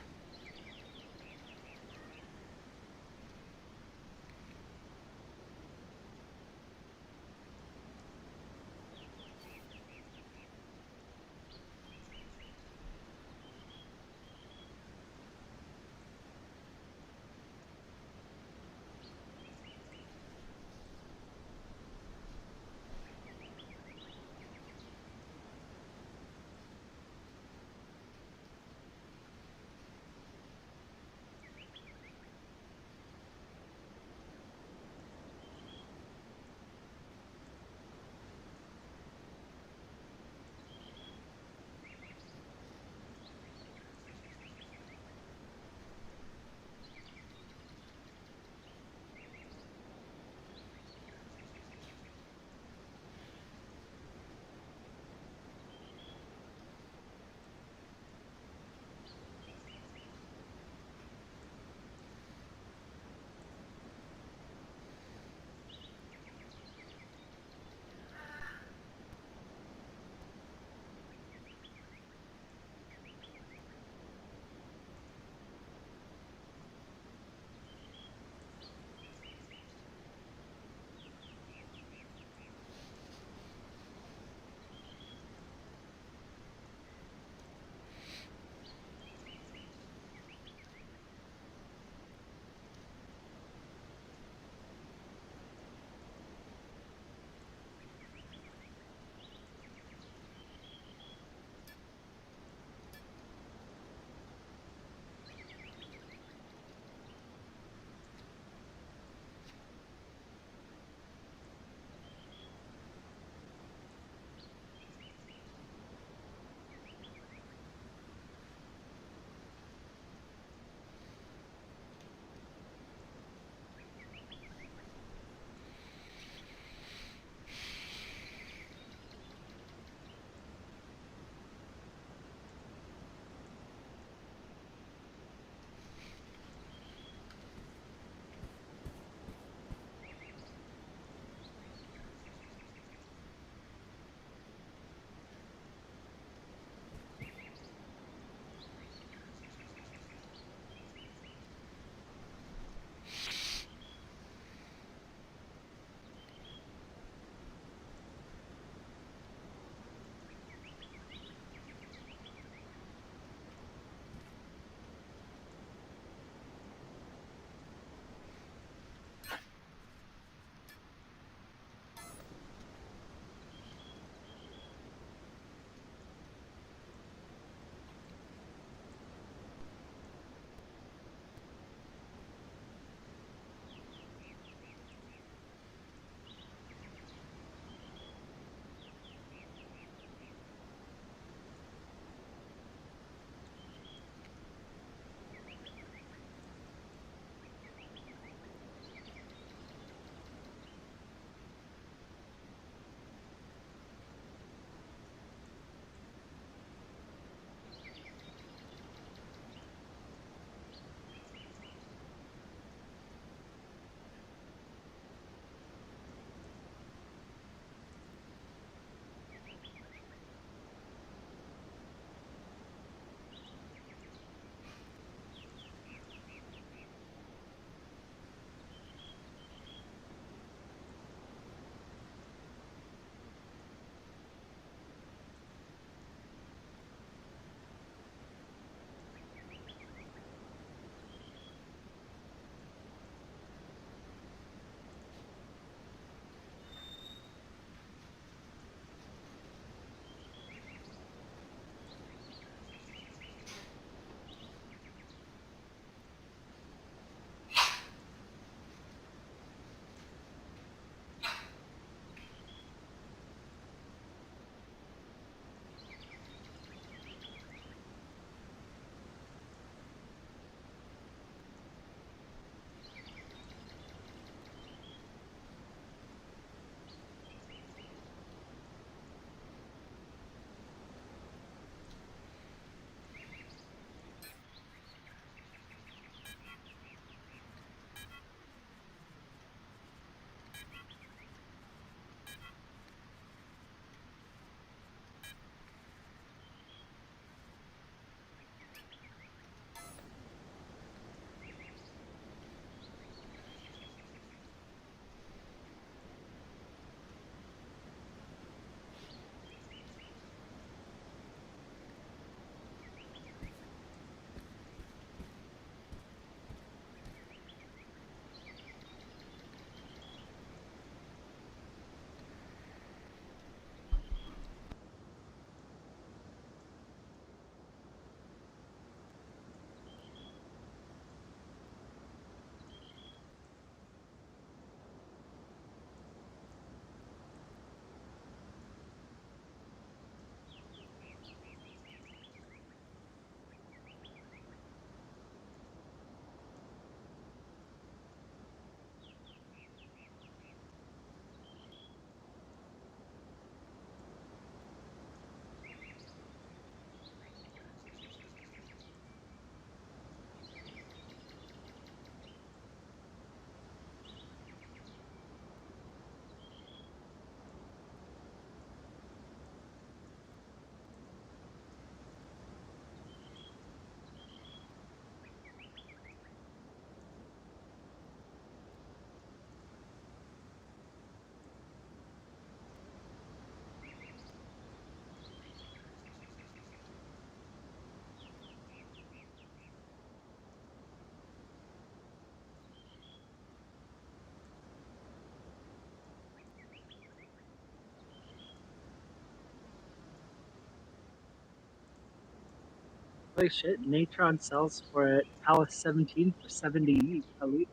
Holy shit, Natron sells for Alice 17 for 70 a liter.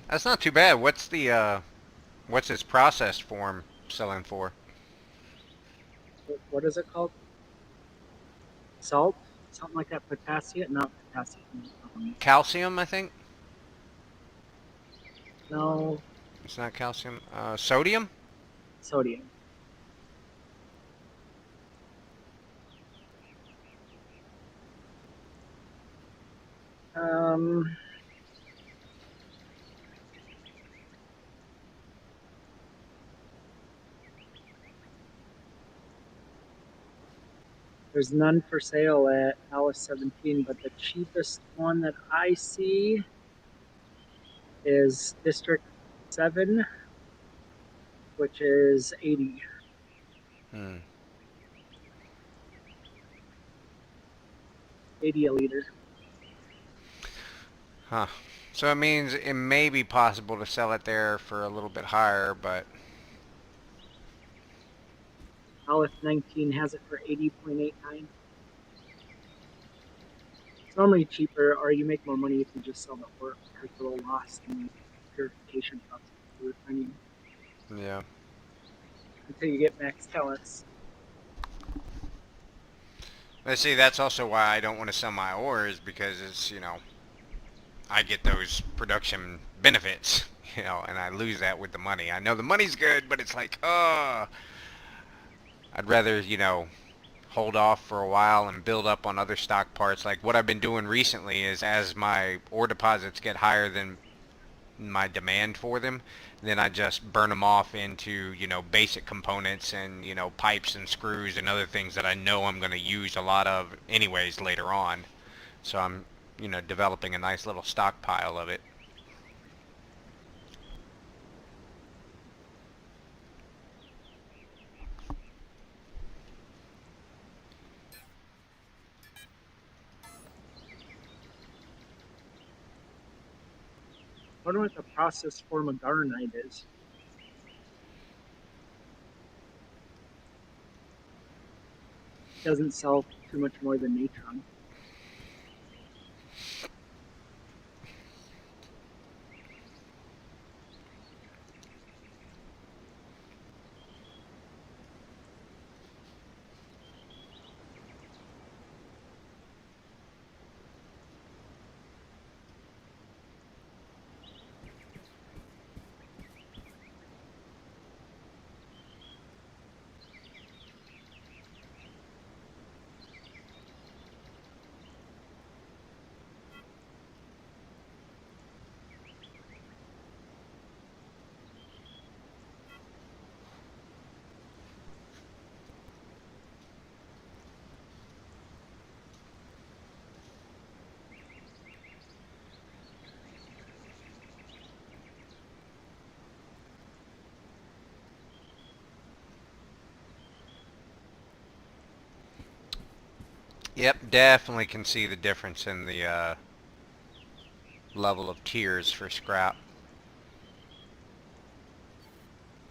That's not too bad. What's its processed form selling for? What is it called? Salt? Something like that. Potassium? Not potassium. Calcium, I think. No, It's not calcium. Sodium. sodium. Um, there's none for sale at Alice 17, but the cheapest one that I see is District 7, which is 80. Hmm. 80 a liter. Huh. So it means it may be possible to sell it there for a little bit higher, but Alice 19 has it for 80.89. It's normally cheaper, or you make more money if you just sell the ore because of the loss in the purification process for refining yeah. until you get max pellets. Let's see. That's also why I don't want to sell my ores because it's I get those production benefits, and I lose that with the money. I know the money's good, but it's like, I'd rather hold off for a while and build up on other stock parts. Like what I've been doing recently is as my ore deposits get higher than my demand for them, then I just burn them off into, basic components and, pipes and screws and other things that I know I'm going to use a lot of anyways later on. So I'm, developing a nice little stockpile of it. I wonder what the process form of garnite is. It doesn't sell too much more than Natron. Yep, definitely can see the difference in the level of tiers for scrap.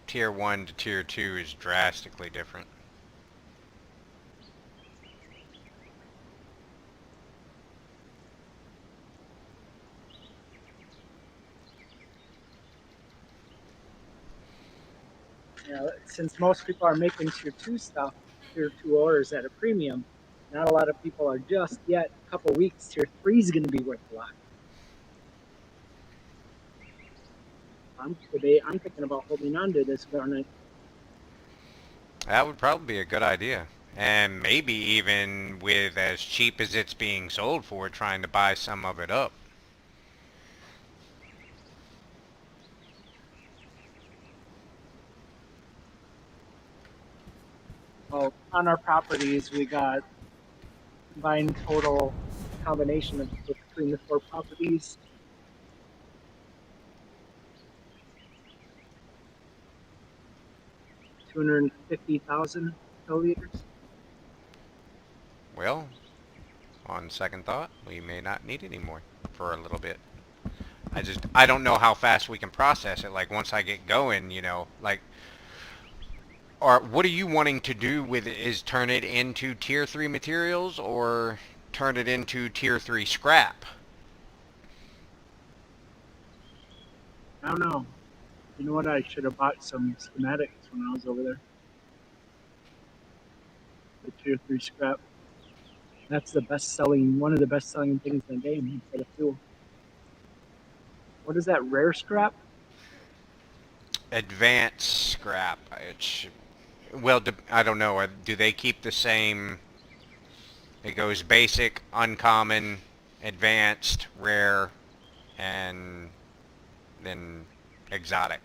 Tier 1 to Tier 2 is drastically different. Since most people are making tier 2 stuff, tier 2 ores at a premium, not a lot of people are just yet. A couple weeks, tier 3 is going to be worth a lot. I'm thinking about holding on to this garnet. That would probably be a good idea. And maybe even with as cheap as it's being sold for, trying to buy some of it up. Well, on our properties, we got combined total combination of between the 4 properties. $250,000 milliliters. Well, on second thought, we may not need any more for a little bit. I don't know how fast we can process it. Like once I get going, like, or what are you wanting to do with it? Is turn it into tier 3 materials or turn it into tier 3 scrap? I don't know. You know what? I should have bought some schematics when I was over there. The tier 3 scrap. That's one of the best selling things in the game for the fuel. What is that, rare scrap? Advanced scrap. Well, I don't know. Do they keep the same? It goes basic, uncommon, advanced, rare, and then exotic.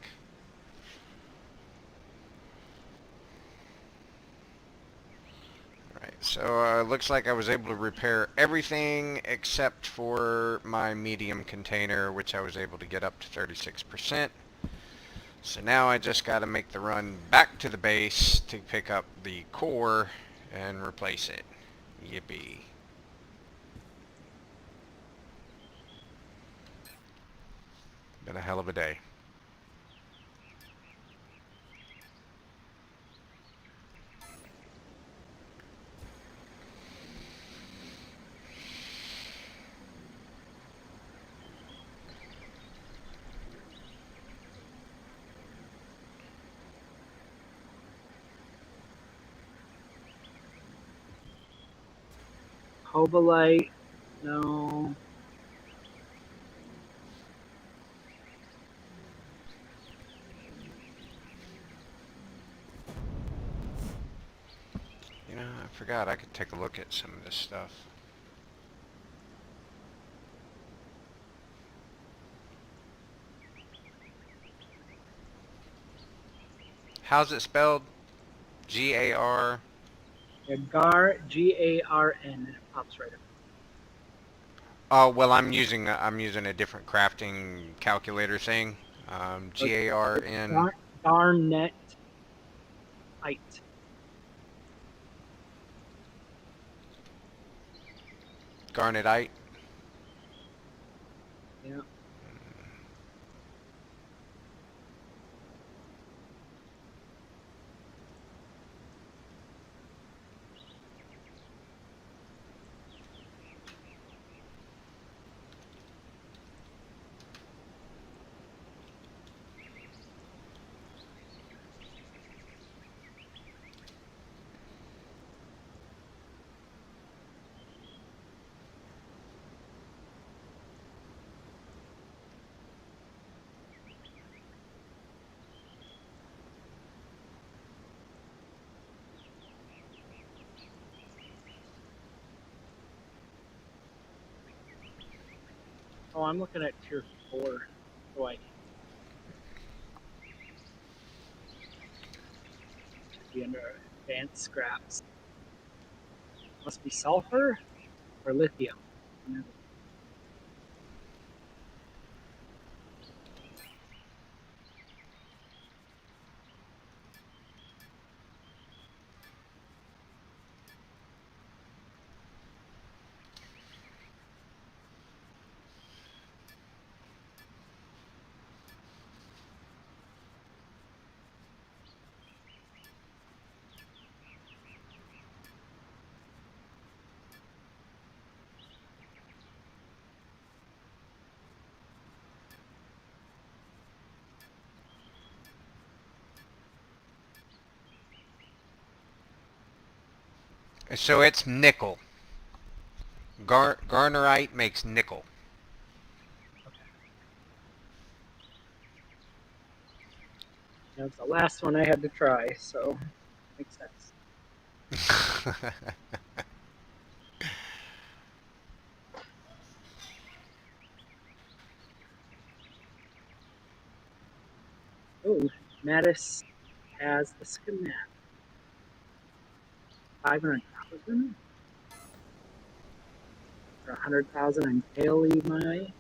Right, so looks like I was able to repair everything except for my medium container, which I was able to get up to 36%. So now I just got to make the run back to the base to pick up the core and replace it. Yippee. Been a hell of a day. Cobalite? No. I forgot I could take a look at some of this stuff. How's it spelled? G-A-R? Yeah, Garn, and it pops right up. Oh, well, I'm using a different crafting calculator thing. Garn. Garnet. Garnetite. Yeah. Oh, I'm looking at tier 4. So I should be under advanced scraps. Must be sulfur or lithium. So it's nickel. Garnerite makes nickel. That's the last one I had to try, so makes sense. Oh, Mattis has the schematic. 500,000 or 100,000 in Telemai.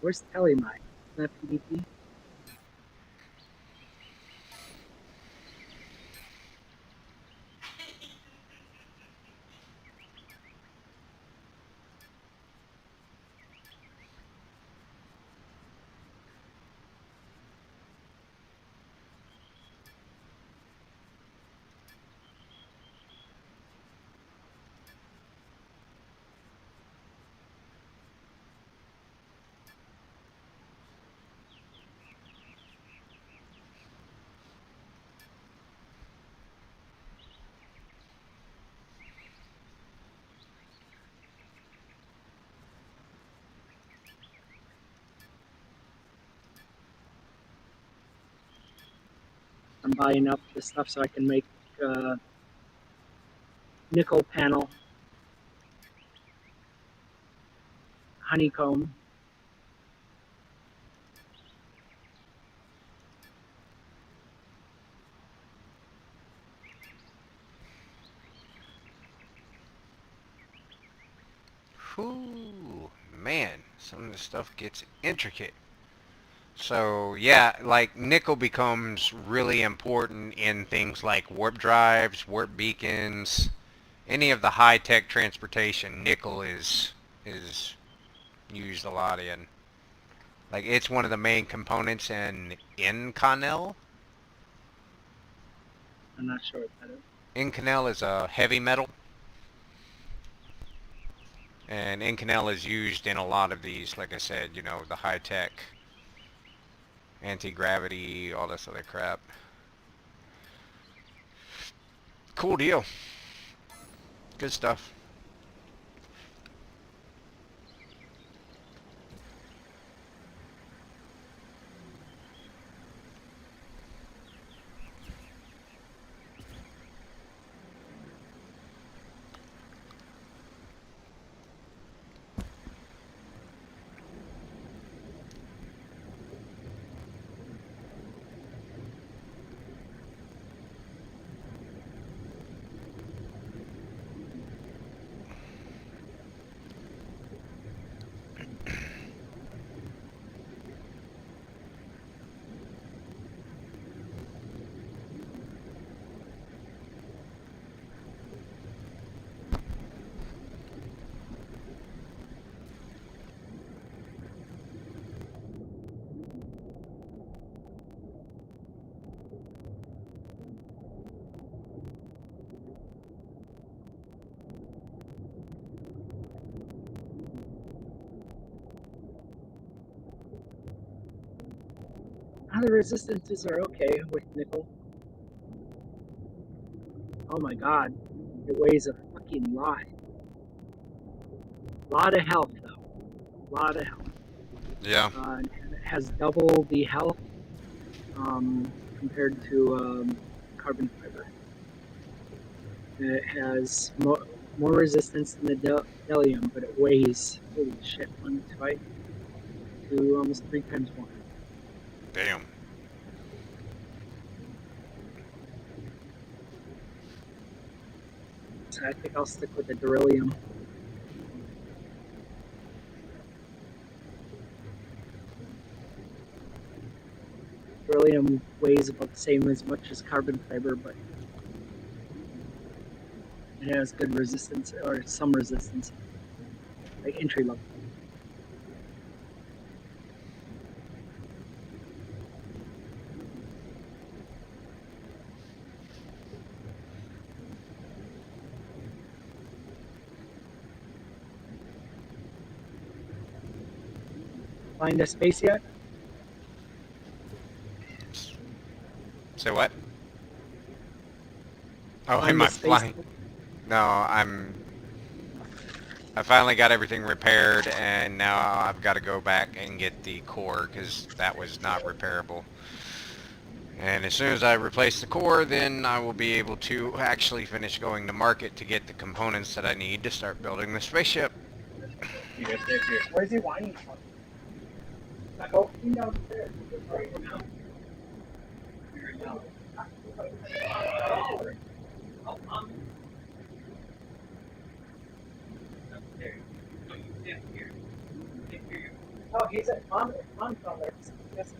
Where's Telemai? Isn't that PvP? I'm buying up the stuff so I can make nickel panel, honeycomb. Whew, man, some of this stuff gets intricate. So yeah, like nickel becomes really important in things like warp drives, warp beacons, any of the high-tech transportation. Nickel is used a lot in. Like it's one of the main components in Inconel. I'm not sure what that is. Inconel is a heavy metal, and Inconel is used in a lot of these. Like I said, you know, the high-tech anti-gravity, all this other crap. Cool deal. Good stuff. The resistances are okay with nickel. Oh my god, it weighs a fucking lot. Lot of health though. Lot of health. Yeah. It has double the health compared to carbon fiber. And it has more resistance than the Delium, but it weighs, holy shit, 2 almost 3 times more. Damn. So I think I'll stick with the beryllium. Beryllium weighs about the same as much as carbon fiber, but it has good resistance, or some resistance, like entry level. Find a space yet? Say what? Oh, Find am a I space. flying? No, I finally got everything repaired, and now I've got to go back and get the core because that was not repairable. And as soon as I replace the core, then I will be able to actually finish going to market to get the components that I need to start building the spaceship. Where's he whining from? Go downstairs. Oh, he's at Mom there. Yes.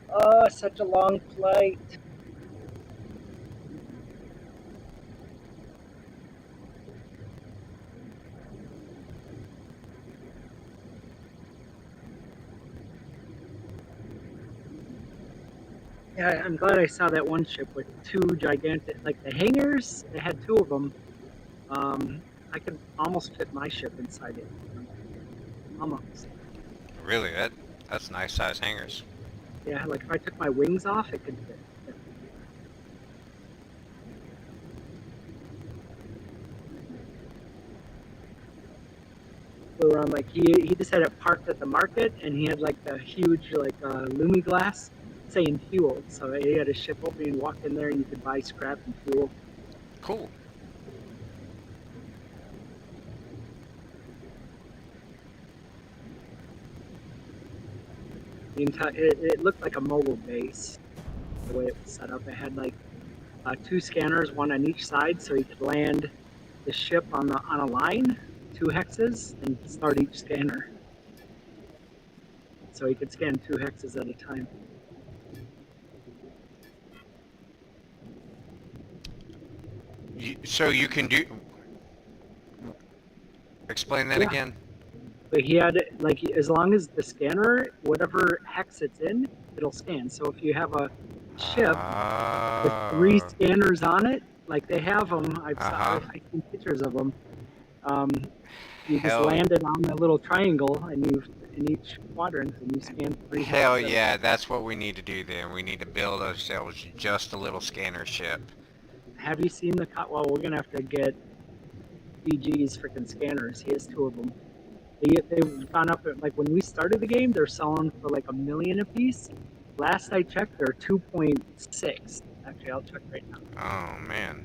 Oh, such a long flight. Yeah, I'm glad I saw that one ship with 2 gigantic, like the hangars. It had 2 of them. I could almost fit my ship inside it. Almost. Really, that's nice size hangars. Yeah, like if I took my wings off, it could fit. flew around. Like he just had it parked at the market, and he had like the huge like Lumi glass saying fuel. So he had a ship open. You walk in there, and you could buy scrap and fuel. Cool. It looked like a mobile base the way it was set up. It had like 2 scanners, one on each side, so you could land the ship on a line, 2 hexes, and start each scanner. So you could scan 2 hexes at a time. So you can do. Explain that Yeah. again. But he had like as long as the scanner, whatever hex it's in, it'll scan. So if you have a ship with 3 Uh scanners on it, like they have them, huh. I've seen pictures of them. You just Hell, land it on the little triangle, and you in each quadrant, and you scan 3 hell hexes. yeah, that's what we need to do then. We need to build ourselves just a little scanner ship. Have you seen the? Well, we're gonna have to get BG's freaking scanners. He has 2 of them. They've gone up at, like when we started the game, they're selling for like $1 million a piece. Last I checked, they're 2.6. Actually, I'll check right now. Oh man.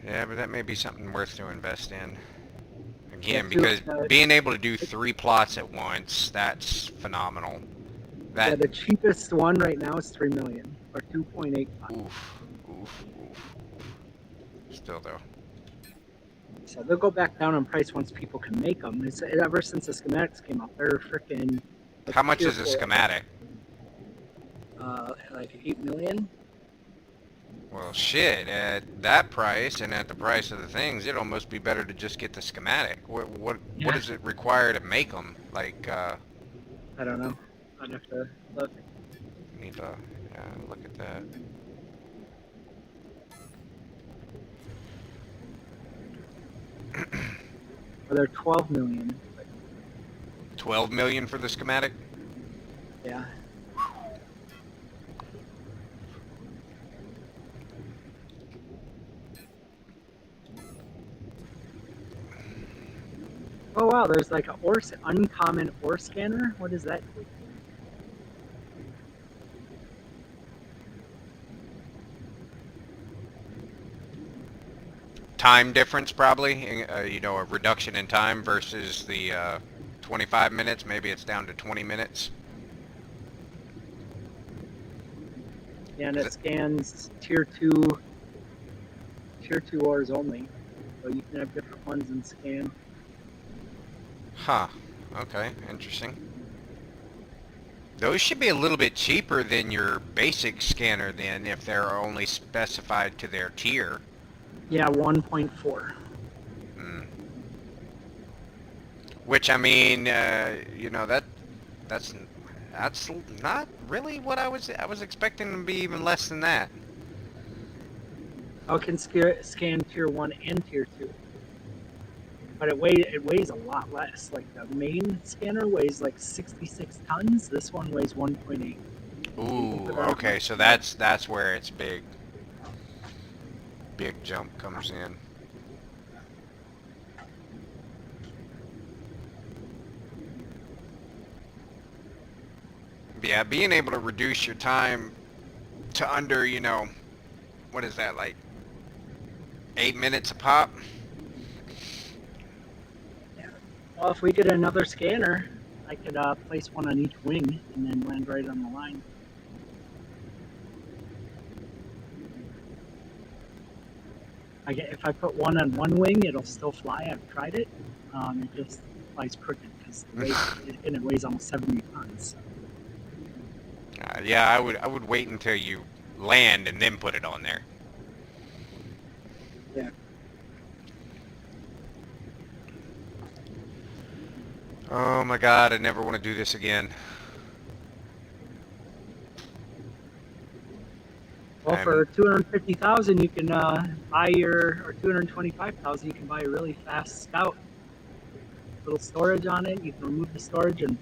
Yeah, but that may be something worth to invest in. Again, because being able to do 3 plots at once, that's phenomenal. Yeah, the cheapest one right now is $3 million or 2.85. Oof, oof, oof. Still though. So they'll go back down in price once people can make them. It's ever since the schematics came out, they're freaking. Like, How much is a schematic? Like 8 million. Well, shit, at that price and at the price of the things, it'd almost be better to just get the schematic. What does it require to make them? Like, I don't know. I'd have to look. need to, yeah, look at that. Well, they're 12 million. 12 million for the schematic? Yeah. Oh wow, there's like an uncommon ore scanner. What is that? Time difference probably, you know, a reduction in time versus the 25 minutes. Maybe it's down to 20 minutes. Yeah, and it scans tier 2 ores only. So you can have different ones and scan. Huh. Okay, interesting. Those should be a little bit cheaper than your basic scanner then, if they're only specified to their tier. Yeah, 1.4. Mm. Which, I mean, you know, that's not really what I was expecting to be even less than that. Oh, it can scan tier 1 and tier 2. But it weighs a lot less. Like the main scanner weighs like 66 tons. This one weighs 1.8. Ooh, okay, so that's where its big jump comes in. Yeah, being able to reduce your time to under, you know, what is that, like 8 minutes a pop? Well, if we get another scanner, I could place one on each wing and then land right on the line. If I put one on one wing, it'll still fly. I've tried it. It just flies crooked because it weighs almost 70 tons. Yeah, I would wait until you land and then put it on there. Yeah. Oh my god, I never want to do this again. Well, for 250,000, you can buy or 225,000, you can buy a really fast Scout. Little storage on it. You can remove the storage and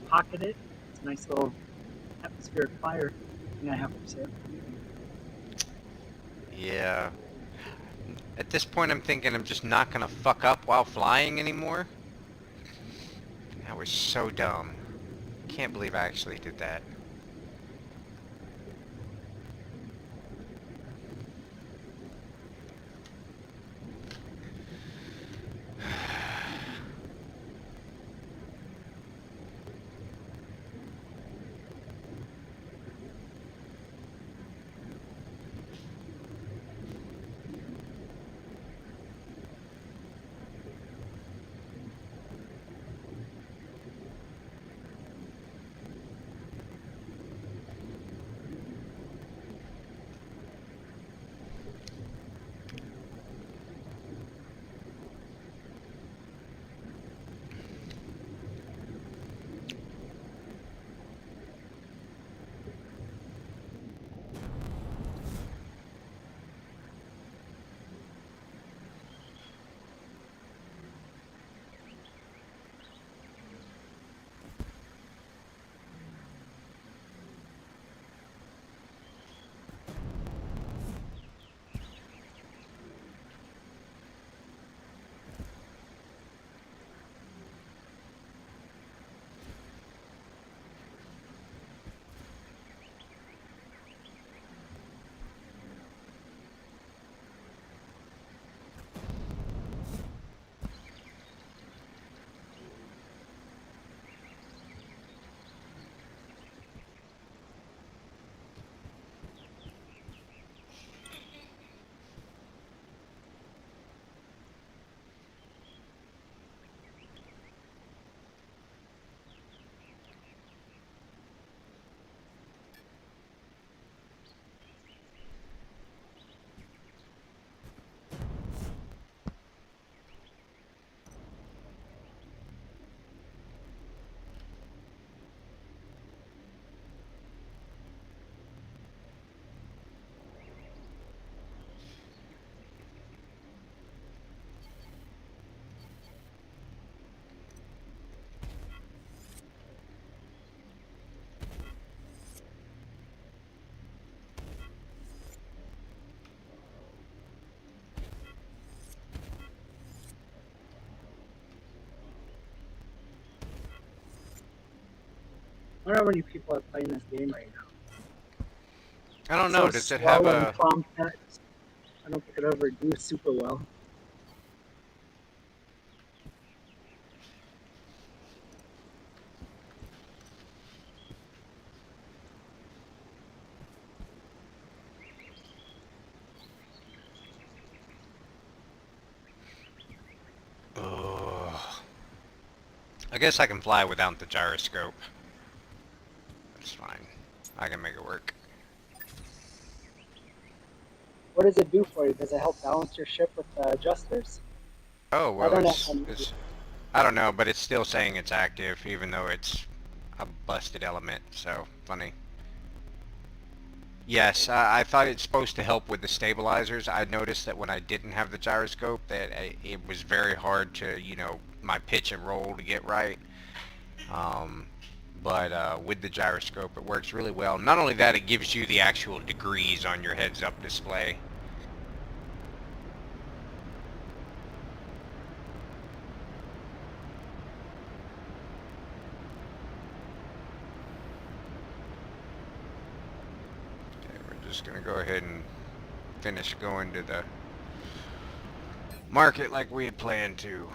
pocket it. It's a nice little atmospheric fire thing I have for sale. Yeah. At this point, I'm thinking I'm just not gonna fuck up while flying anymore. That was so dumb. Can't believe I actually did that. I wonder how many people are playing this game right now. I don't know. So Does it have slow and a... compact. I don't think it ever do super well. Ugh. I guess I can fly without the gyroscope. That's fine. I can make it work. What does it do for you? Does it help balance your ship with the adjusters? Oh, I well, don't know. it's... I don't know, but it's still saying it's active, even though it's a busted element, so funny. Yes, I thought it's supposed to help with the stabilizers. I noticed that when I didn't have the gyroscope, that it was very hard to, you know, my pitch and roll to get right. But with the gyroscope, it works really well. Not only that, it gives you the actual degrees on your heads-up display. Okay, we're just going to go ahead and finish going to the market like we had planned to.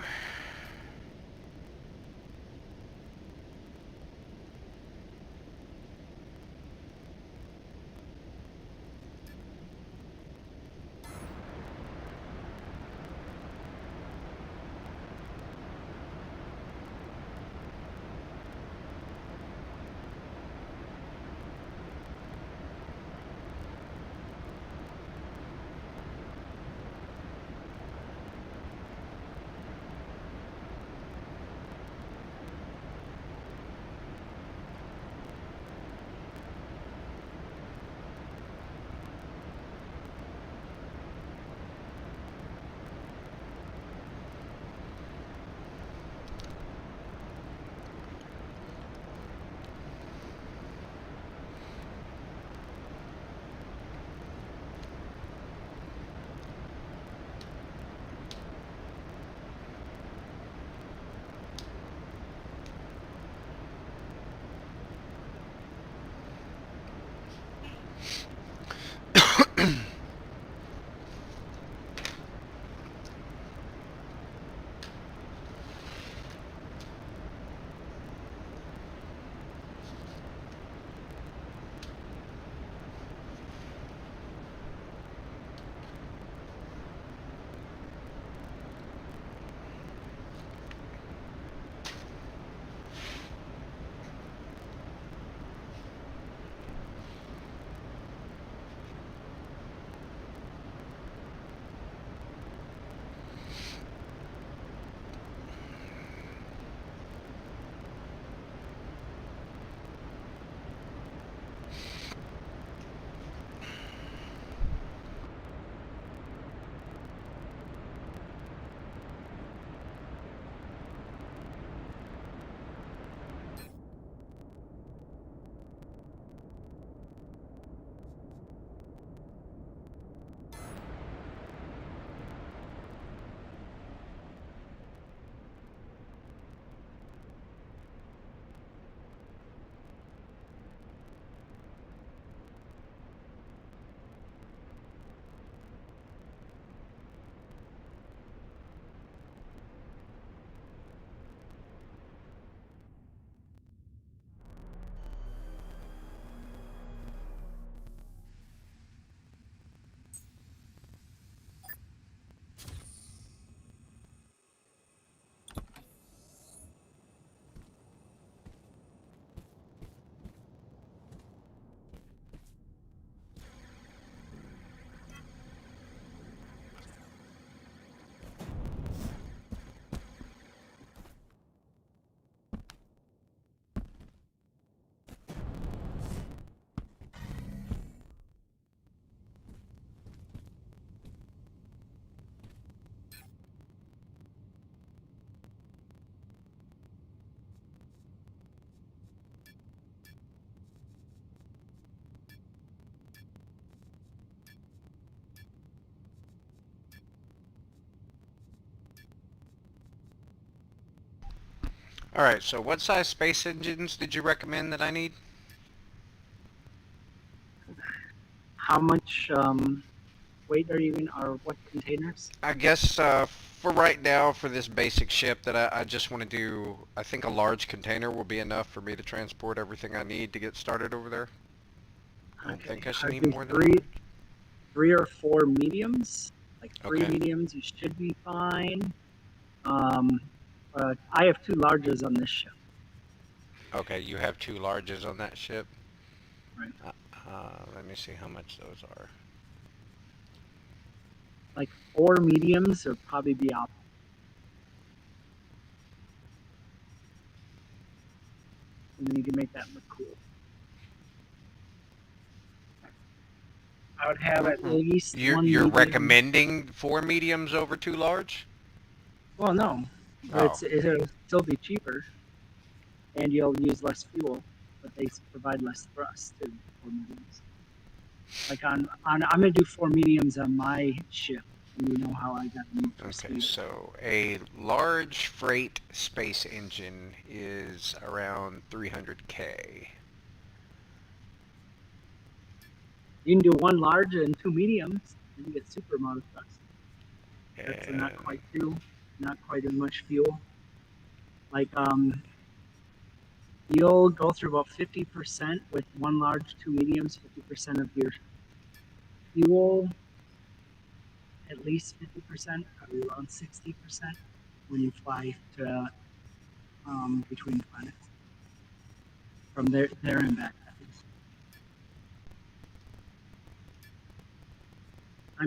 All right. So what size space engines did you recommend that I need? How much weight are you in, or what containers? I guess for right now, for this basic ship that I just want to do, I think a large container will be enough for me to transport everything I need to get started over there. I don't think Okay, I should I'd need do more than one. 3 or 4 mediums. Like three Okay. mediums, you should be fine. Um, but I have 2 larges on this ship. Okay, you have 2 larges on that ship. Right. Let me see how much those are. Like 4 mediums would probably be optimal. And then you can make that look cool. I would have at least one You're medium. recommending 4 mediums over 2 large? Well, no, but Oh, it'll still be cheaper, and you'll use less fuel, but they provide less thrust too. 4 mediums. Like I'm gonna do 4 mediums on my ship, and you know how I got need for okay. speed. So a large freight space engine is around 300K. You can do 1 large and 2 mediums, and you get super amount of thrust. That's not And quite 2, not quite as much fuel. Like you'll go through about 50% with 1 large, 2 mediums, 50% of your fuel, at least 50%, probably around 60% when you fly to between planets. From there and back. I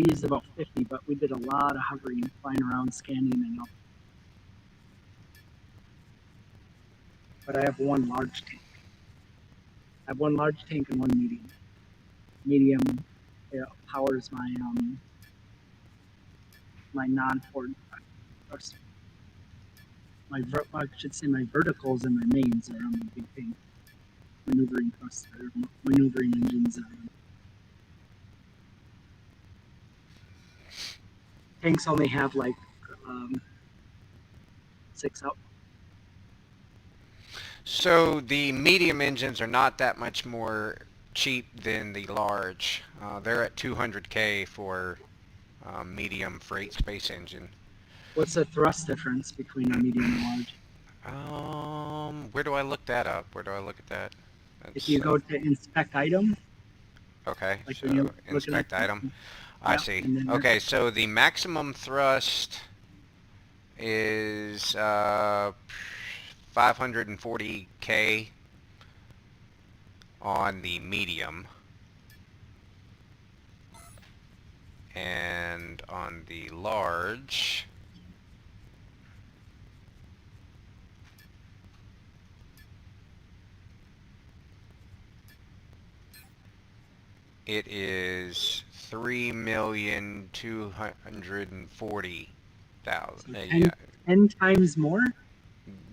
use about 50, but we did a lot of hovering, flying around, scanning, and all. But I have 1 large tank. I have 1 large tank and 1 medium. Medium powers my non-port thruster. I should say my verticals and my mains are on the big tank. Maneuvering thruster, maneuvering engines. Tanks only have like 6 out. so the medium engines are not that much more cheap than the large. They're at 200K for medium freight space engine. What's the thrust difference between a medium and large? Where do I look that up? Where do I look at that? If That's you go to inspect item, okay. like when you're So looking at inspect item. I yeah, see. and then Okay, so the maximum thrust is 540K on the medium, and on the large, it is 3,240,000. so Yeah, 10 times more.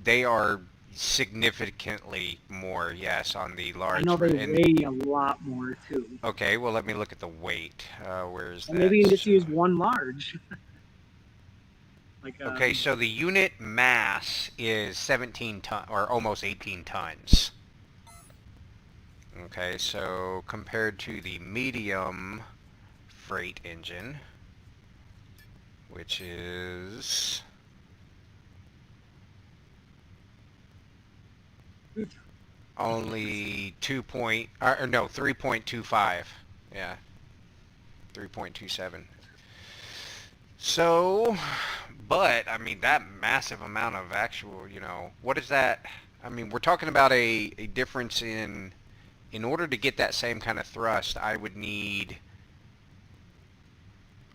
they are significantly more, yes, on the I large. know they And weigh a lot more too. okay, well, let me look at the weight. Where's Well, maybe that? you can just use 1 large. Like Okay, so the unit mass is 17 ton or almost 18 tons. Okay, so compared to the medium freight engine, which is only 3.25. Yeah, 3.27. So, but I mean that massive amount of actual, what is that? I mean, we're talking about a difference in order to get that same kind of thrust, I would need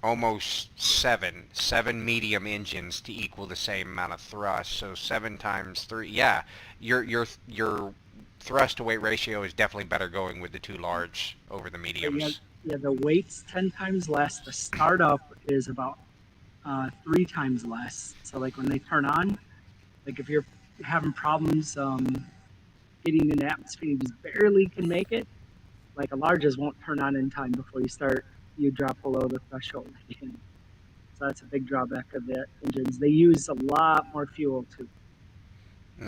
almost seven medium engines to equal the same amount of thrust. So 7 times 3, yeah, your thrust to weight ratio is definitely better going with the 2 large over the but yeah, mediums. yeah, the weight's 10 times less. The startup is about 3 times less. So like when they turn on, like if you're having problems getting in the atmosphere, you just barely can make it. Like a larges won't turn on in time before you drop below the threshold. So that's a big drawback of the engines. They use a lot more fuel too.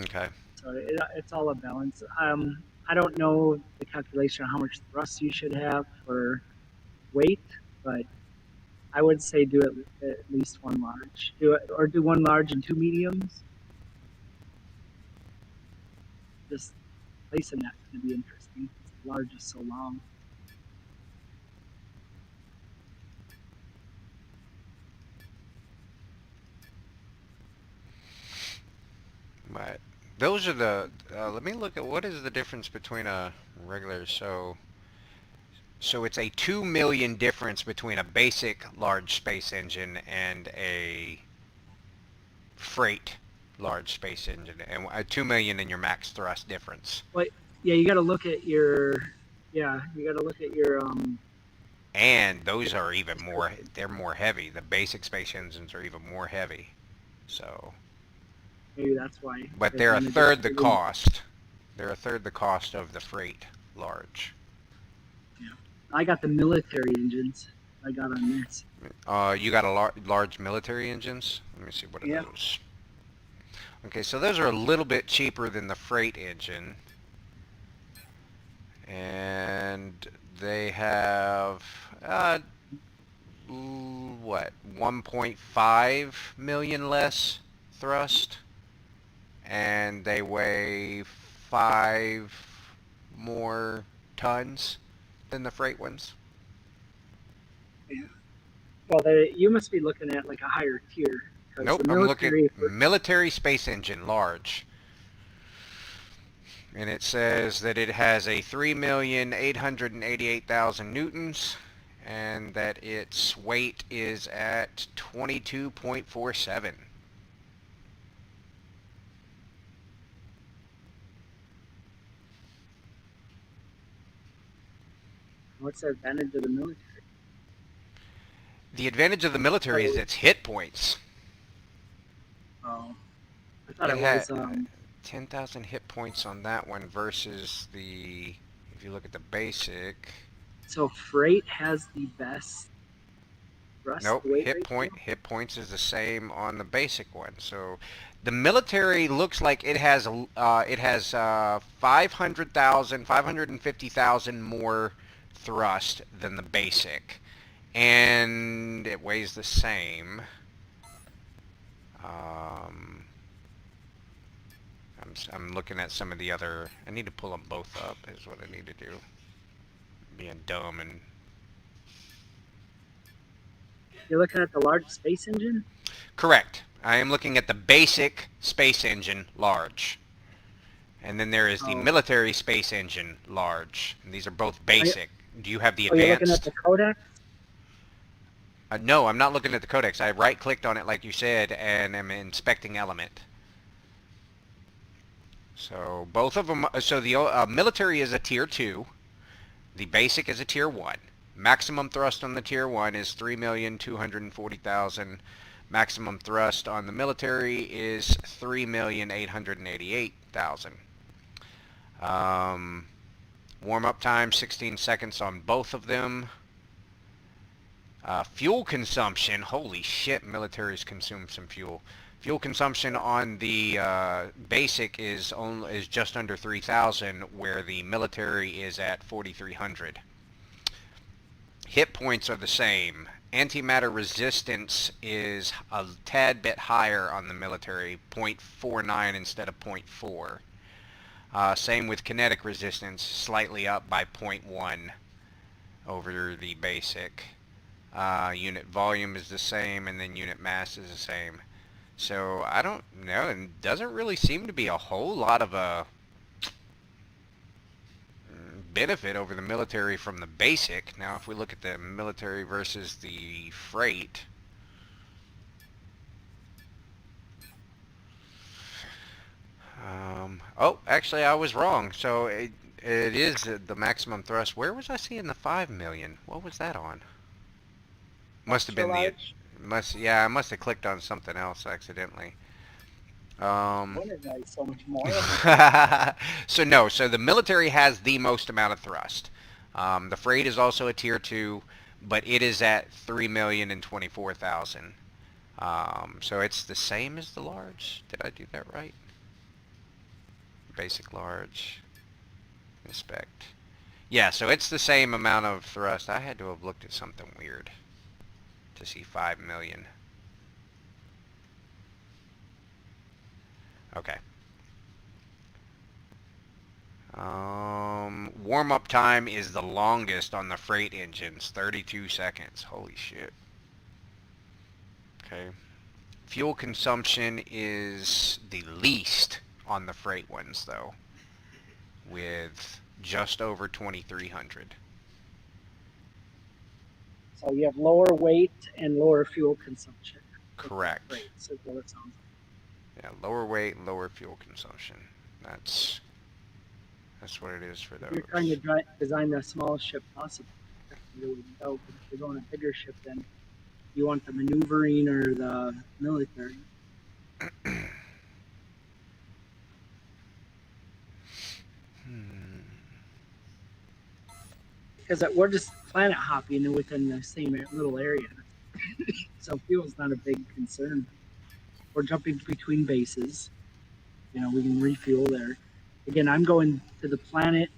Okay. So it's all a balance. I don't know the calculation on how much thrust you should have for weight, but I would say do it at least one large. Do it or do one large and two mediums. Just placing that's going to be interesting. The large is so long. But those are the. Let me look at what is the difference between a regular. So it's a 2 million difference between a basic large space engine and a freight large space engine, and 2 million in your max thrust difference. But yeah, you got to look at your you got to look at your And those are even more. They're more heavy. The basic space engines are even more heavy. So, maybe that's why. but The they're a advantage of third the saving- cost. They're a third the cost of the freight large. I got the military engines. I got on this. You got a large military engines. Let me see, what are Yeah. those? Okay, so those are a little bit cheaper than the freight engine, and they have what, 1.5 million less thrust, and they weigh 5 more tons than the freight ones. Well, you must be looking at like a higher tier. 'Cause Nope, the I'm looking military, military space engine large. And it says that it has a 3,888,000 newtons and that its weight is at 22.47. what's the advantage of the military? The advantage of the military is its hit points. Oh, I thought It it had was 10,000 hit points on that one versus the, if you look at the basic, so freight has the best thrust nope, weight ratio? hit points is the same on the basic one. So the military looks like it has 500,000, 550,000 more thrust than the basic, and it weighs the same. I'm looking at some of the other. I need to pull them both up. Is what I need to do. Being dumb and. You're looking at the large space engine? Correct. I am looking at the basic space engine large. And then there is the Oh. military space engine large. And these are both basic. Do you have the Oh, you're looking at advanced? the codex? No, I'm not looking at the codex. I right-clicked on it like you said, and I'm inspecting element. So both of them. So the military is a tier 2. The basic is a tier 1. Maximum thrust on the tier 1 is 3,240,000. Maximum thrust on the military is 3,888,000. Warm-up time 16 seconds on both of them. Fuel consumption, holy shit, militaries consume some fuel. Fuel consumption on the basic is just under 3,000, where the military is at 4,300. Hit points are the same. Antimatter resistance is a tad bit higher on the military, 0.49 instead of 0.4. Same with kinetic resistance, slightly up by 0.1 over the basic. Unit volume is the same, and then unit mass is the same. So I don't know, and doesn't really seem to be a whole lot of a benefit over the military from the basic. Now if we look at the military versus the freight, oh, actually I was wrong. So it is the maximum thrust. Where was I seeing the 5 million? What was that on? Must have been the I must have clicked on something else accidentally. Wondered why so much more. So no, so the military has the most amount of thrust. The freight is also a tier 2, but it is at 3,024,000. So it's the same as the large. Did I do that right? Basic, large, inspect. Yeah, so it's the same amount of thrust. I had to have looked at something weird to see 5 million. Okay. Warm-up time is the longest on the freight engines, 32 seconds. Holy shit. Okay. Fuel consumption is the least on the freight ones, though, with just over 2,300. So you have lower weight and lower fuel consumption. Correct. Great. So what it sounds like. Yeah, lower weight, lower fuel consumption. That's what it is for those. If you're trying to design the smallest ship possible, that's really dope. But if you're going a bigger ship, then you want the maneuvering or the military. Because we're just planet hopping within the same little area. So fuel's not a big concern. We're jumping between bases. You know, we can refuel there. Again, I'm going to the planet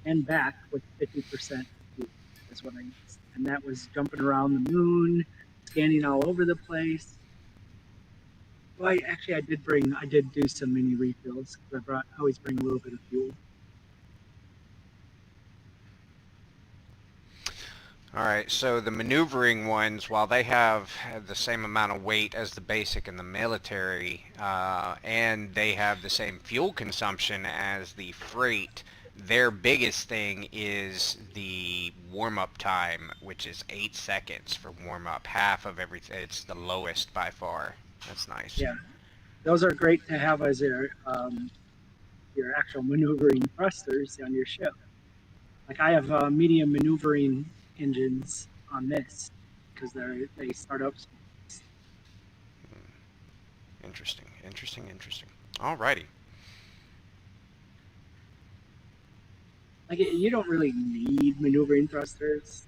and back with 50% fuel. That's what I used. And that was jumping around the moon, scanning all over the place. Well, I did do some mini refills because I always bring a little bit of fuel. Alright, so the maneuvering ones, while they have the same amount of weight as the basic and the military, and they have the same fuel consumption as the freight, their biggest thing is the warm-up time, which is 8 seconds for warm-up. Half of everything. It's the lowest by far. That's nice. Yeah, those are great to have as your actual maneuvering thrusters on your ship. Like I have medium maneuvering engines on this because they start up. Interesting, interesting, interesting. Alrighty. Like you don't really need maneuvering thrusters.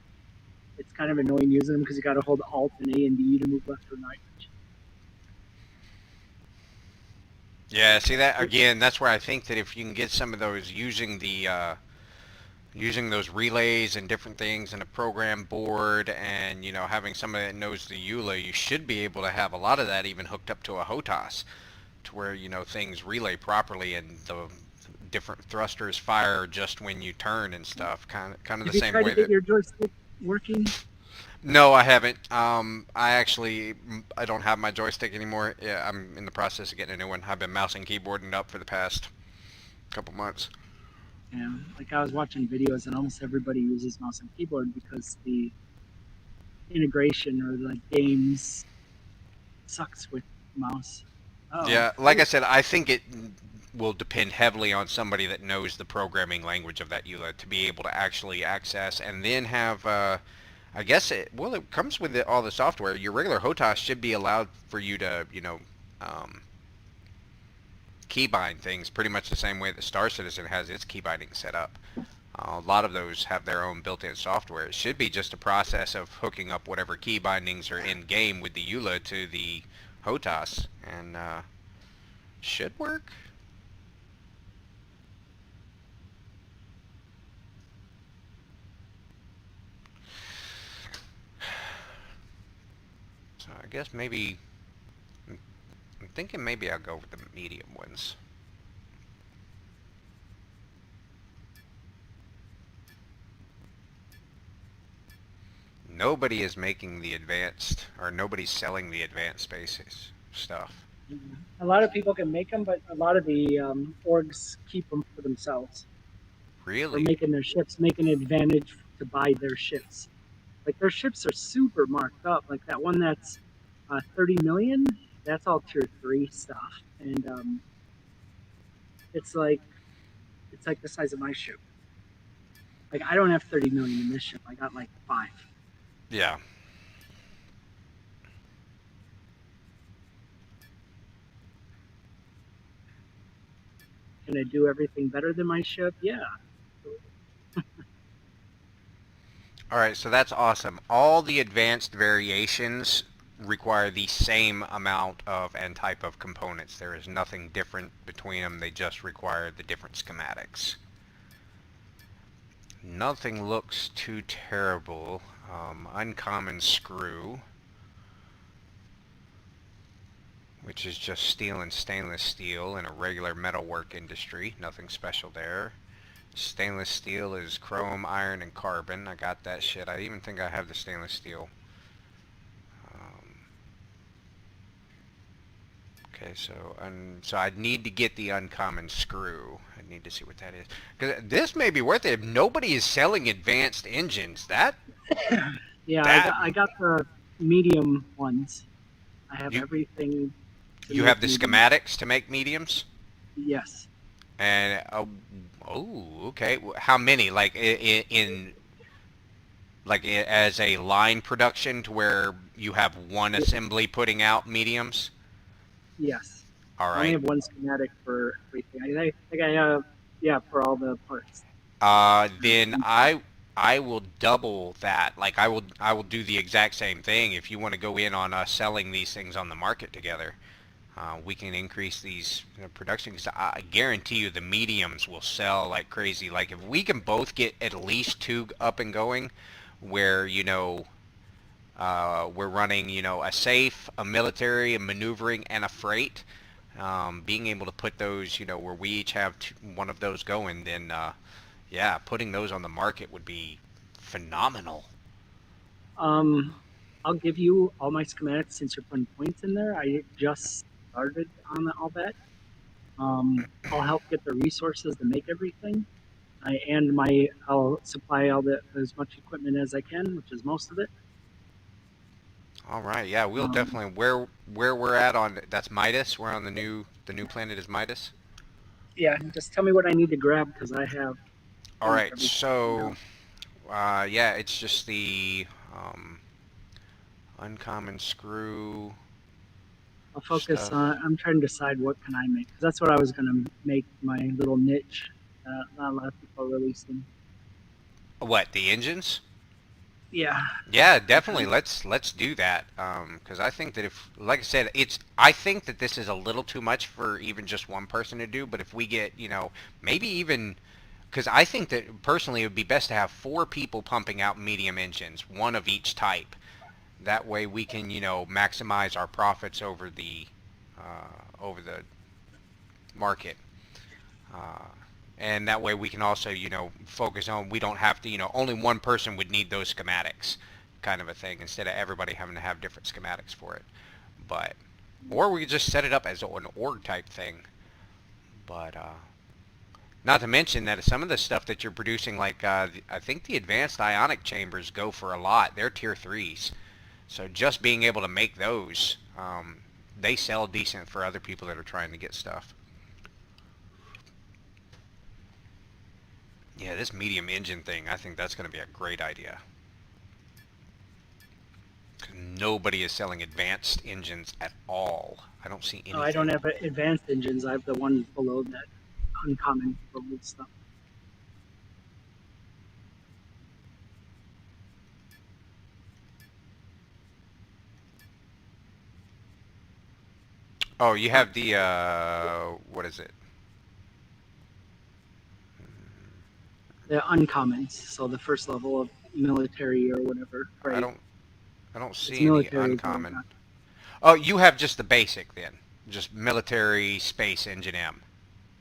It's kind of annoying using them because you got to hold Alt and A and D to move left or right. Yeah, see that again. That's where I think that if you can get some of those using the using those relays and different things and a program board, and having somebody that knows the EULA, you should be able to have a lot of that even hooked up to a HOTAS, to where things relay properly and the different thrusters fire just when you turn and stuff. Kind of the same way Have you tried to get your joystick working? No, I haven't. I don't have my joystick anymore. Yeah, I'm in the process of getting a new one. I've been mouse and keyboarding up for the past couple months. Yeah, like I was watching videos and almost everybody uses mouse and keyboard because the integration or the games sucks with mouse. Oh. Yeah, like I said, I think it will depend heavily on somebody that knows the programming language of that EULA to be able to actually access and then have I guess it comes with all the software. Your regular HOTAS should be allowed for you to, keybind things pretty much the same way that Star Citizen has its keybinding set up. A lot of those have their own built-in software. It should be just a process of hooking up whatever key bindings are in game with the EULA to the HOTAS, and should work. So I guess maybe I'm thinking maybe I'll go with the medium ones. Nobody is making the advanced, or nobody's selling the advanced spaces stuff. A lot of people can make them, but a lot of the orgs keep them for themselves. Really? They're making their ships, making an advantage to buy their ships. Like their ships are super marked up. Like that one that's 30 million, that's all tier 3 stuff, and it's like the size of my ship. Like I don't have 30 million in this ship. I got like 5. Yeah. Can I do everything better than my ship? Yeah. Alright, so that's awesome. All the advanced variations require the same amount of and type of components. There is nothing different between them. They just require the different schematics. Nothing looks too terrible. Uncommon screw, which is just steel and stainless steel in a regular metalwork industry. Nothing special there. Stainless steel is chrome, iron, and carbon. I got that shit. I even think I have the stainless steel. Okay, so I'd need to get the uncommon screw. I need to see what that is. Because this may be worth it if nobody is selling advanced engines. Yeah, I got the medium ones. I have You- everything. to You make have the medium. schematics to make mediums? Yes. And, okay. How many? Like as a line production to where you have one assembly putting out mediums? Yes. All I only right. have one schematic for everything. I think I have, yeah, for all the parts. Then I will double that. Like I will do the exact same thing. If you want to go in on us selling these things on the market together, we can increase these production. 'Cause I guarantee you the mediums will sell like crazy. Like if we can both get at least two up and going, where we're running a safe, a military, a maneuvering, and a freight. Being able to put those where we each have one of those going, then yeah, putting those on the market would be phenomenal. I'll give you all my schematics since you're putting points in there. I just started on all that. I'll help get the resources to make everything. I'll supply as much equipment as I can, which is most of it. All right, yeah, we'll Um, definitely where we're at on that's Midas. We're on the new planet is Midas. yeah, just tell me what I need to grab because I have All pretty much right, everything. so yeah, it's just the uncommon screw I'll focus stuff. on. I'm trying to decide what can I make because that's what I was gonna make my little niche. Not a lot of people are releasing. What, the engines? Yeah. Yeah, definitely. Let's do that. Because I think that if, like I said, I think that this is a little too much for even just one person to do. But if we get, maybe even, because I think that personally it would be best to have four people pumping out medium engines, one of each type. That way we can, maximize our profits over the market. Uh, and that way we can also, focus on, we don't have to, only one person would need those schematics kind of a thing instead of everybody having to have different schematics for it. But, or we could just set it up as an org type thing. But, not to mention that some of the stuff that you're producing, like, I think the advanced ionic chambers go for a lot. They're tier 3s. So just being able to make those, they sell decent for other people that are trying to get stuff. Yeah, this medium engine thing, I think that's going to be a great idea. Nobody is selling advanced engines at all. I don't see anything. I don't have advanced engines. I have the one below that, uncommon level stuff. Oh, you have the, what is it? The uncommons, so the first level of military or whatever. Right. I don't It's see any military. uncommon. Oh, you have just the basic then. Just military space engine M.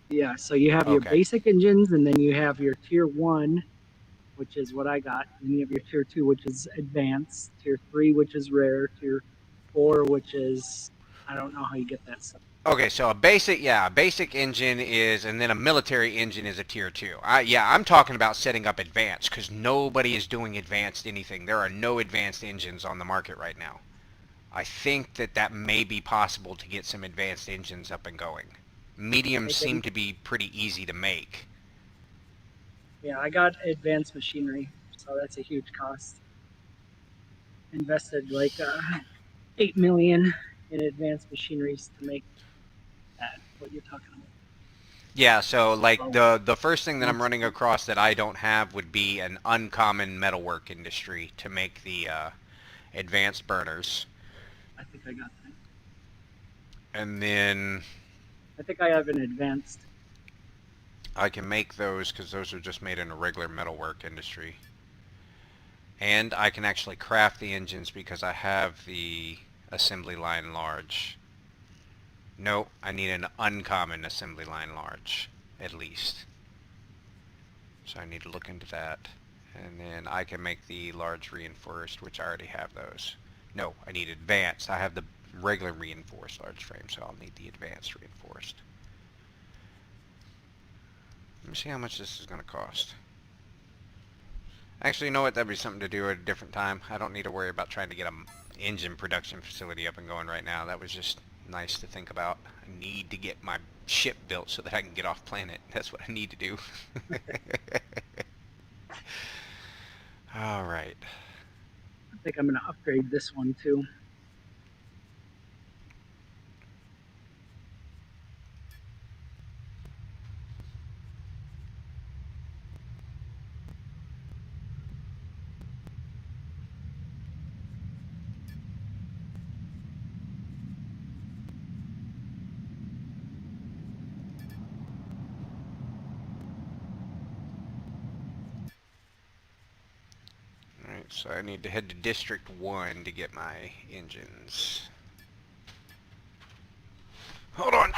Yeah, so you have your Okay. basic engines, and then you have your tier 1, which is what I got. And you have your tier 2, which is advanced. Tier 3, which is rare. Tier 4, which is, I don't know how you get that stuff. Okay, so a basic engine is, and then a military engine is a tier 2. I'm talking about setting up advanced, because nobody is doing advanced anything. There are no advanced engines on the market right now. I think that may be possible to get some advanced engines up and going. Mediums seem to be pretty easy to make. Yeah, I got advanced machinery, so that's a huge cost. Invested like 8 million in advanced machineries to make that. What you're talking about? Yeah, so like the first thing that I'm running across that I don't have would be an uncommon metalwork industry to make the advanced burners. I think I got that. And then I think I have an advanced. I can make those because those are just made in a regular metalwork industry. And I can actually craft the engines because I have the assembly line large. No, I need an uncommon assembly line large, at least. So I need to look into that. And then I can make the large reinforced, which I already have those. No, I need advanced. I have the regular reinforced large frame, so I'll need the advanced reinforced. Let me see how much this is going to cost. Actually, you know what? That'd be something to do at a different time. I don't need to worry about trying to get an engine production facility up and going right now. That was just nice to think about. I need to get my ship built so that I can get off planet. That's what I need to do. All right. I think I'm going to upgrade this one too. Alright, so I need to head to District 1 to get my engines. Hold on!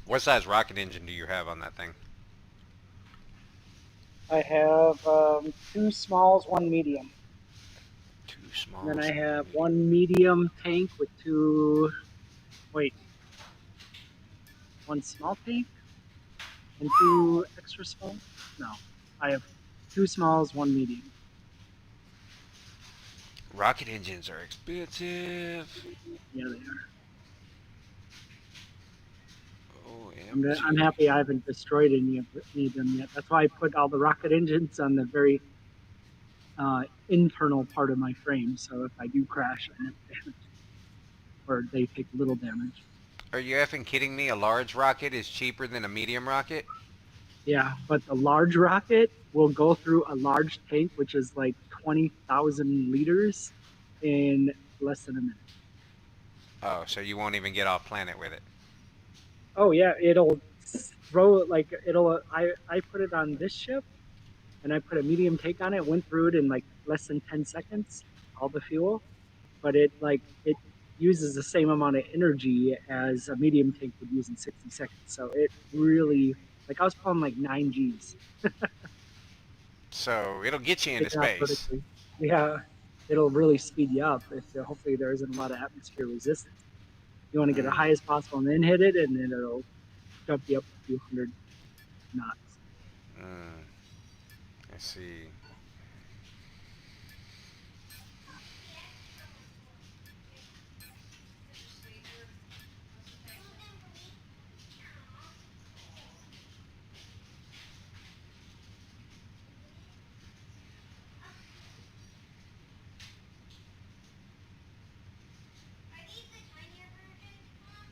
What size rocket engine do you have on that thing? I have 2 smalls, 1 medium. 2 smalls. And then I have medium. 1 medium tank with 2. Wait. 1 small tank and 2 extra small? No. I have 2 smalls, 1 medium. Rocket engines are expensive. Yeah, they are. OMG. I'm happy I haven't destroyed any of them yet. That's why I put all the rocket engines on the very internal part of my frame. So if I do crash, I have damage. Or they take little damage. Are you effing kidding me? A large rocket is cheaper than a medium rocket? Yeah, but the large rocket will go through a large tank, which is like 20,000 liters, in less than a minute. Oh, so you won't even get off planet with it. Oh yeah, it'll throw like it'll. I put it on this ship, and I put a medium tank on it. Went through it in like less than 10 seconds, all the fuel. But it uses the same amount of energy as a medium tank would use in 60 seconds. So it really like I was pulling like 9 Gs So it'll get you into taking off space. vertically. Yeah, it'll really speed you up if hopefully there isn't a lot of atmosphere resistance. You want to get the Mm, highest possible and then hit it, and then it'll jump you up a few hundred knots. mm, I see. Are these the tinier versions, Mom?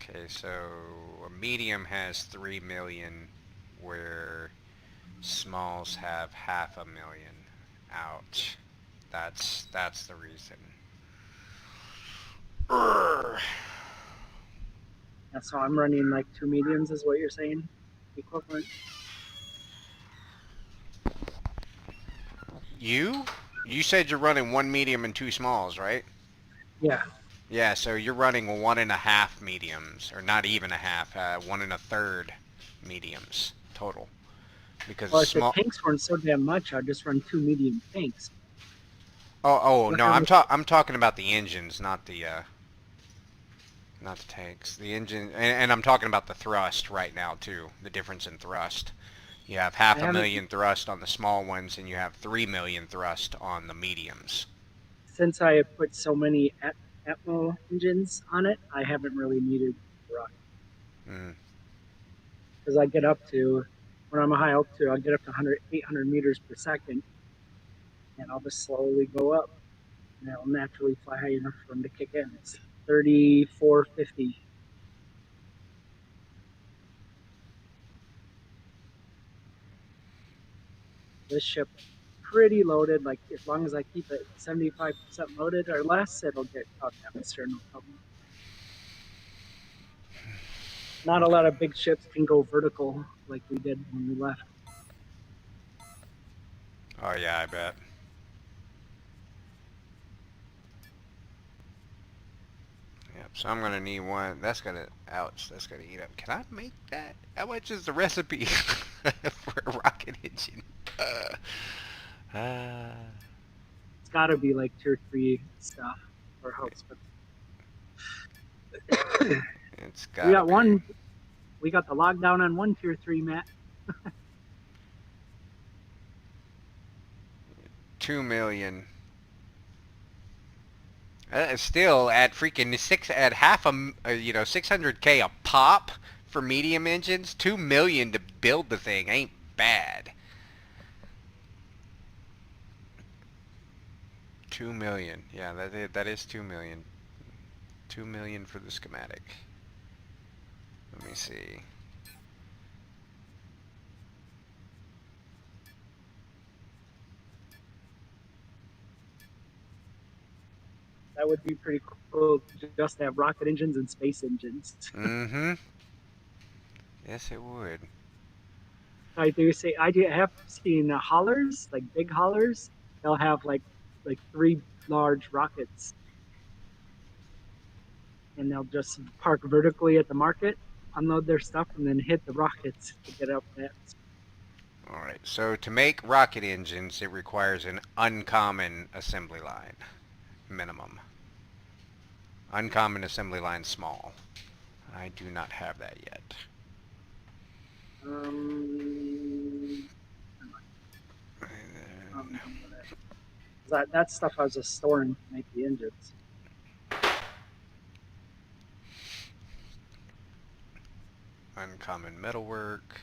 Okay, so a medium has 3 million, where smalls have 500,000. Ouch. That's the reason. Urgh. Yeah, so I'm running like 2 mediums, is what you're saying, equivalent. You? You said you're running 1 medium and 2 smalls, right? Yeah, Yeah, so you're running 1.5 mediums, or not even a half, 1 1/3 mediums total. Because well, if the small. tanks weren't so damn much, I'd just run 2 medium tanks. Oh no, Whatever. I'm talking about the engines, not the tanks. The engine, and I'm talking about the thrust right now too. The difference in thrust. You have I half a haven't million thrust on the small ones, and you have 3 million thrust on the mediums. since I put so many Atmo engines on it. I haven't really needed rocket Mm. because I get up to when I'm a high altitude, I'll get up to 100, 800 meters per second, and I'll just slowly go up, and it'll naturally fly high enough for them to kick in. It's 3450. This ship pretty loaded. Like as long as I keep it 75% loaded or less, it'll get caught in atmosphere no problem. Not a Okay. lot of big ships can go vertical like we did when we left. Oh yeah, I bet. Yep. So I'm gonna need one. That's gonna. Ouch. That's gonna eat up. Can I make that? How much is the recipe for a rocket engine? Uh, It's got to be like tier 3 stuff or helps. But it's we gotta got be one. We got the lockdown on one tier 3, Matt. 2 million. Still at freaking at half a 600K a pop for medium engines. 2 million to build the thing ain't bad. 2 million. Yeah, that is 2 million. 2 million for the schematic. Let me see. That would be pretty cool just to have rocket engines and space engines. Mm-hmm. Yes, it would. I do say I do have seen haulers, like big haulers. They'll have like 3 large rockets, and they'll just park vertically at the market, unload their stuff, and then hit the rockets to get up that. All right. So to make rocket engines, it requires an uncommon assembly line minimum. Uncommon assembly line small. I do not have that yet. Um, And that stuff I was just storing to make the engines. uncommon metalwork.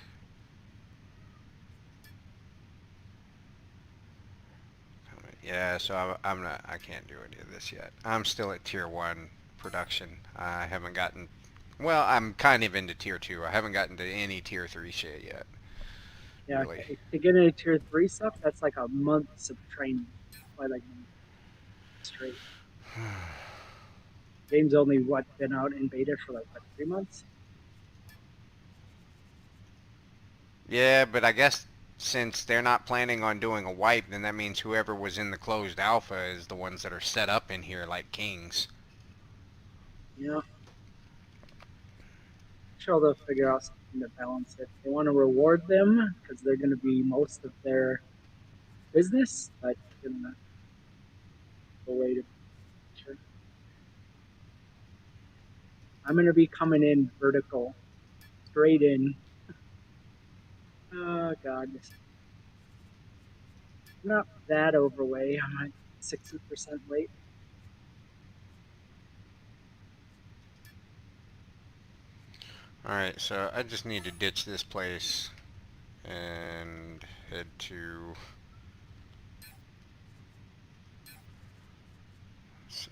Yeah, so I'm not. I can't do any of this yet. I'm still at tier 1 production. I haven't gotten. Well, I'm kind of into tier 2. I haven't gotten to any tier 3 shit yet. Yeah, Really. to get into tier 3 stuff, that's like a months of training. By like straight. Game's only been out in beta for like what, 3 months? Yeah, but I guess since they're not planning on doing a wipe, then that means whoever was in the closed alpha is the ones that are set up in here like kings. Yeah. Sure, they'll figure out something to balance it. They want to reward them because they're going to be most of their business, but they're going to go away to sure. I'm going to be coming in vertical, straight in. Oh God, I'm not that overweight. I'm at 60% weight. Alright, so I just need to ditch this place and head to... So...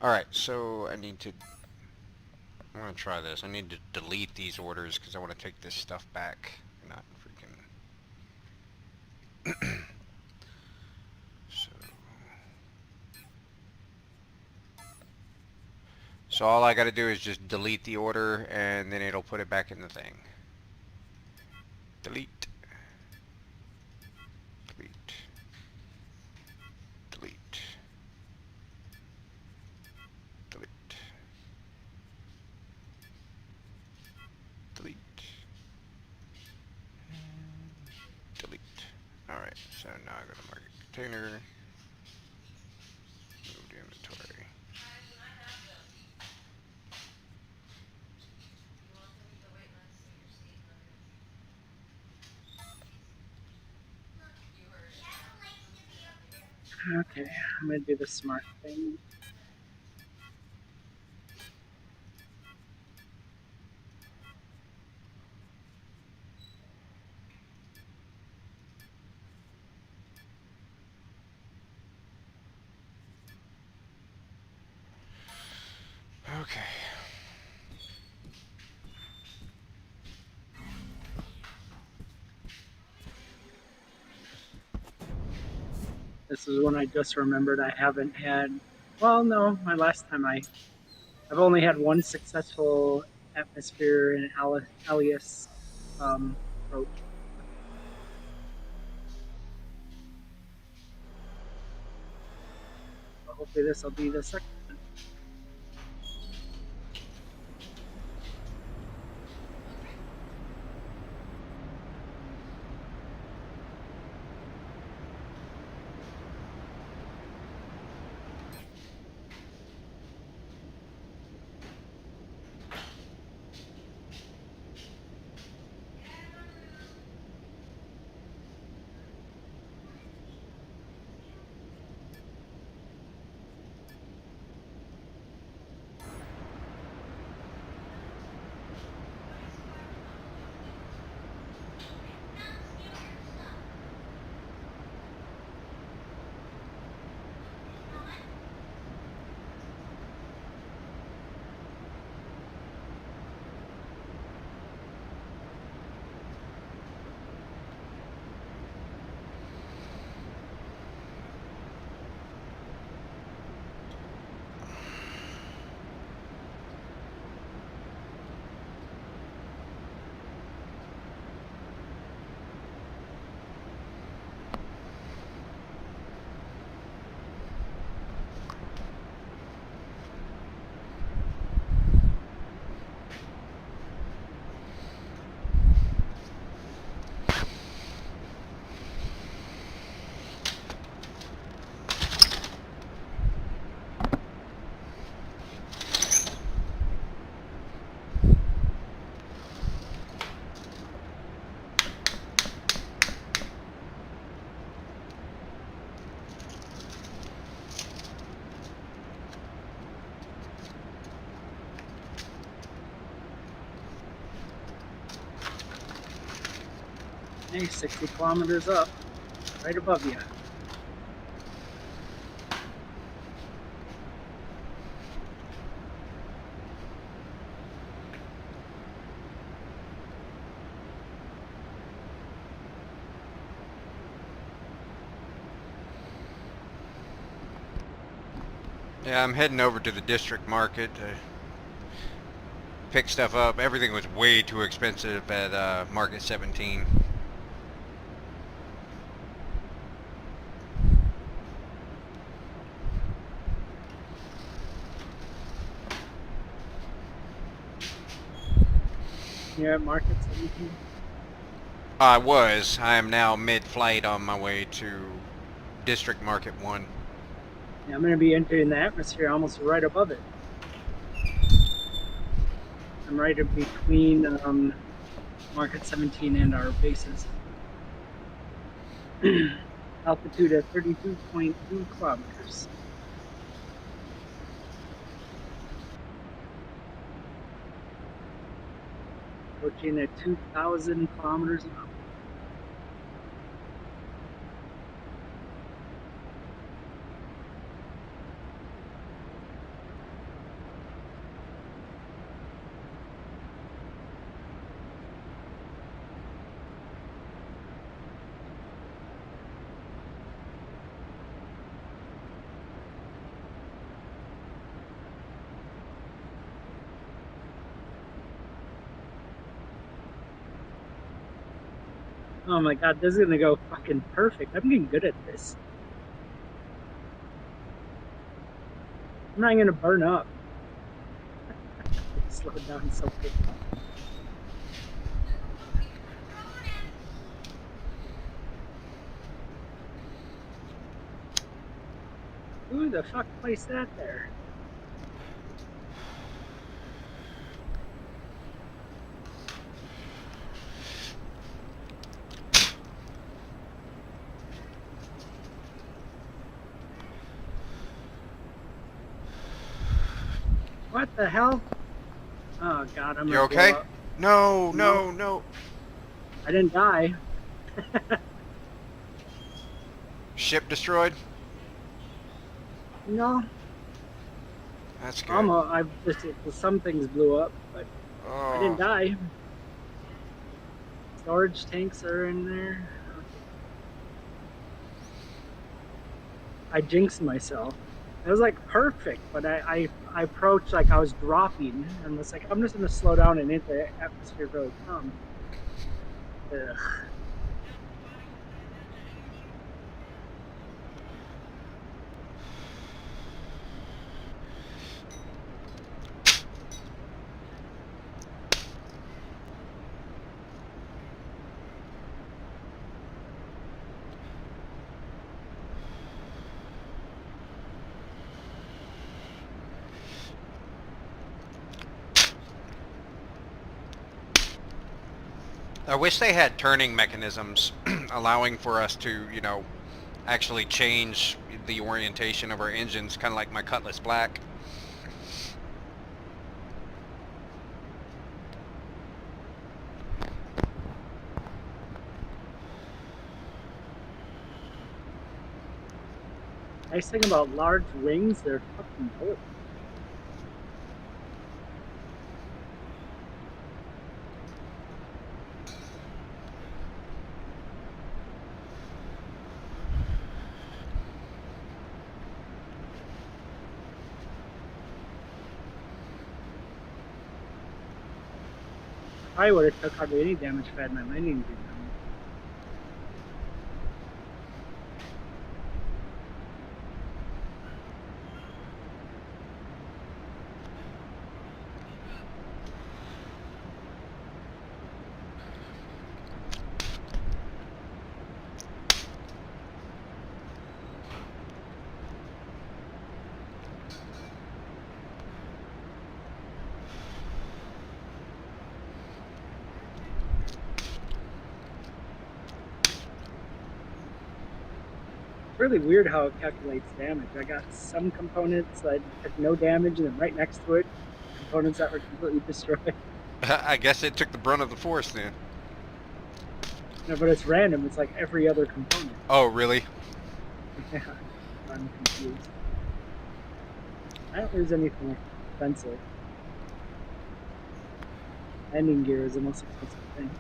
Alright, so I need to... I'm gonna try this. I need to delete these orders because I want to take this stuff back. Not freaking... so... So all I gotta do is just delete the order and then it'll put it back in the thing. Delete. Delete. Delete. Delete. Delete. Delete. Alright, so now I go to market container. Move to inventory. Okay, I'm going to do the smart thing. Okay. This is when I just remembered I haven't had. Well, no, my last time I've only had one successful atmosphere and alias approach. So hopefully this will be the second. Hey, 60 kilometers up. Right above you. Yeah, I'm heading over to the district market to pick stuff up. Everything was way too expensive at Market 17. You're at Market 17. I was. I am now mid-flight on my way to District Market 1. Yeah, I'm going to be entering the atmosphere almost right above it. I'm right in between Market 17 and our bases. Altitude at 32.2 kilometers. Approaching at 2,000 kilometers an hour. Oh my god, this is gonna go fucking perfect. I'm getting good at this. I'm not gonna burn up. Slow down so quick. Who the fuck placed that there? What the hell? Oh god, I'm You gonna okay? blow up. No. I didn't die. Ship destroyed? No, That's good. I've just some things blew up, but I didn't Oh, die. Storage tanks are in there. I jinxed myself. It was like perfect, but I approached like I was dropping, and was like, I'm just gonna slow down and hit the atmosphere really calm. Ugh. I wish they had turning mechanisms allowing for us to, you know, actually change the orientation of our engines, kind of like my Cutlass Black. Nice thing about large wings, they're fucking bulletproof. I would have took hardly any damage if I had my landing gear on. It's really weird how it calculates damage. I got some components that took no damage, and then right next to it, components that were completely destroyed. I guess it took the brunt of the force then. No, but it's random. It's like every other component. Oh, really? Yeah, I'm confused. I don't use anything expensive. Landing gear is the most expensive thing.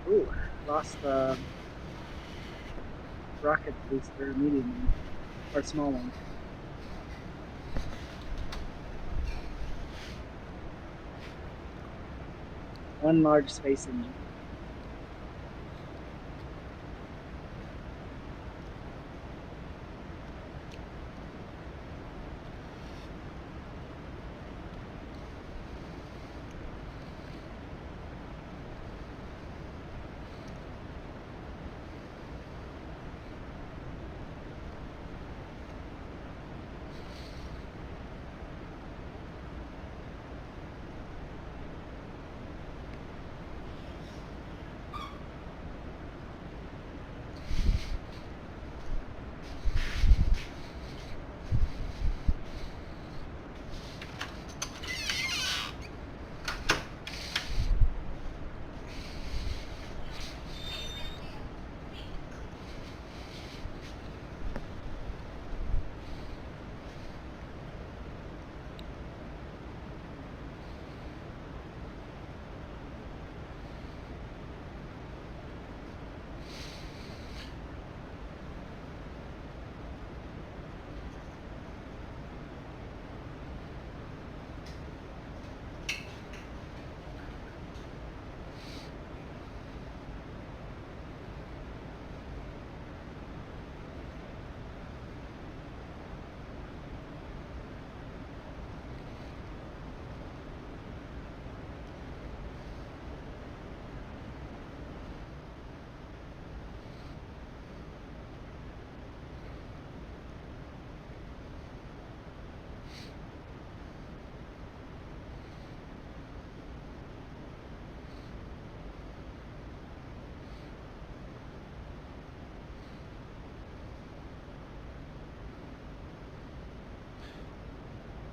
Ooh, lost the rocket booster, medium one, or small one. One large space engine.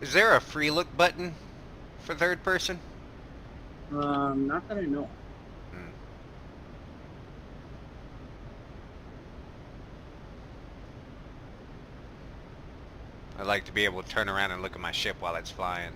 Is there a free look button for third person? Not that I know. Hmm. I'd like to be able to turn around and look at my ship while it's flying.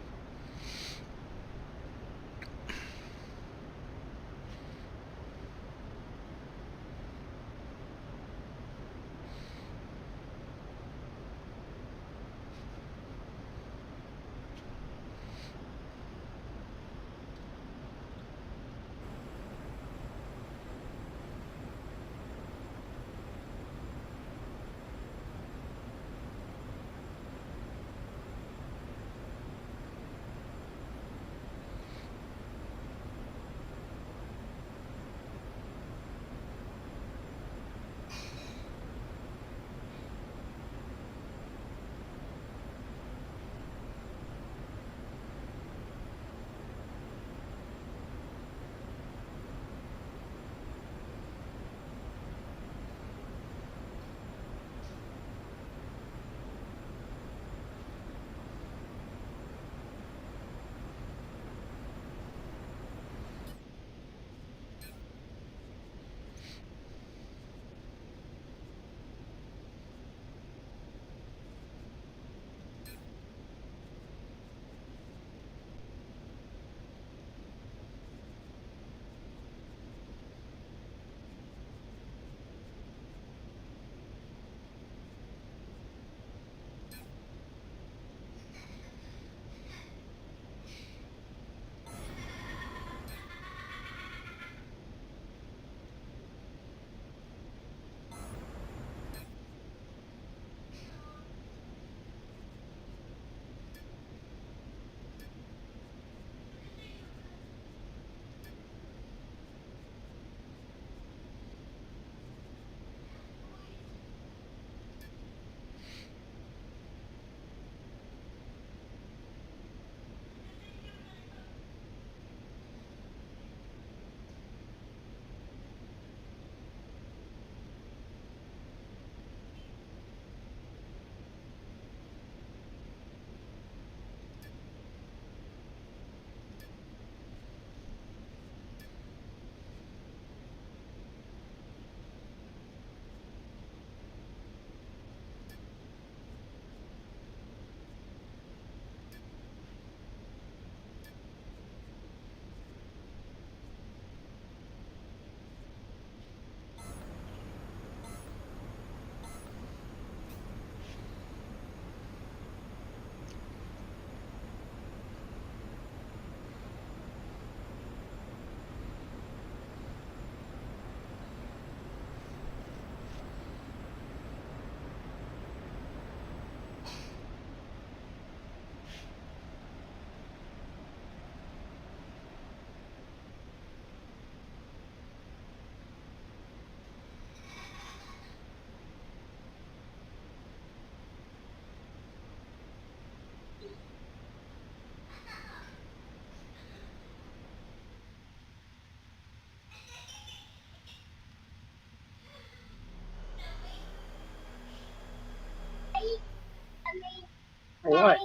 what?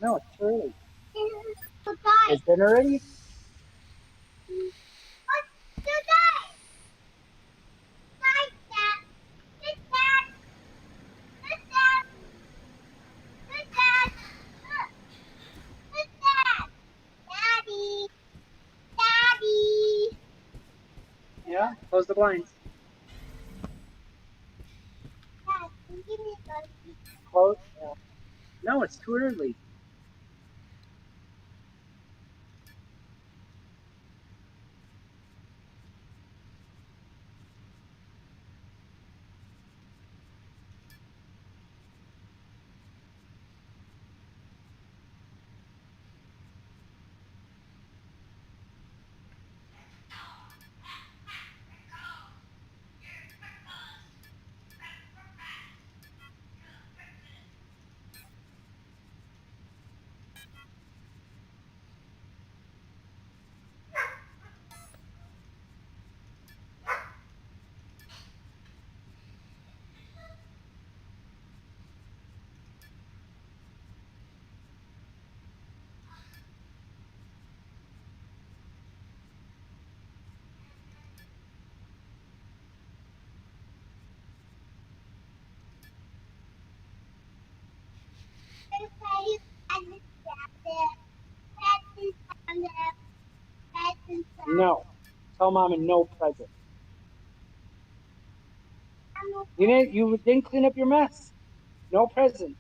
No, it's too early. Is dinner ready? Yeah, close the blinds. Close. Yeah. No, it's too early. No. Tell Mama no present. You didn't clean up your mess. No present.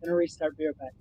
Gonna restart. Be right back.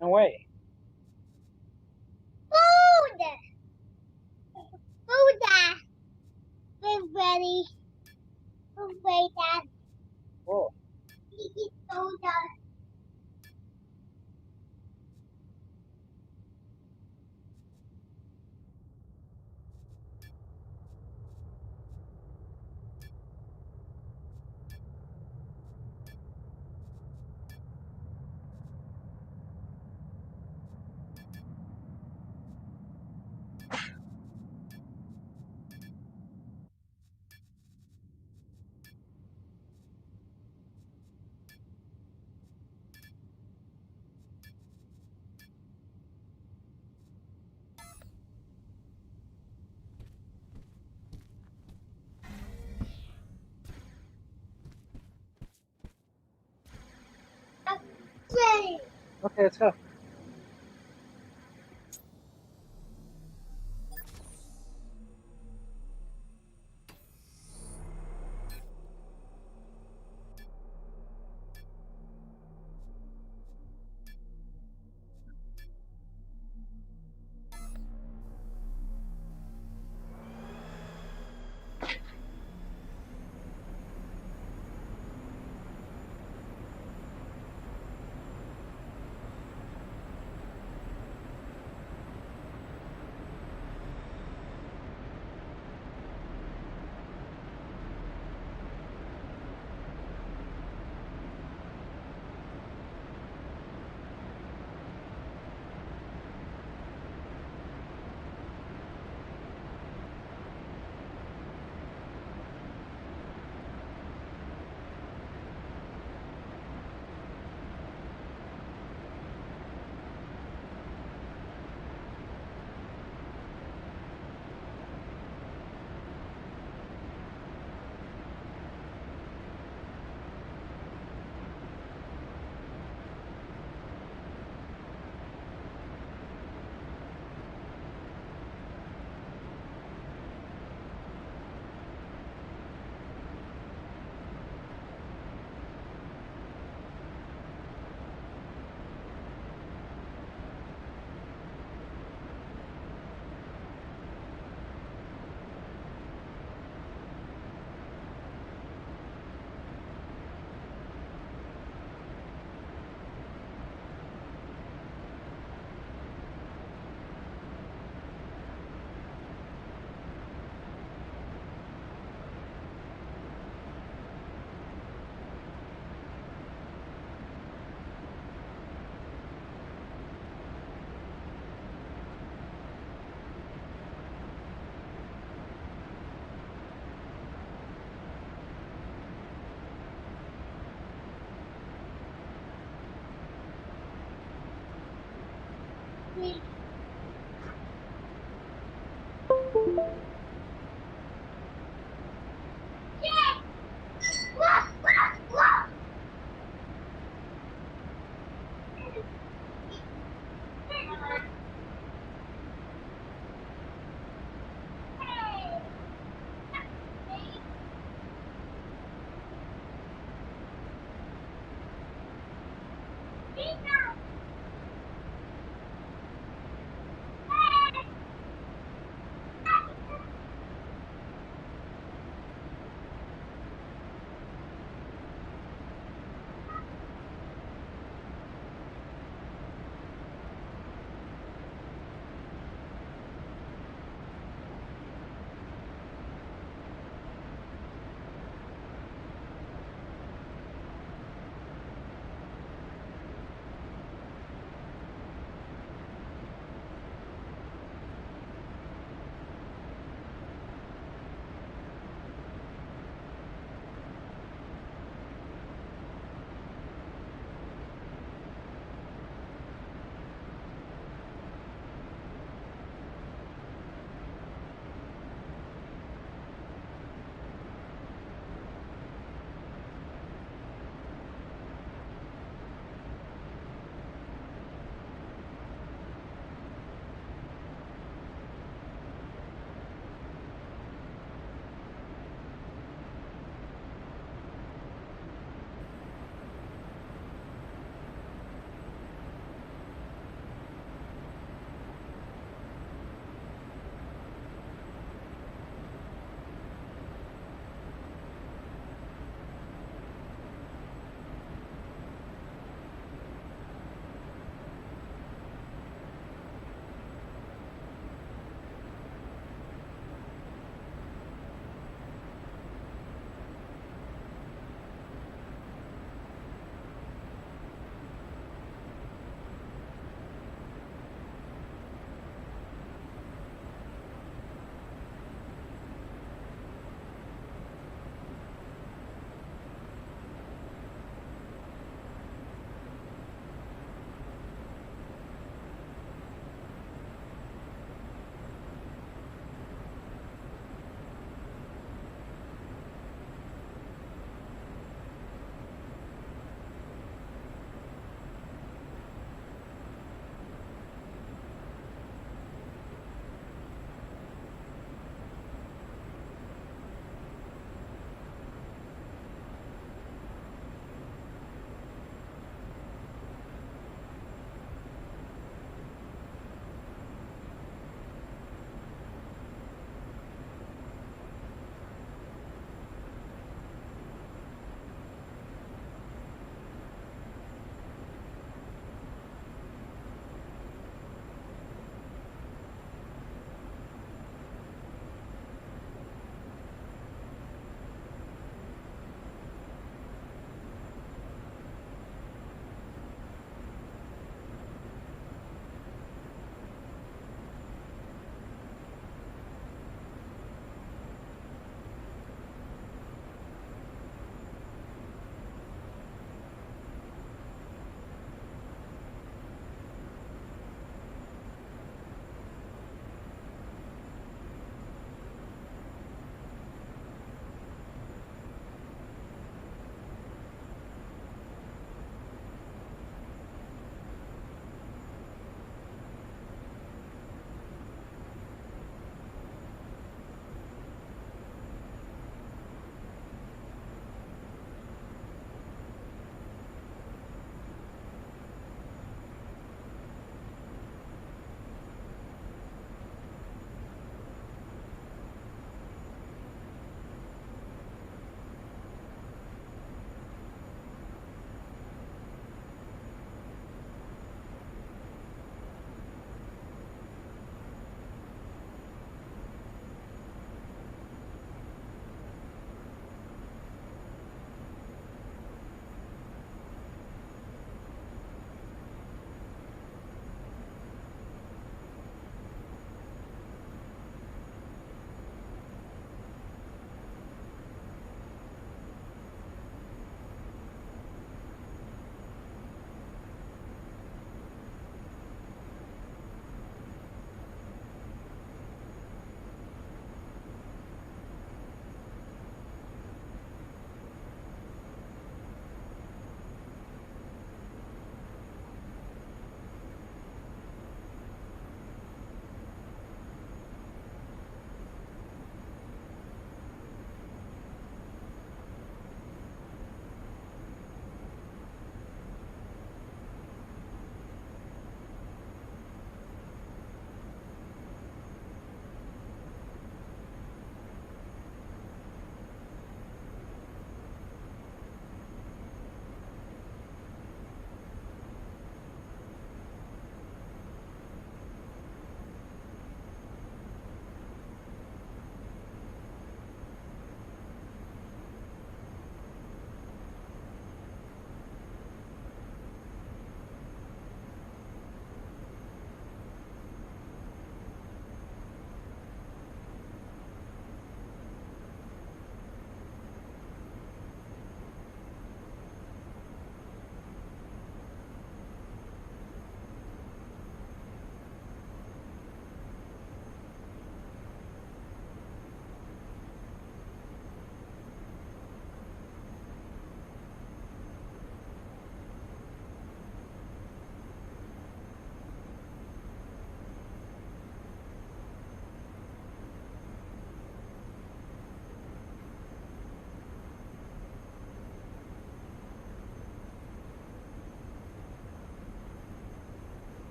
No way. Food! Food! Food ready. Food ready, Dad. Cool. Eat soda. Okay, let's go.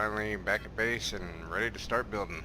finally back at base and ready to start building.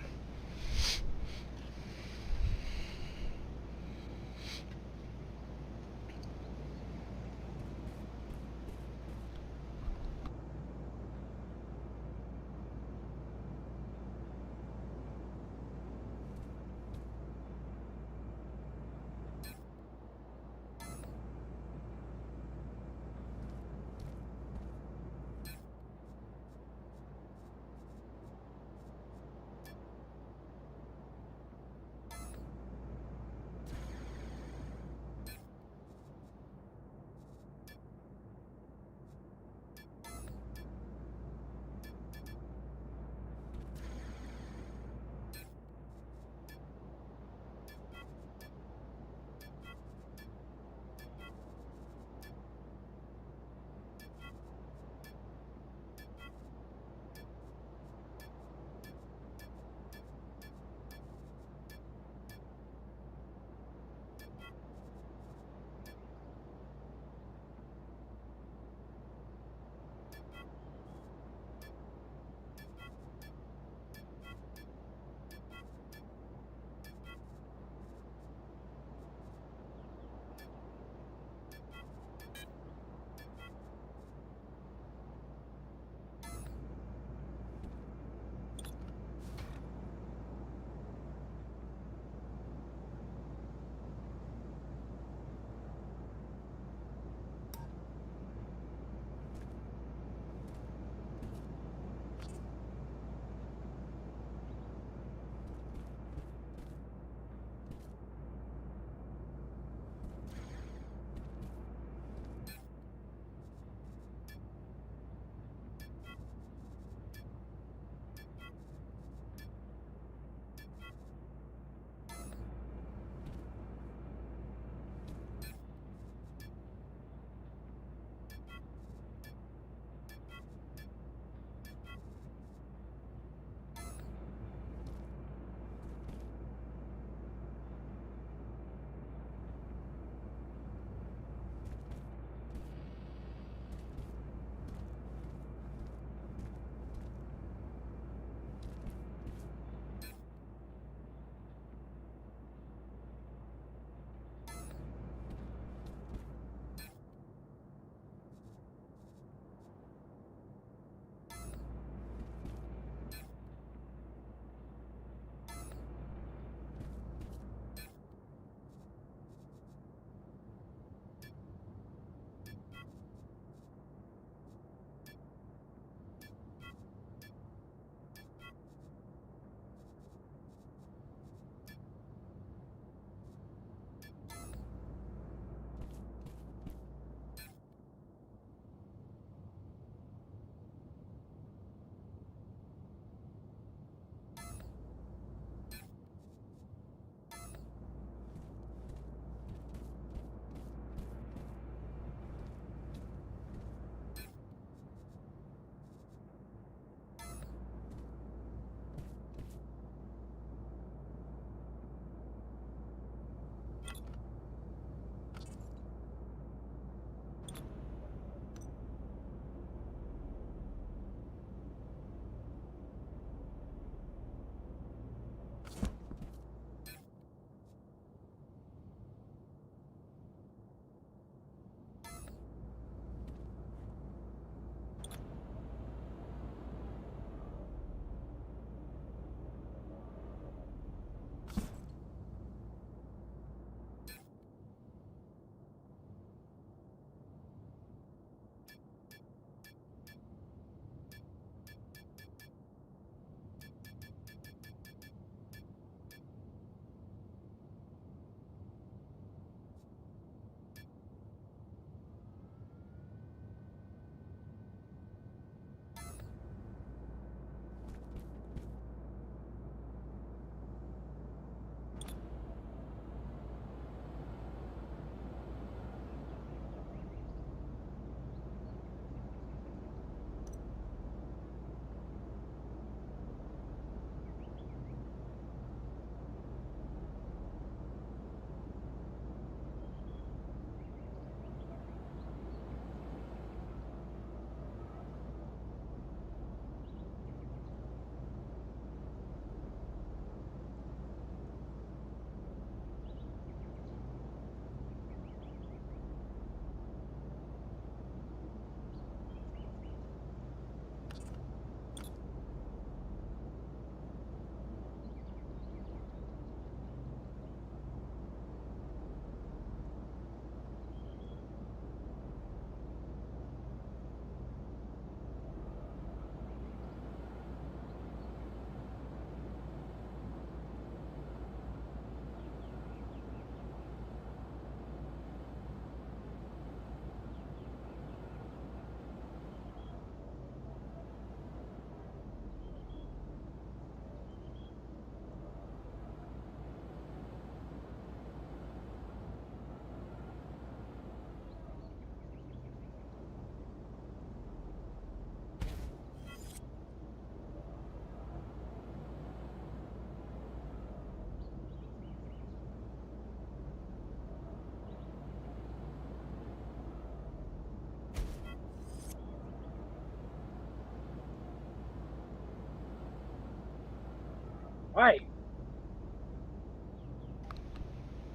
Why?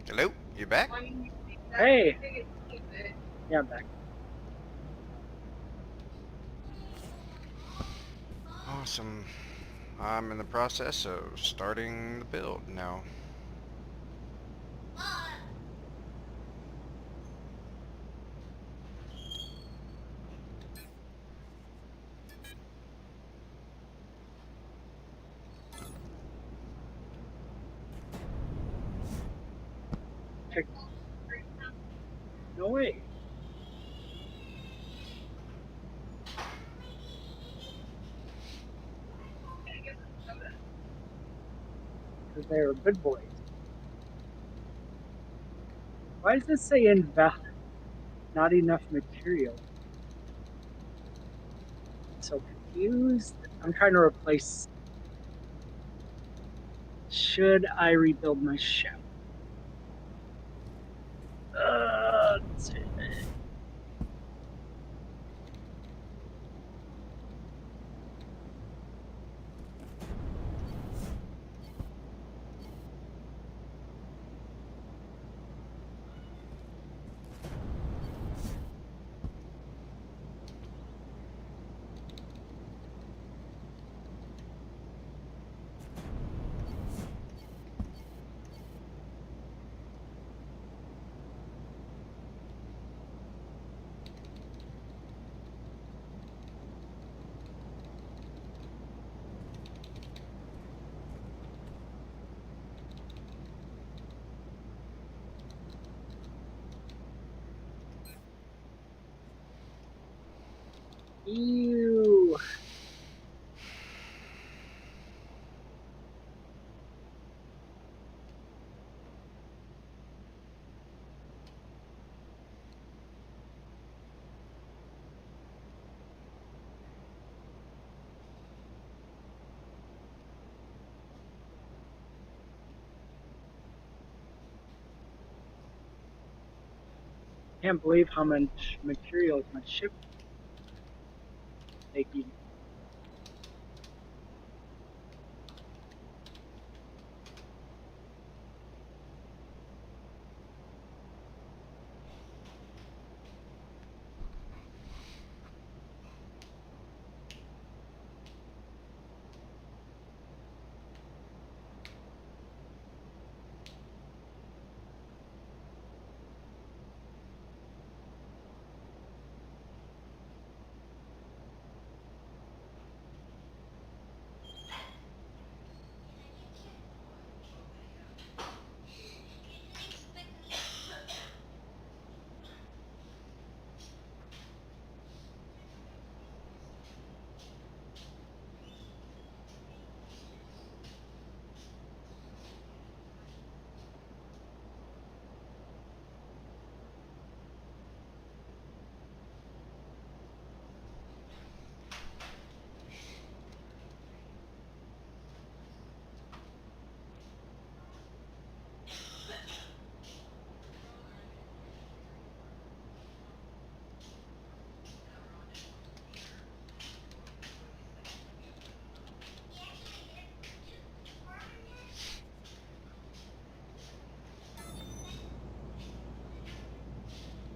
Hello, you back? Hey. Yeah, I'm back. Awesome. I'm in the process of starting the build now. Check. No way. Because they were good boys. Why does this say invalid? Not enough material. I'm so confused. I'm trying to replace. Should I rebuild my ship? Let's see. Ew. Can't believe how much material is my ship taking.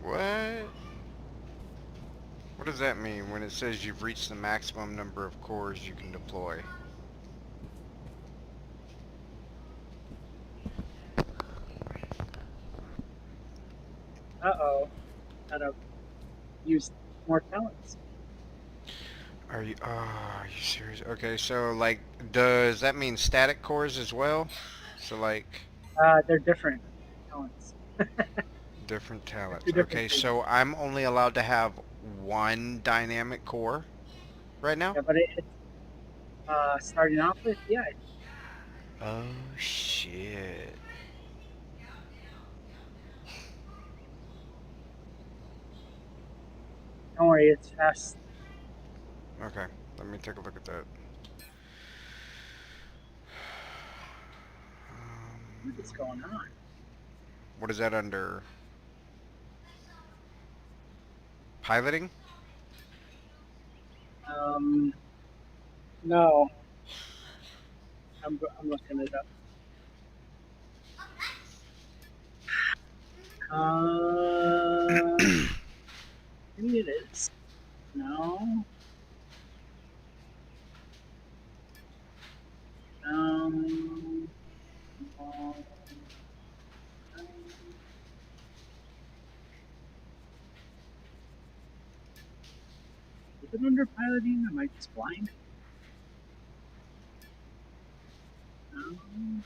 What? What does that mean when it says you've reached the maximum number of cores you can deploy? Uh-oh. Gotta use more talents. Are you serious? Okay, so like, does that mean static cores as well? So like, They're different talents. different They're talents. two different Okay, things. so I'm only allowed to have one dynamic core right now? Yeah, but it's starting off with, yeah. Oh shit. Don't worry, it's fast. Okay, let me take a look at that. What is going on? What is that under? Piloting? No, I'm looking it up. Maybe it is. No. Um. um, Is it under piloting? Am I just blind? Um,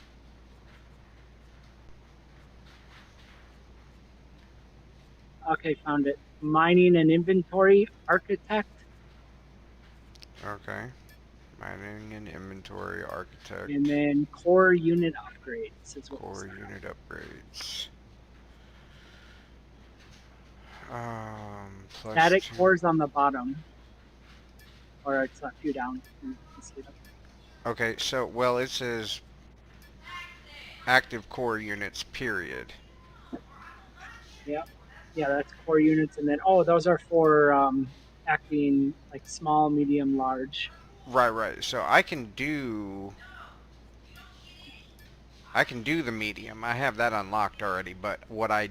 okay, found it. Mining and inventory architect, Okay. Mining and inventory architect. and then core unit upgrades is what it Core said. unit upgrades. Plus Static 2. cores on the bottom, or it's a few down. You can see them. Okay, so, well, it says active core units, period. Yeah, yeah, that's core units, and then oh, those are for acting like small, medium, large. Right. So I can do the medium. I have that unlocked already, but what I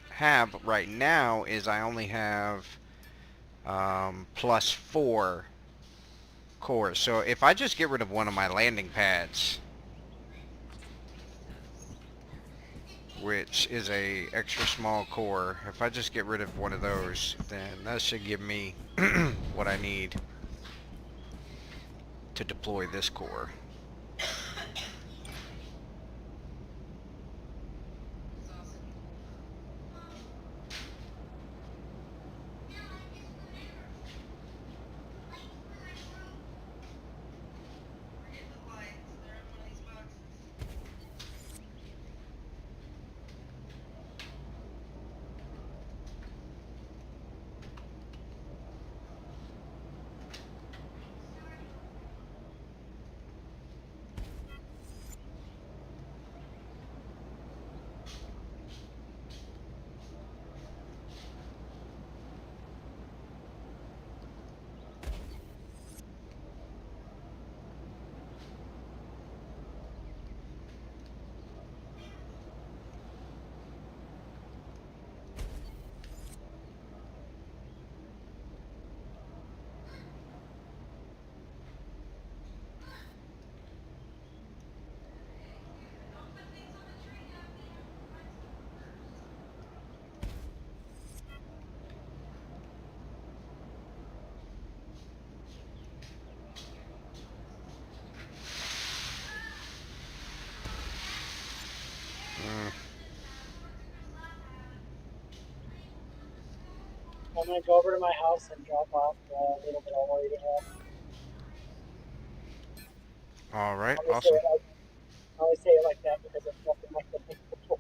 have right now is I only have plus 4 cores. So if I just get rid of one of my landing pads, which is a extra small core, if I just get rid of one of those, then that should give me what I need to deploy this core. Mm, I'm gonna go over to my house and drop off a little bit of oil you have. all right, I'm gonna say awesome. it like I always say it like that because it's nothing like the thing before.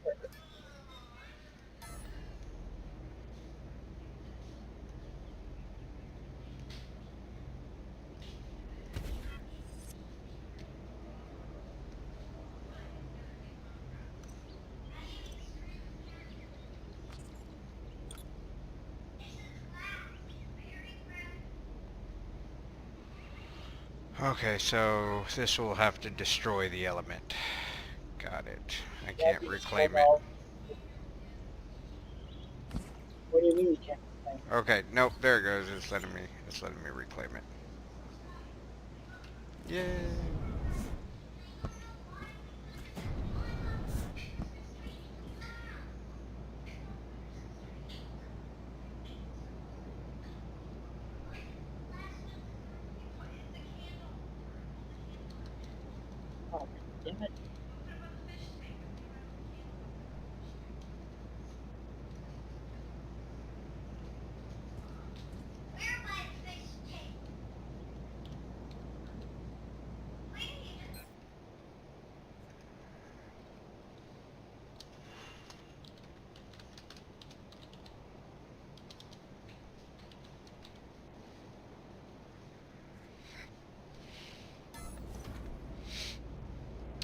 Okay, so this will have to destroy the element. Got it. I Yeah, can't you just pulled reclaim it. out. What do you mean you can't play? Okay, nope, there it goes. It's letting me reclaim it. Yay. Oh, damn it.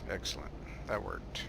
Excellent. That worked.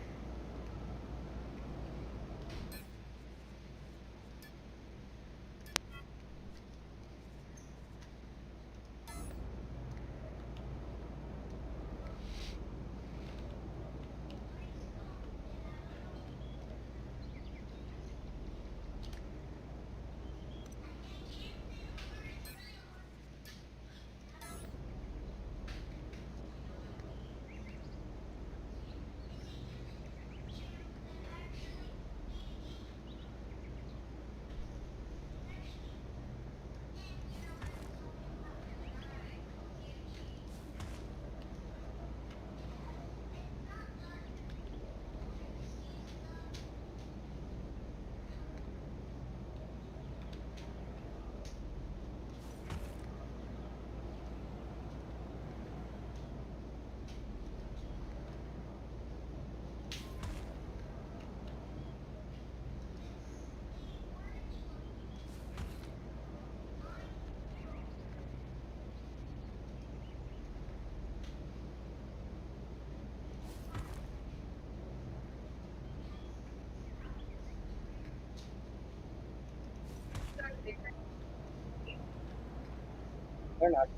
They're not.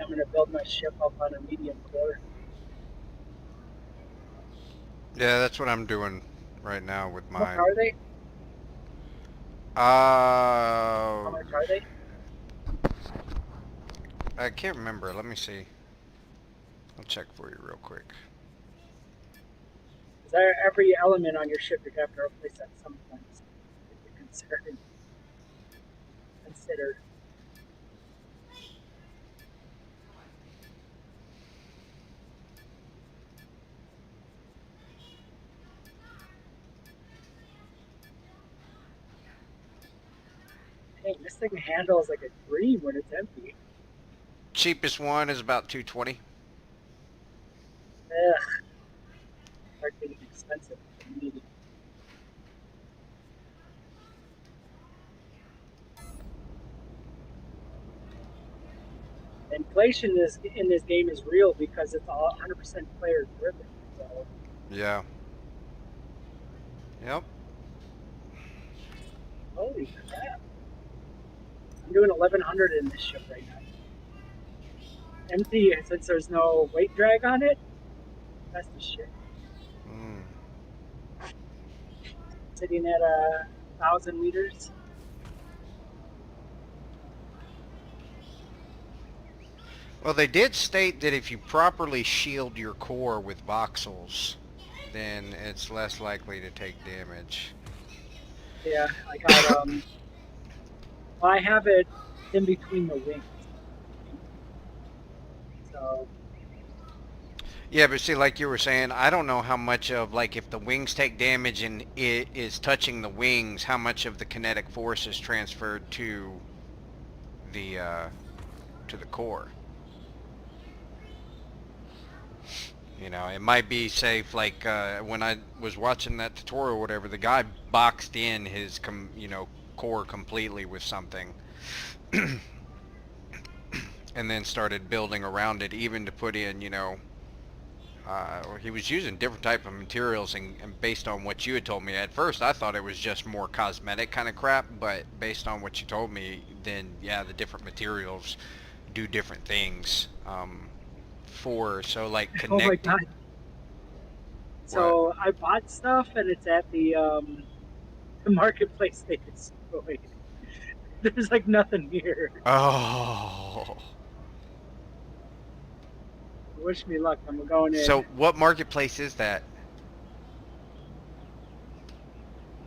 I'm going to build my ship up on a medium core. Yeah, that's what I'm doing right now with How much mine. are they? How much are they? I can't remember. Let me see. I'll check for you real quick. Because every element on your ship you have to replace at some point. If you're concerned. Consider. Dang, this thing handles like a dream when it's empty. Cheapest one is about 220. Ugh. Start getting expensive. Inflation in this game is real because it's all 100% player driven. So. Yeah. Yep. Holy crap! I'm doing 1100 in this ship right now. Empty since there's no weight drag on it. That's the shit. Mm. Sitting at 1,000 liters. Well, they did state that if you properly shield your core with voxels, then it's less likely to take damage. Yeah, I got well, I have it in between the wings. So Yeah, but see, like you were saying, I don't know how much of, like, if the wings take damage and it is touching the wings, how much of the kinetic force is transferred the core. You know, it might be safe, like, when I was watching that tutorial or whatever, the guy boxed in his, core completely with something. And then started building around it, even to put in, he was using different type of materials, and based on what you had told me at first, I thought it was just more cosmetic kind of crap, but based on what you told me, then yeah, the different materials do different things. So like oh my connecting. god. What? So I bought stuff and it's at the marketplace they destroyed. There's like nothing here. Oh. Wish me luck. I'm going in. So what marketplace is that?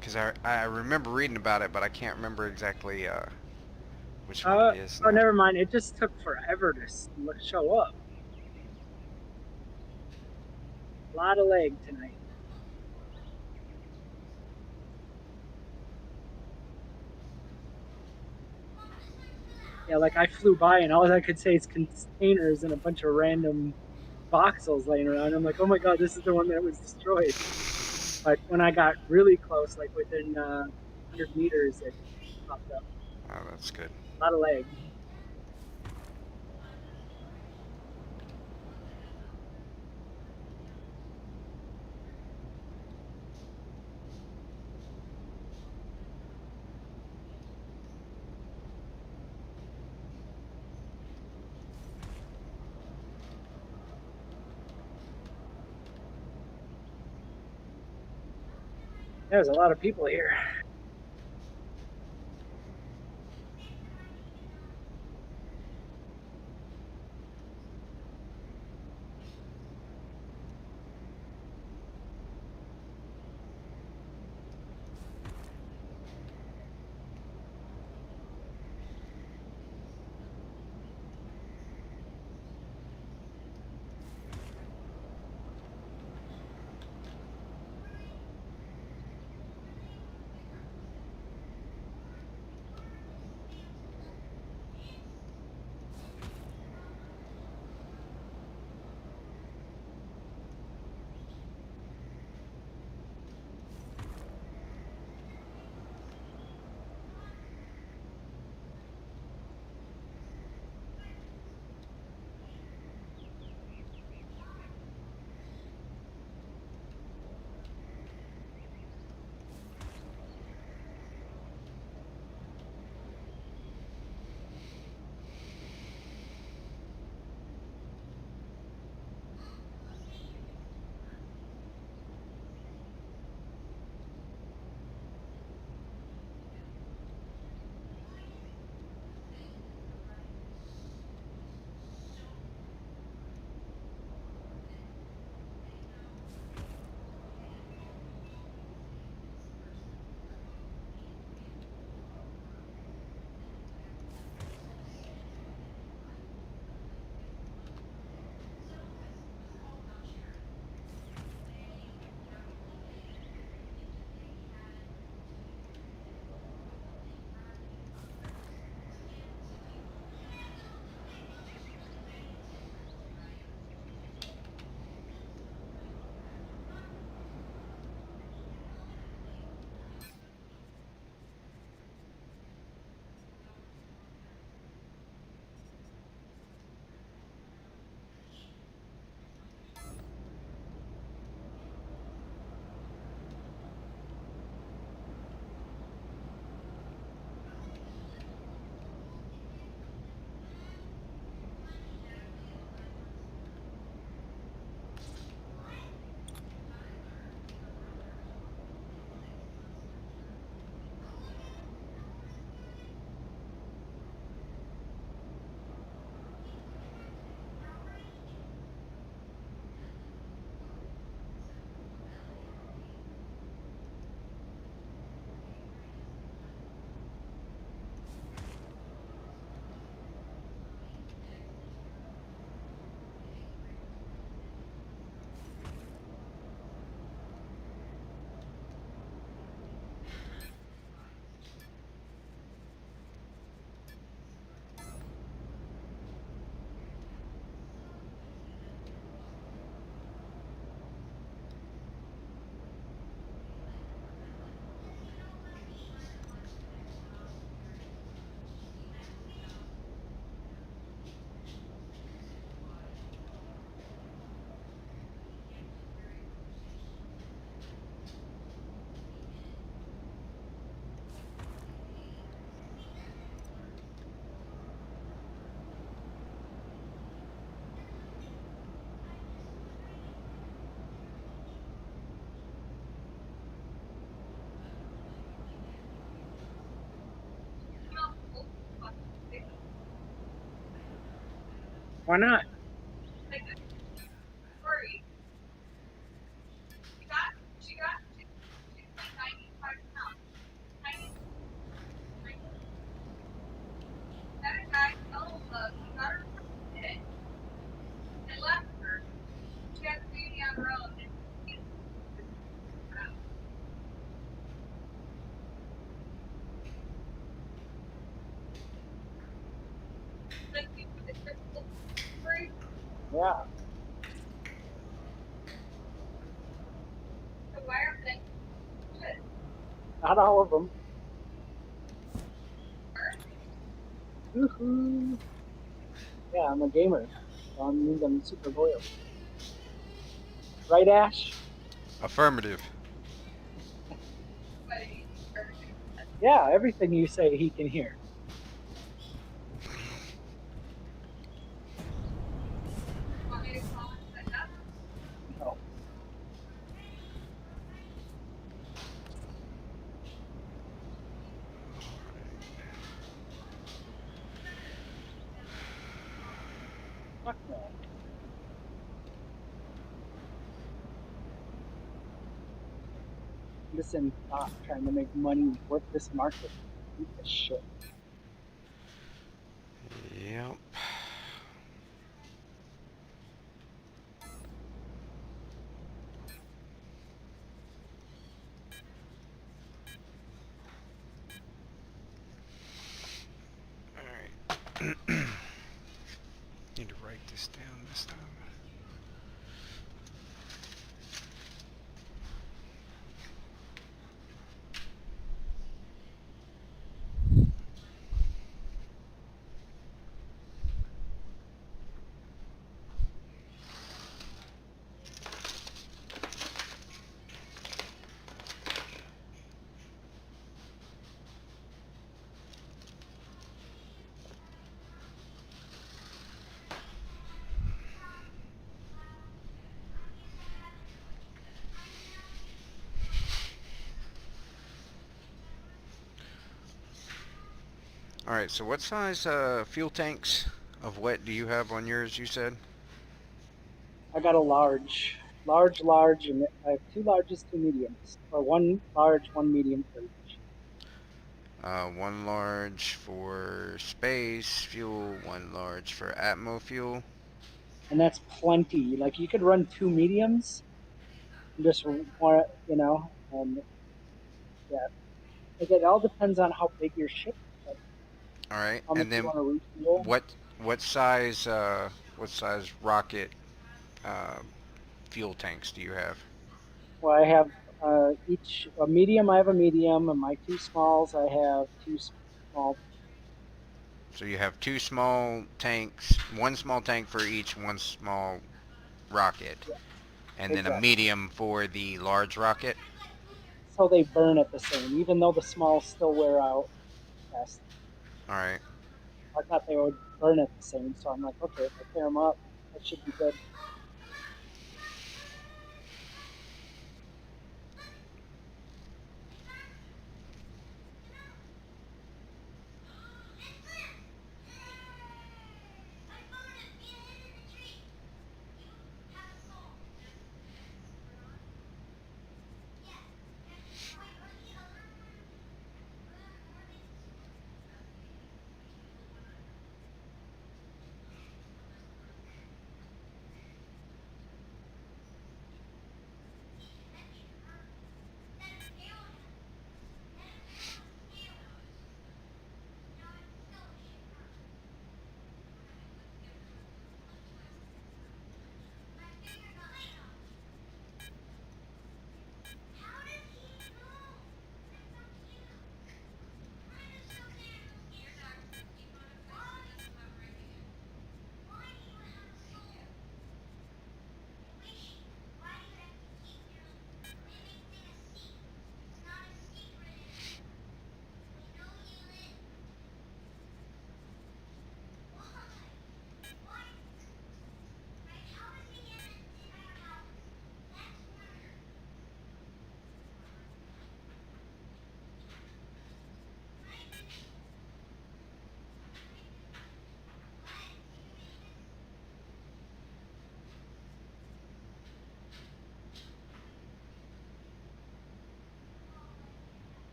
Because I remember reading about it, but I can't remember exactly which one it is Oh, now. never mind. It just took forever to show up. A lot of leg tonight. Yeah, like I flew by and all I could say is containers and a bunch of random voxels laying around. I'm like, oh my god, this is the one that was destroyed. But when I got really close, like within 100 meters, it popped up. Oh, that's good. A lot of lag. There's a lot of people here. Why not? Sorry. She's like 95 pounds. That guy, he got her pregnant and left her. She had the baby on her own. Yeah. Not all of them. Woohoo! Yeah, I'm a gamer. So that means I'm super loyal. Right, Ash? Affirmative. Yeah, everything you say he can hear. No. Fuck no. Listen, stop trying to make money work this market. Eat the shit. Yep. Alright. Need to write this down this time. Alright, so what size fuel tanks of wet do you have on yours, you said? I got a large. Large, and I have two larges, two mediums. Or one large, one medium for each. One large for space fuel, one large for atmo fuel. And that's plenty. Like, you could run two mediums and just, and yeah. Like, it all depends on how big your ship is, like Alright, how much and you then want to refuel. what what size rocket uh, fuel tanks do you have? Well, I have each a medium. I have a medium, and my two smalls. I have two small. So you have two small tanks, one small tank for each one small rocket, Yeah, and then a exactly. medium for the large rocket. So they burn at the same, even though the smalls still wear out fast. Alright. I thought they would burn at the same, so I'm like, okay, if I pair them up, that should be good.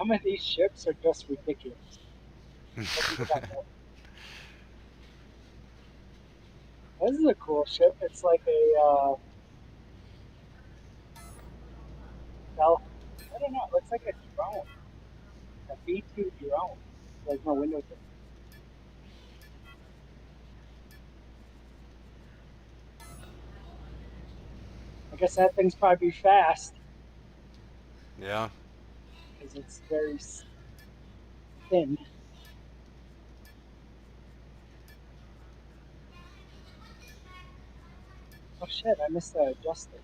Some of these ships are just ridiculous. This is a cool ship. It's like a stealth. I don't know. It looks like a drone, a B-2 drone. There's no windows in it. I guess that thing's probably fast Yeah. because it's very thin. Oh shit! I missed the adjuster.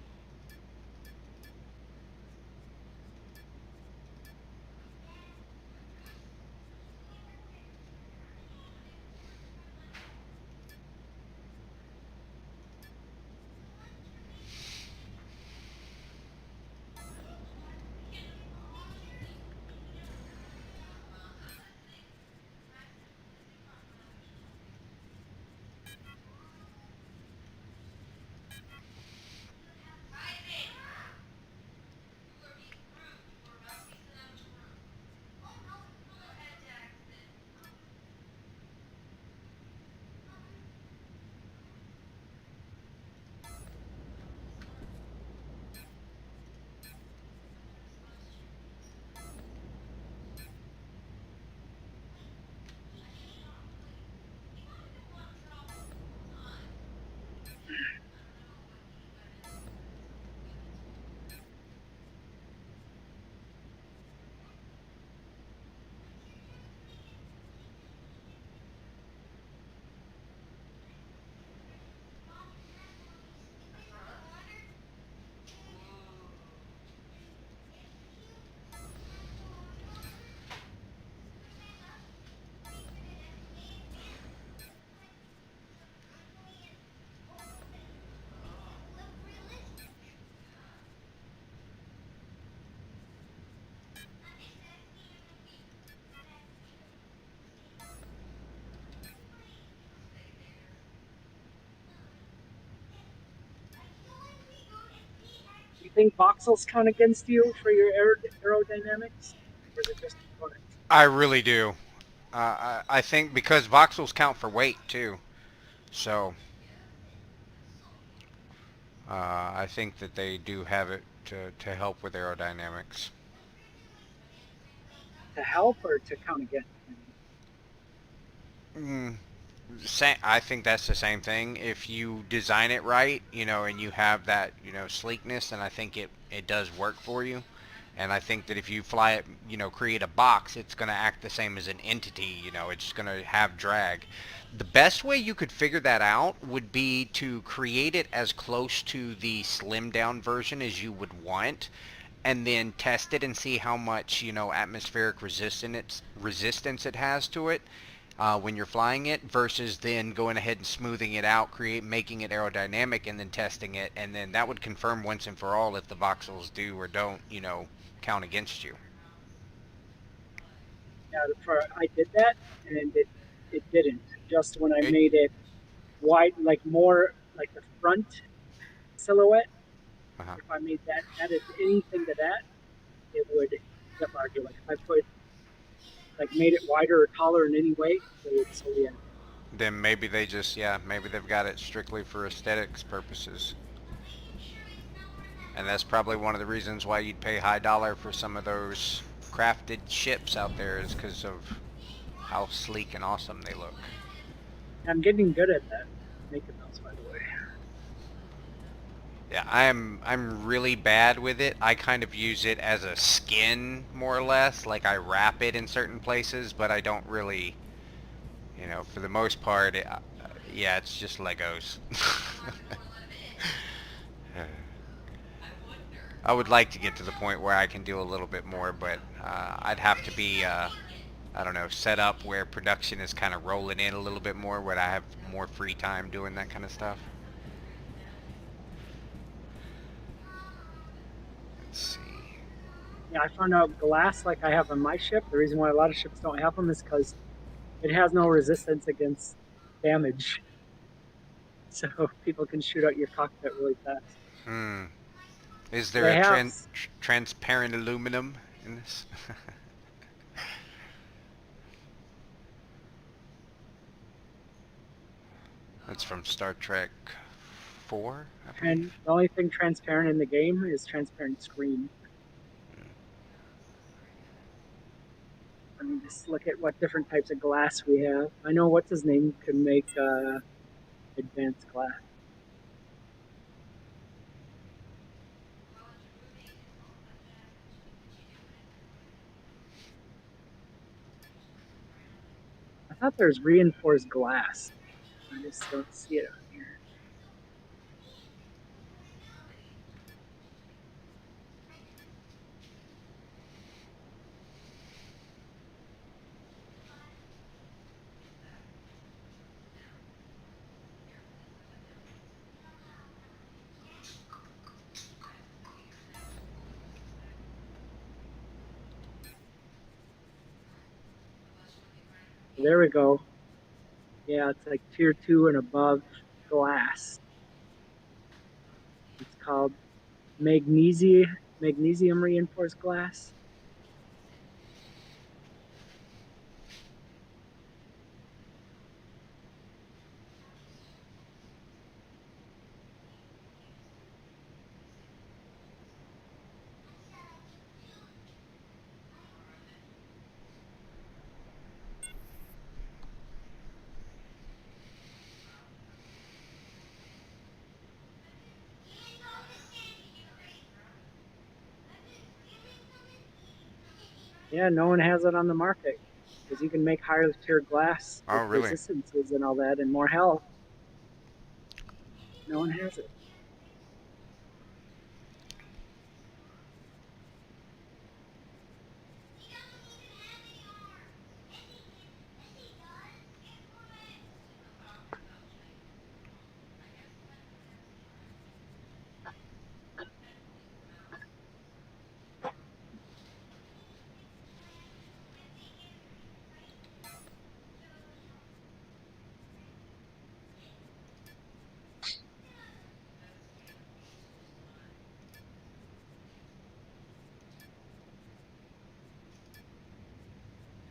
You think voxels count against you for your aerodynamics, or is it just components? I really do. I think because voxels count for weight too. So I think that they do have it to help with aerodynamics. To help or to count against? Mm, I think that's the same thing. If you design it right, and you have that, sleekness, then I think it does work for you. And I think that if you fly it, create a box, it's going to act the same as an entity. It's going to have drag. The best way you could figure that out would be to create it as close to the slimmed down version as you would want, and then test it and see how much, atmospheric resistance it has to it when you're flying it, versus then going ahead and smoothing it out, making it aerodynamic, and then testing it, and then that would confirm once and for all if the voxels do or don't, count against you. Yeah, I did that, and it didn't. Just when I It, made it wide, like more like the front silhouette. uh-huh. If I made that added anything to that, it would get larger. Like if I put like made it wider or taller in any way, it would slowly end. Then maybe maybe they've got it strictly for aesthetics purposes. And that's probably one of the reasons why you'd pay high dollar for some of those crafted ships out there, is because of how sleek and awesome they look. I'm getting good at that, making those, by the way. Yeah, I'm really bad with it. I kind of use it as a skin, more or less. Like I wrap it in certain places, but I don't really, for the most part, yeah, it's just Legos. I would like to get to the point where I can do a little bit more, but I'd have to be, I don't know, set up where production is kind of rolling in a little bit more, where I have more free time doing that kind of stuff. Let's see. Yeah, I found out glass like I have on my ship. The reason why a lot of ships don't have them is because it has no resistance against damage. So people can shoot out your cockpit really fast. Hmm. Is But there I a have transparent aluminum in this? That's from Star Trek 4, I believe. And the only thing transparent in the game is transparent screen. Let me just look at what different types of glass we have. I know what's his name can make advanced glass. I thought there's reinforced glass. I just don't see it on here. There we go. Yeah, it's like tier 2 and above glass. It's called magnesium reinforced glass. Yeah, no one has it on the market because you can make higher tier glass with Oh, really? resistances and all that and more health. No one has it.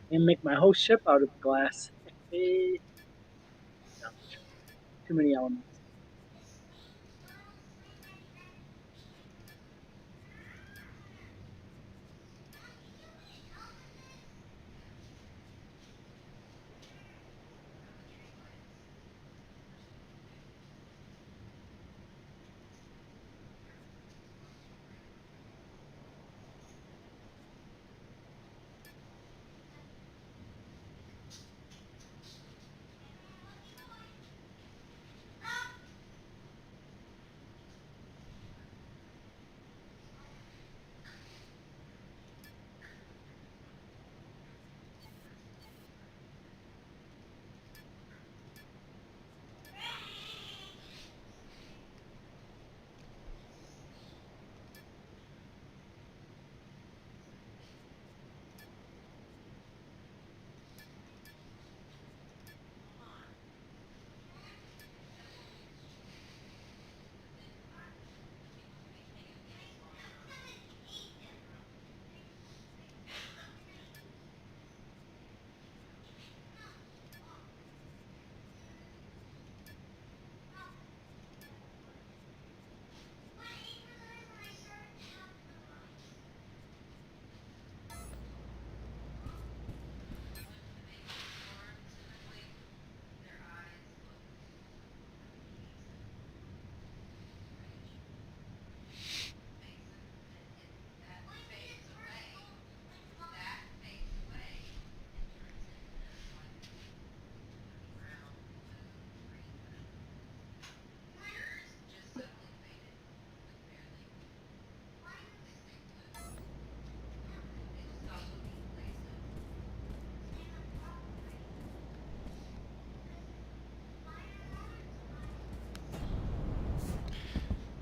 And make my whole ship out of glass. No, too many elements.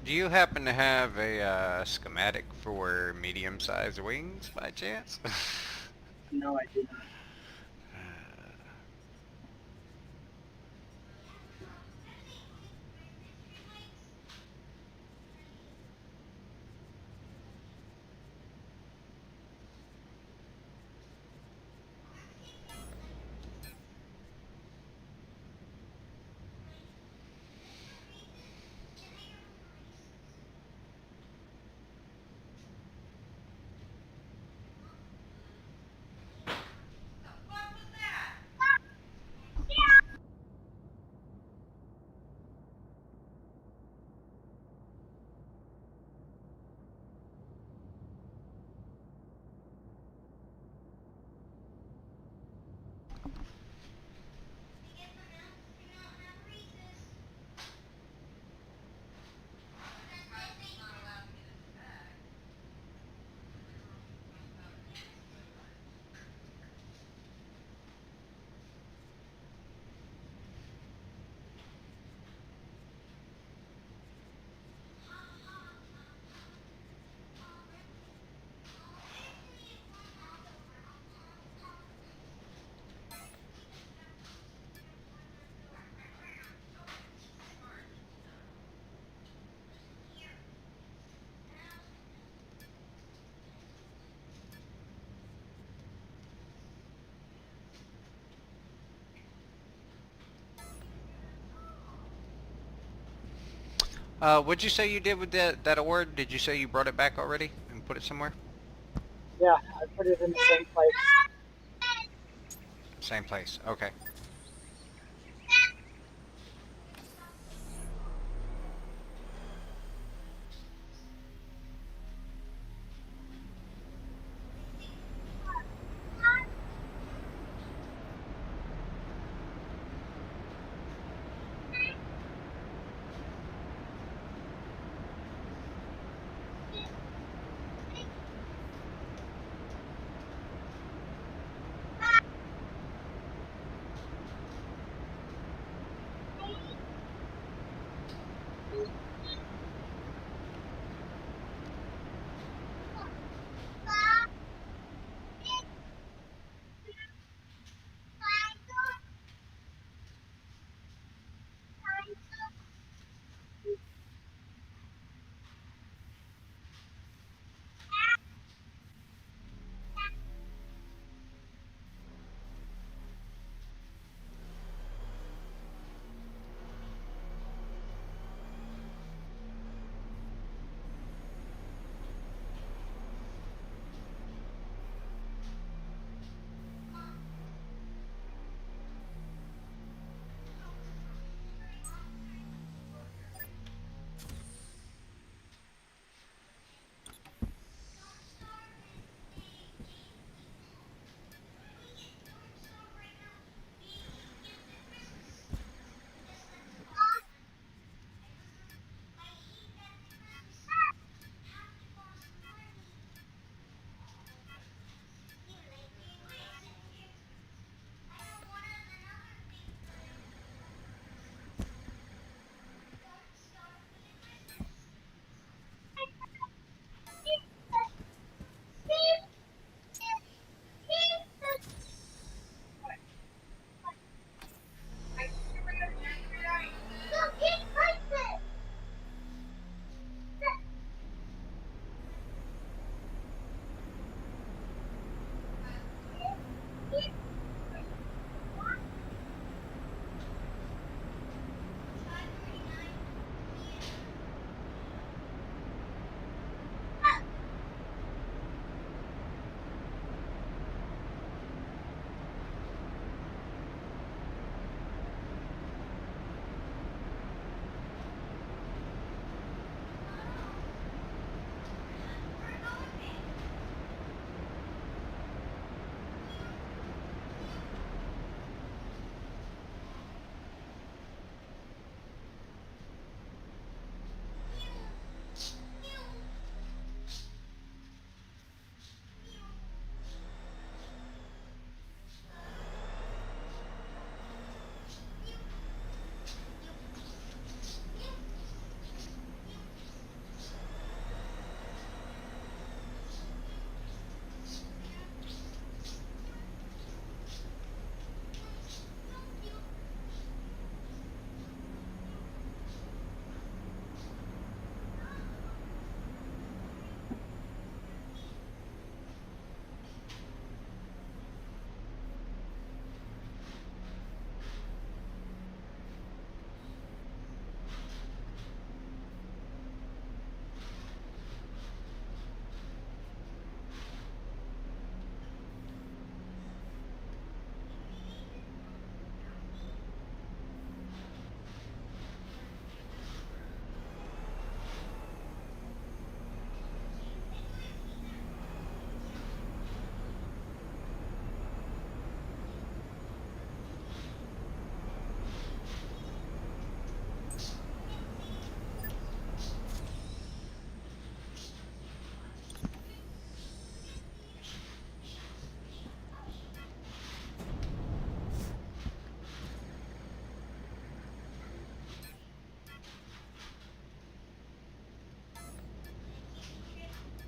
Do you happen to have a schematic for medium-sized wings by chance? No, I do not. What'd you say you did with that award? Did you say you brought it back already and put it somewhere? Yeah, I put it in the same place. Same place. Okay.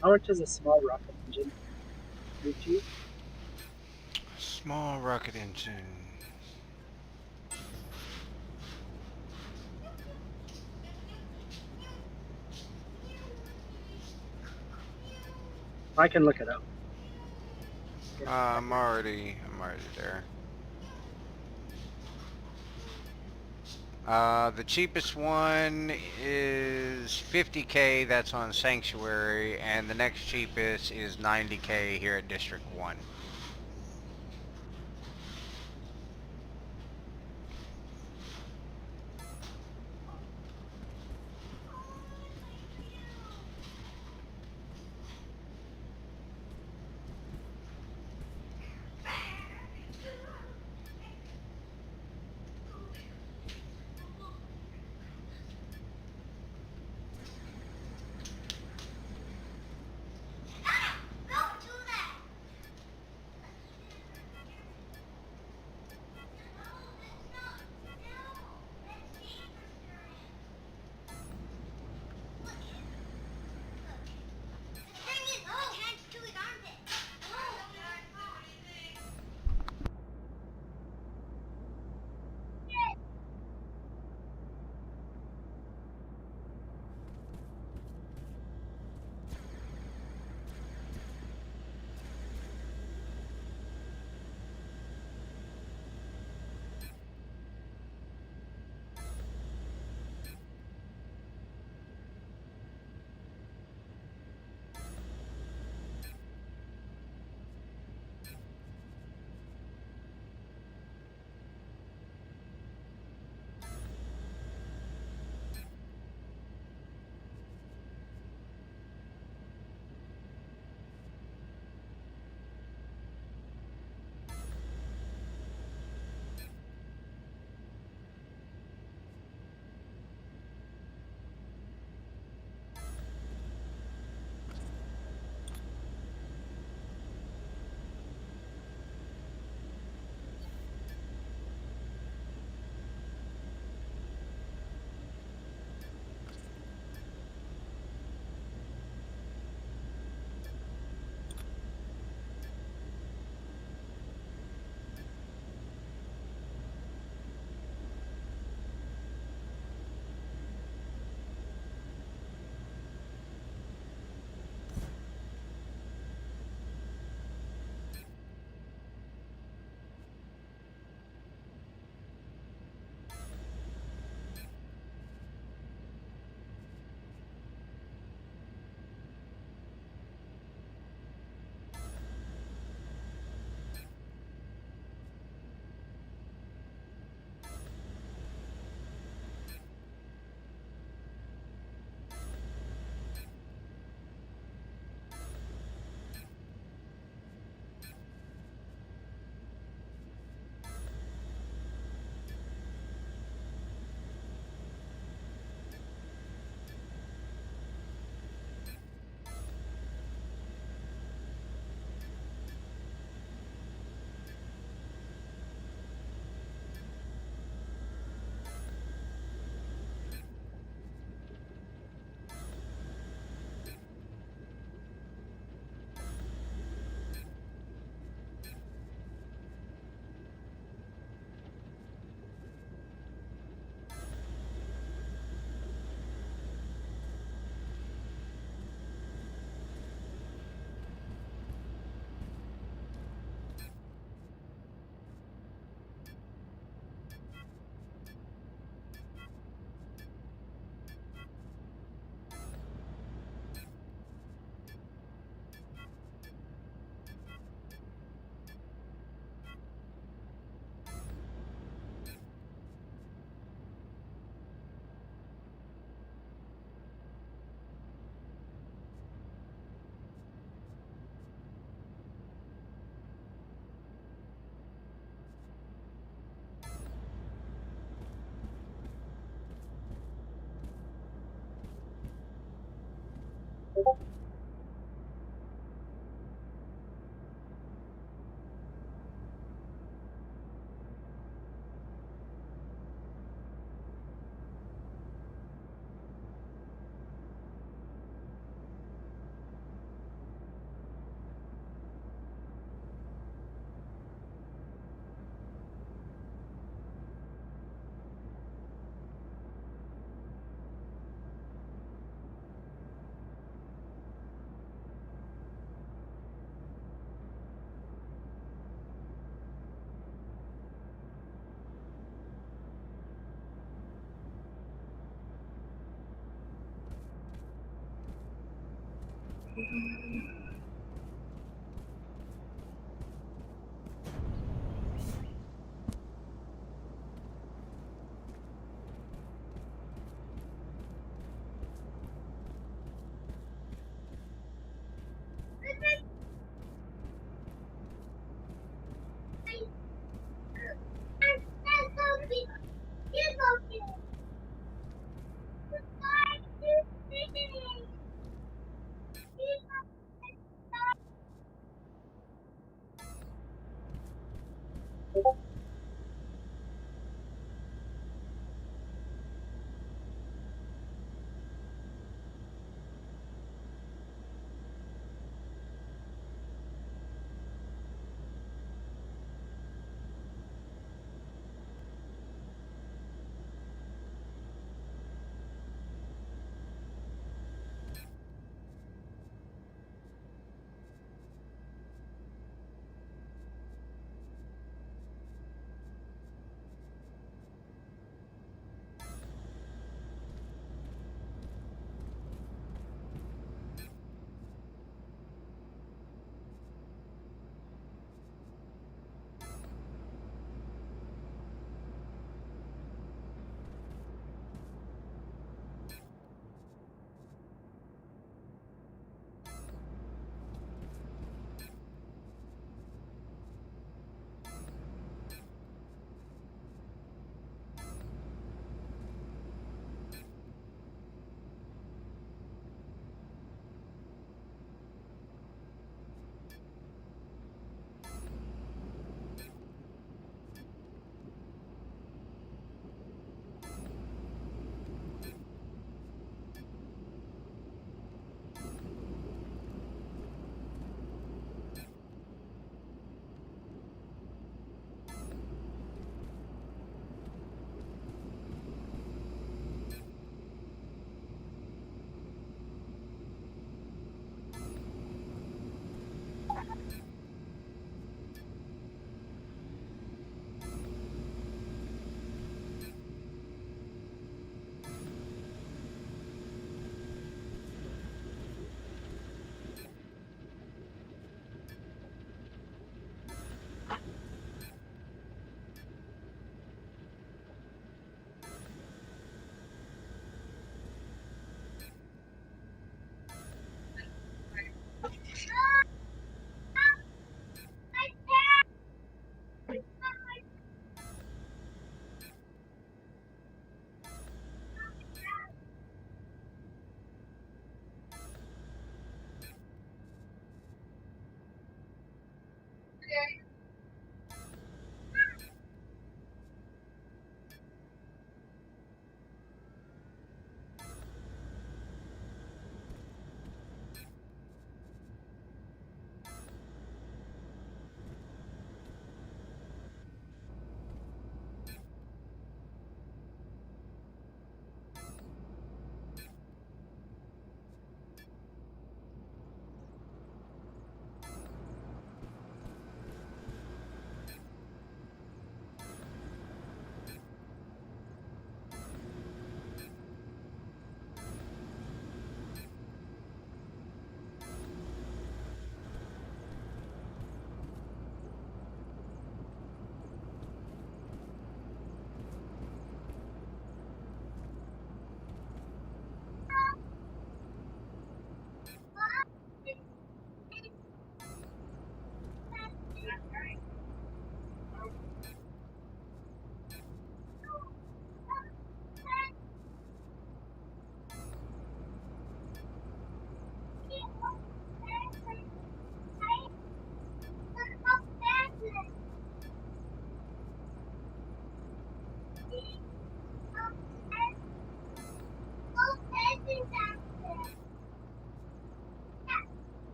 How much is a small rocket engine? Pretty cheap. Small rocket engine. I can look it up. Yeah, I'm already there. The cheapest one is 50K, that's on Sanctuary, and the next cheapest is 90K here at District 1. Don't do that.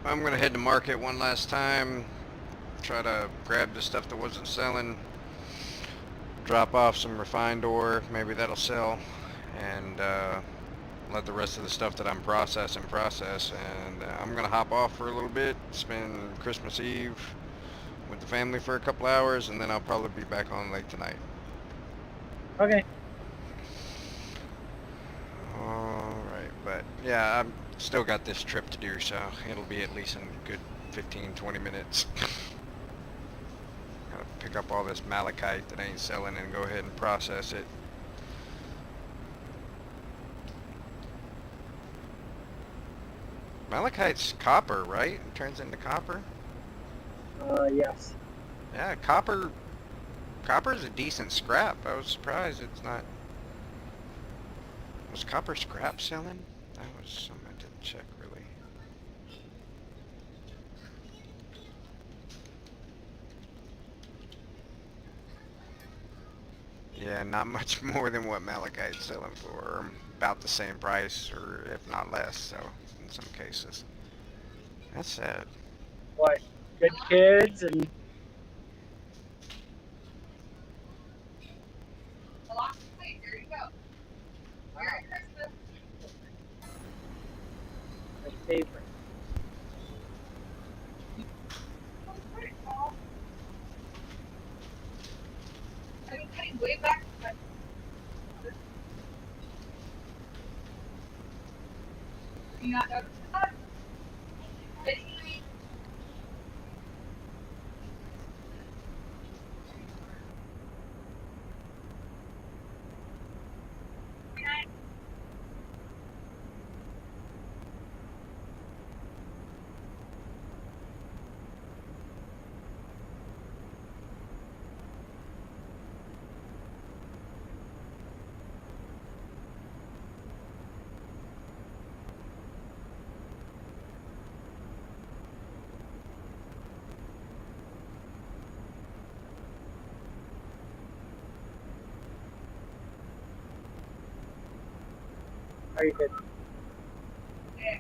I'm gonna head to market one last time, try to grab the stuff that wasn't selling, drop off some refined ore, maybe that'll sell, and let the rest of the stuff that I'm processing process. And I'm gonna hop off for a little bit, spend Christmas Eve with the family for a couple hours, and then I'll probably be back on late tonight. Okay. Alright, but yeah, I'm still got this trip to do, so it'll be at least in a good 15-20 minutes. Gotta pick up all this malachite that ain't selling and go ahead and process it. Malachite's copper, right? It turns into copper? Yes. Yeah, copper's a decent scrap. I was surprised it's not. Was copper scrap selling? That was something I didn't check really. Yeah, not much more than what malachite's selling for. About the same price, or if not less, so in some cases. That's sad. What? Good kids and A lot. Wait, there you go. Merry Christmas. my favorite. Oh, great. Oh, I've been cutting way back. You not notice that? Are you good? Yeah.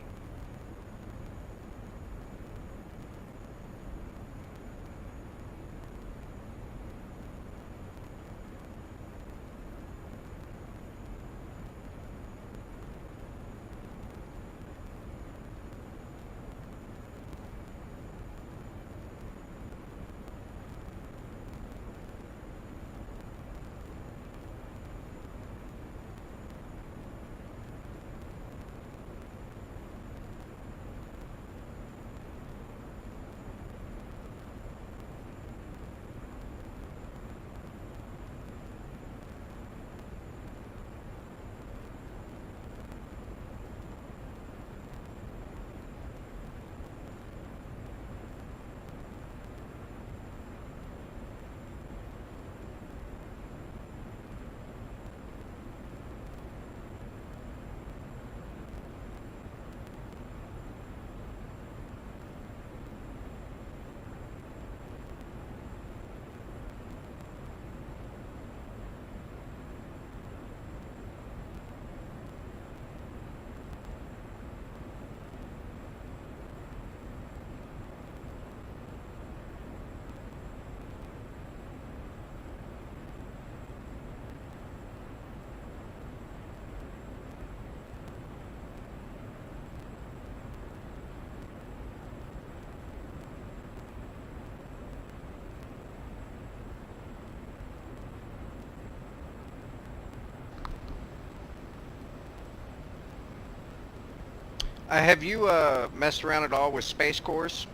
Have you messed around at all with space cores?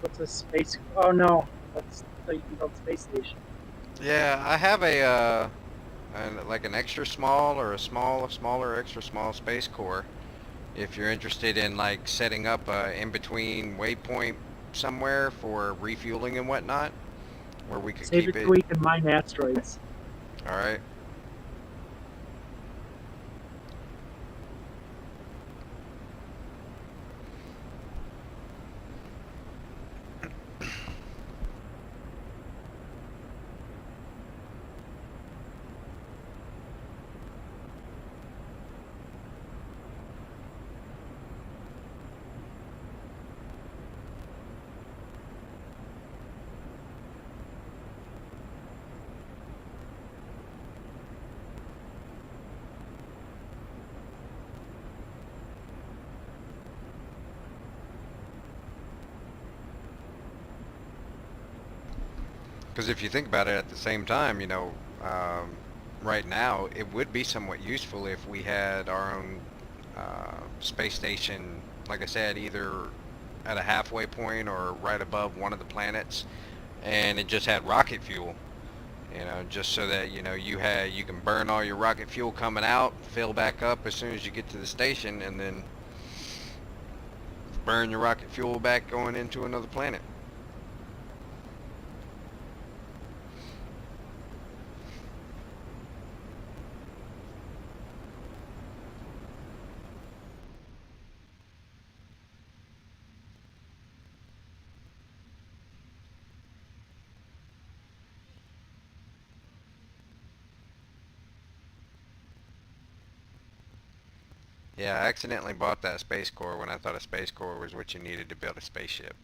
What's a space? Oh no, that's so you can build space station. Yeah, I have like an extra small or a smaller extra small space core. If you're interested in like setting up a in-between waypoint somewhere for refueling and whatnot, where we could Save keep it it. so we can mine asteroids. All right. Because if you think about it, at the same time, right now it would be somewhat useful if we had our own space station, like I said, either at a halfway point or right above one of the planets, and it just had rocket fuel. Just so that you can burn all your rocket fuel coming out, fill back up as soon as you get to the station, and then burn your rocket fuel back going into another planet. Yeah, I accidentally bought that space core when I thought a space core was what you needed to build a spaceship.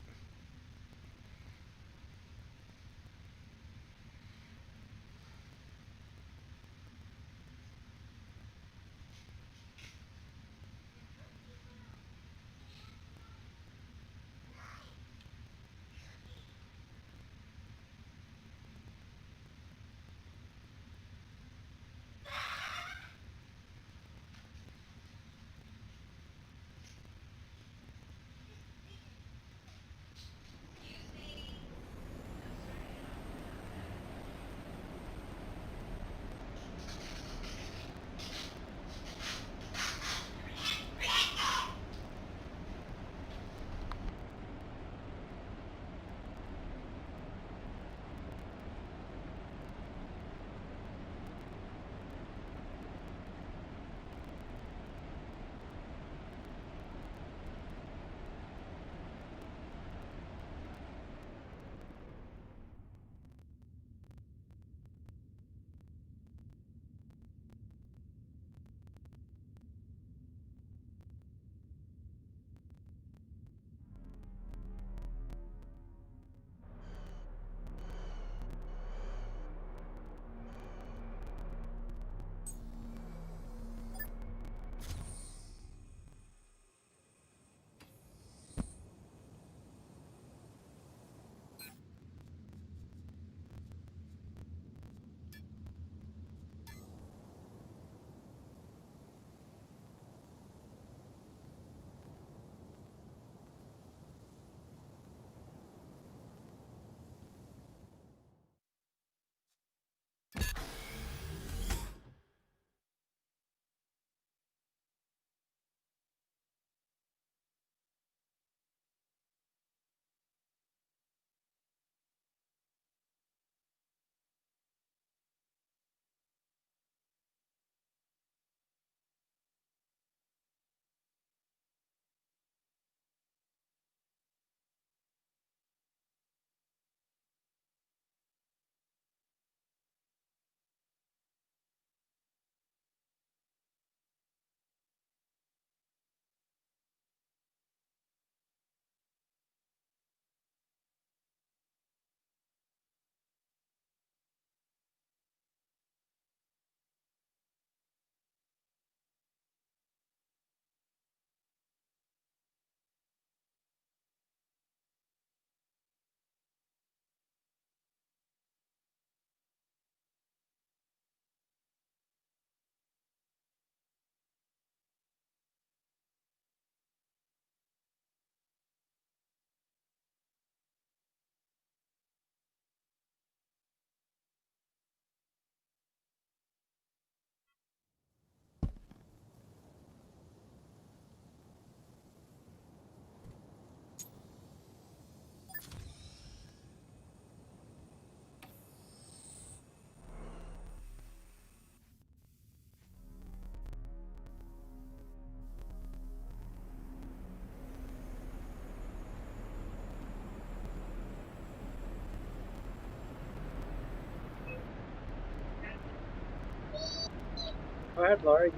Go ahead, Laura.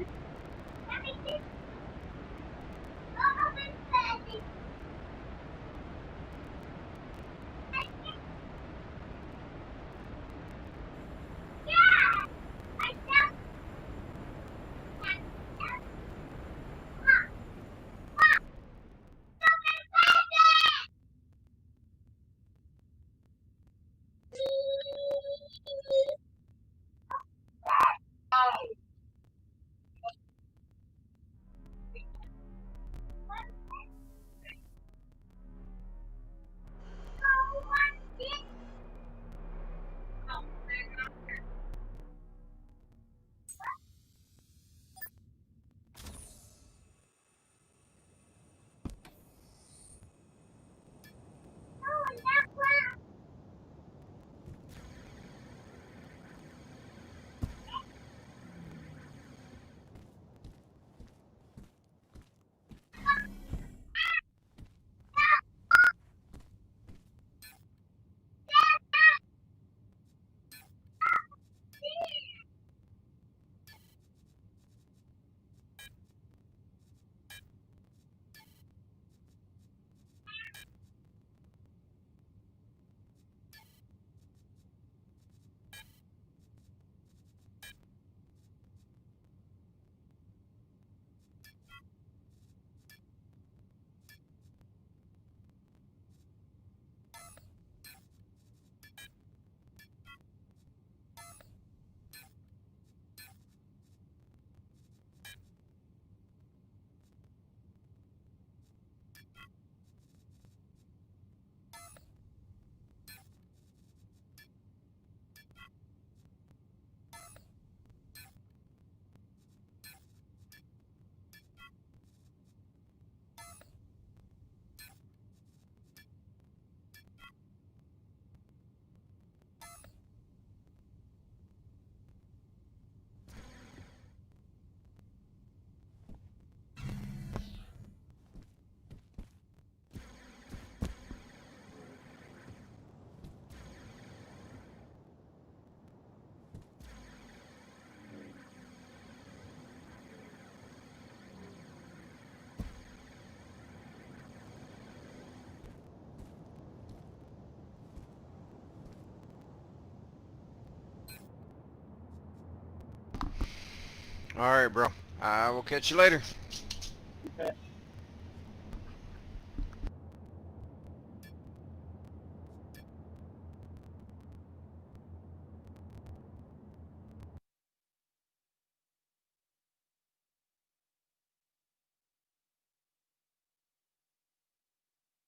All right, bro. I will catch you later.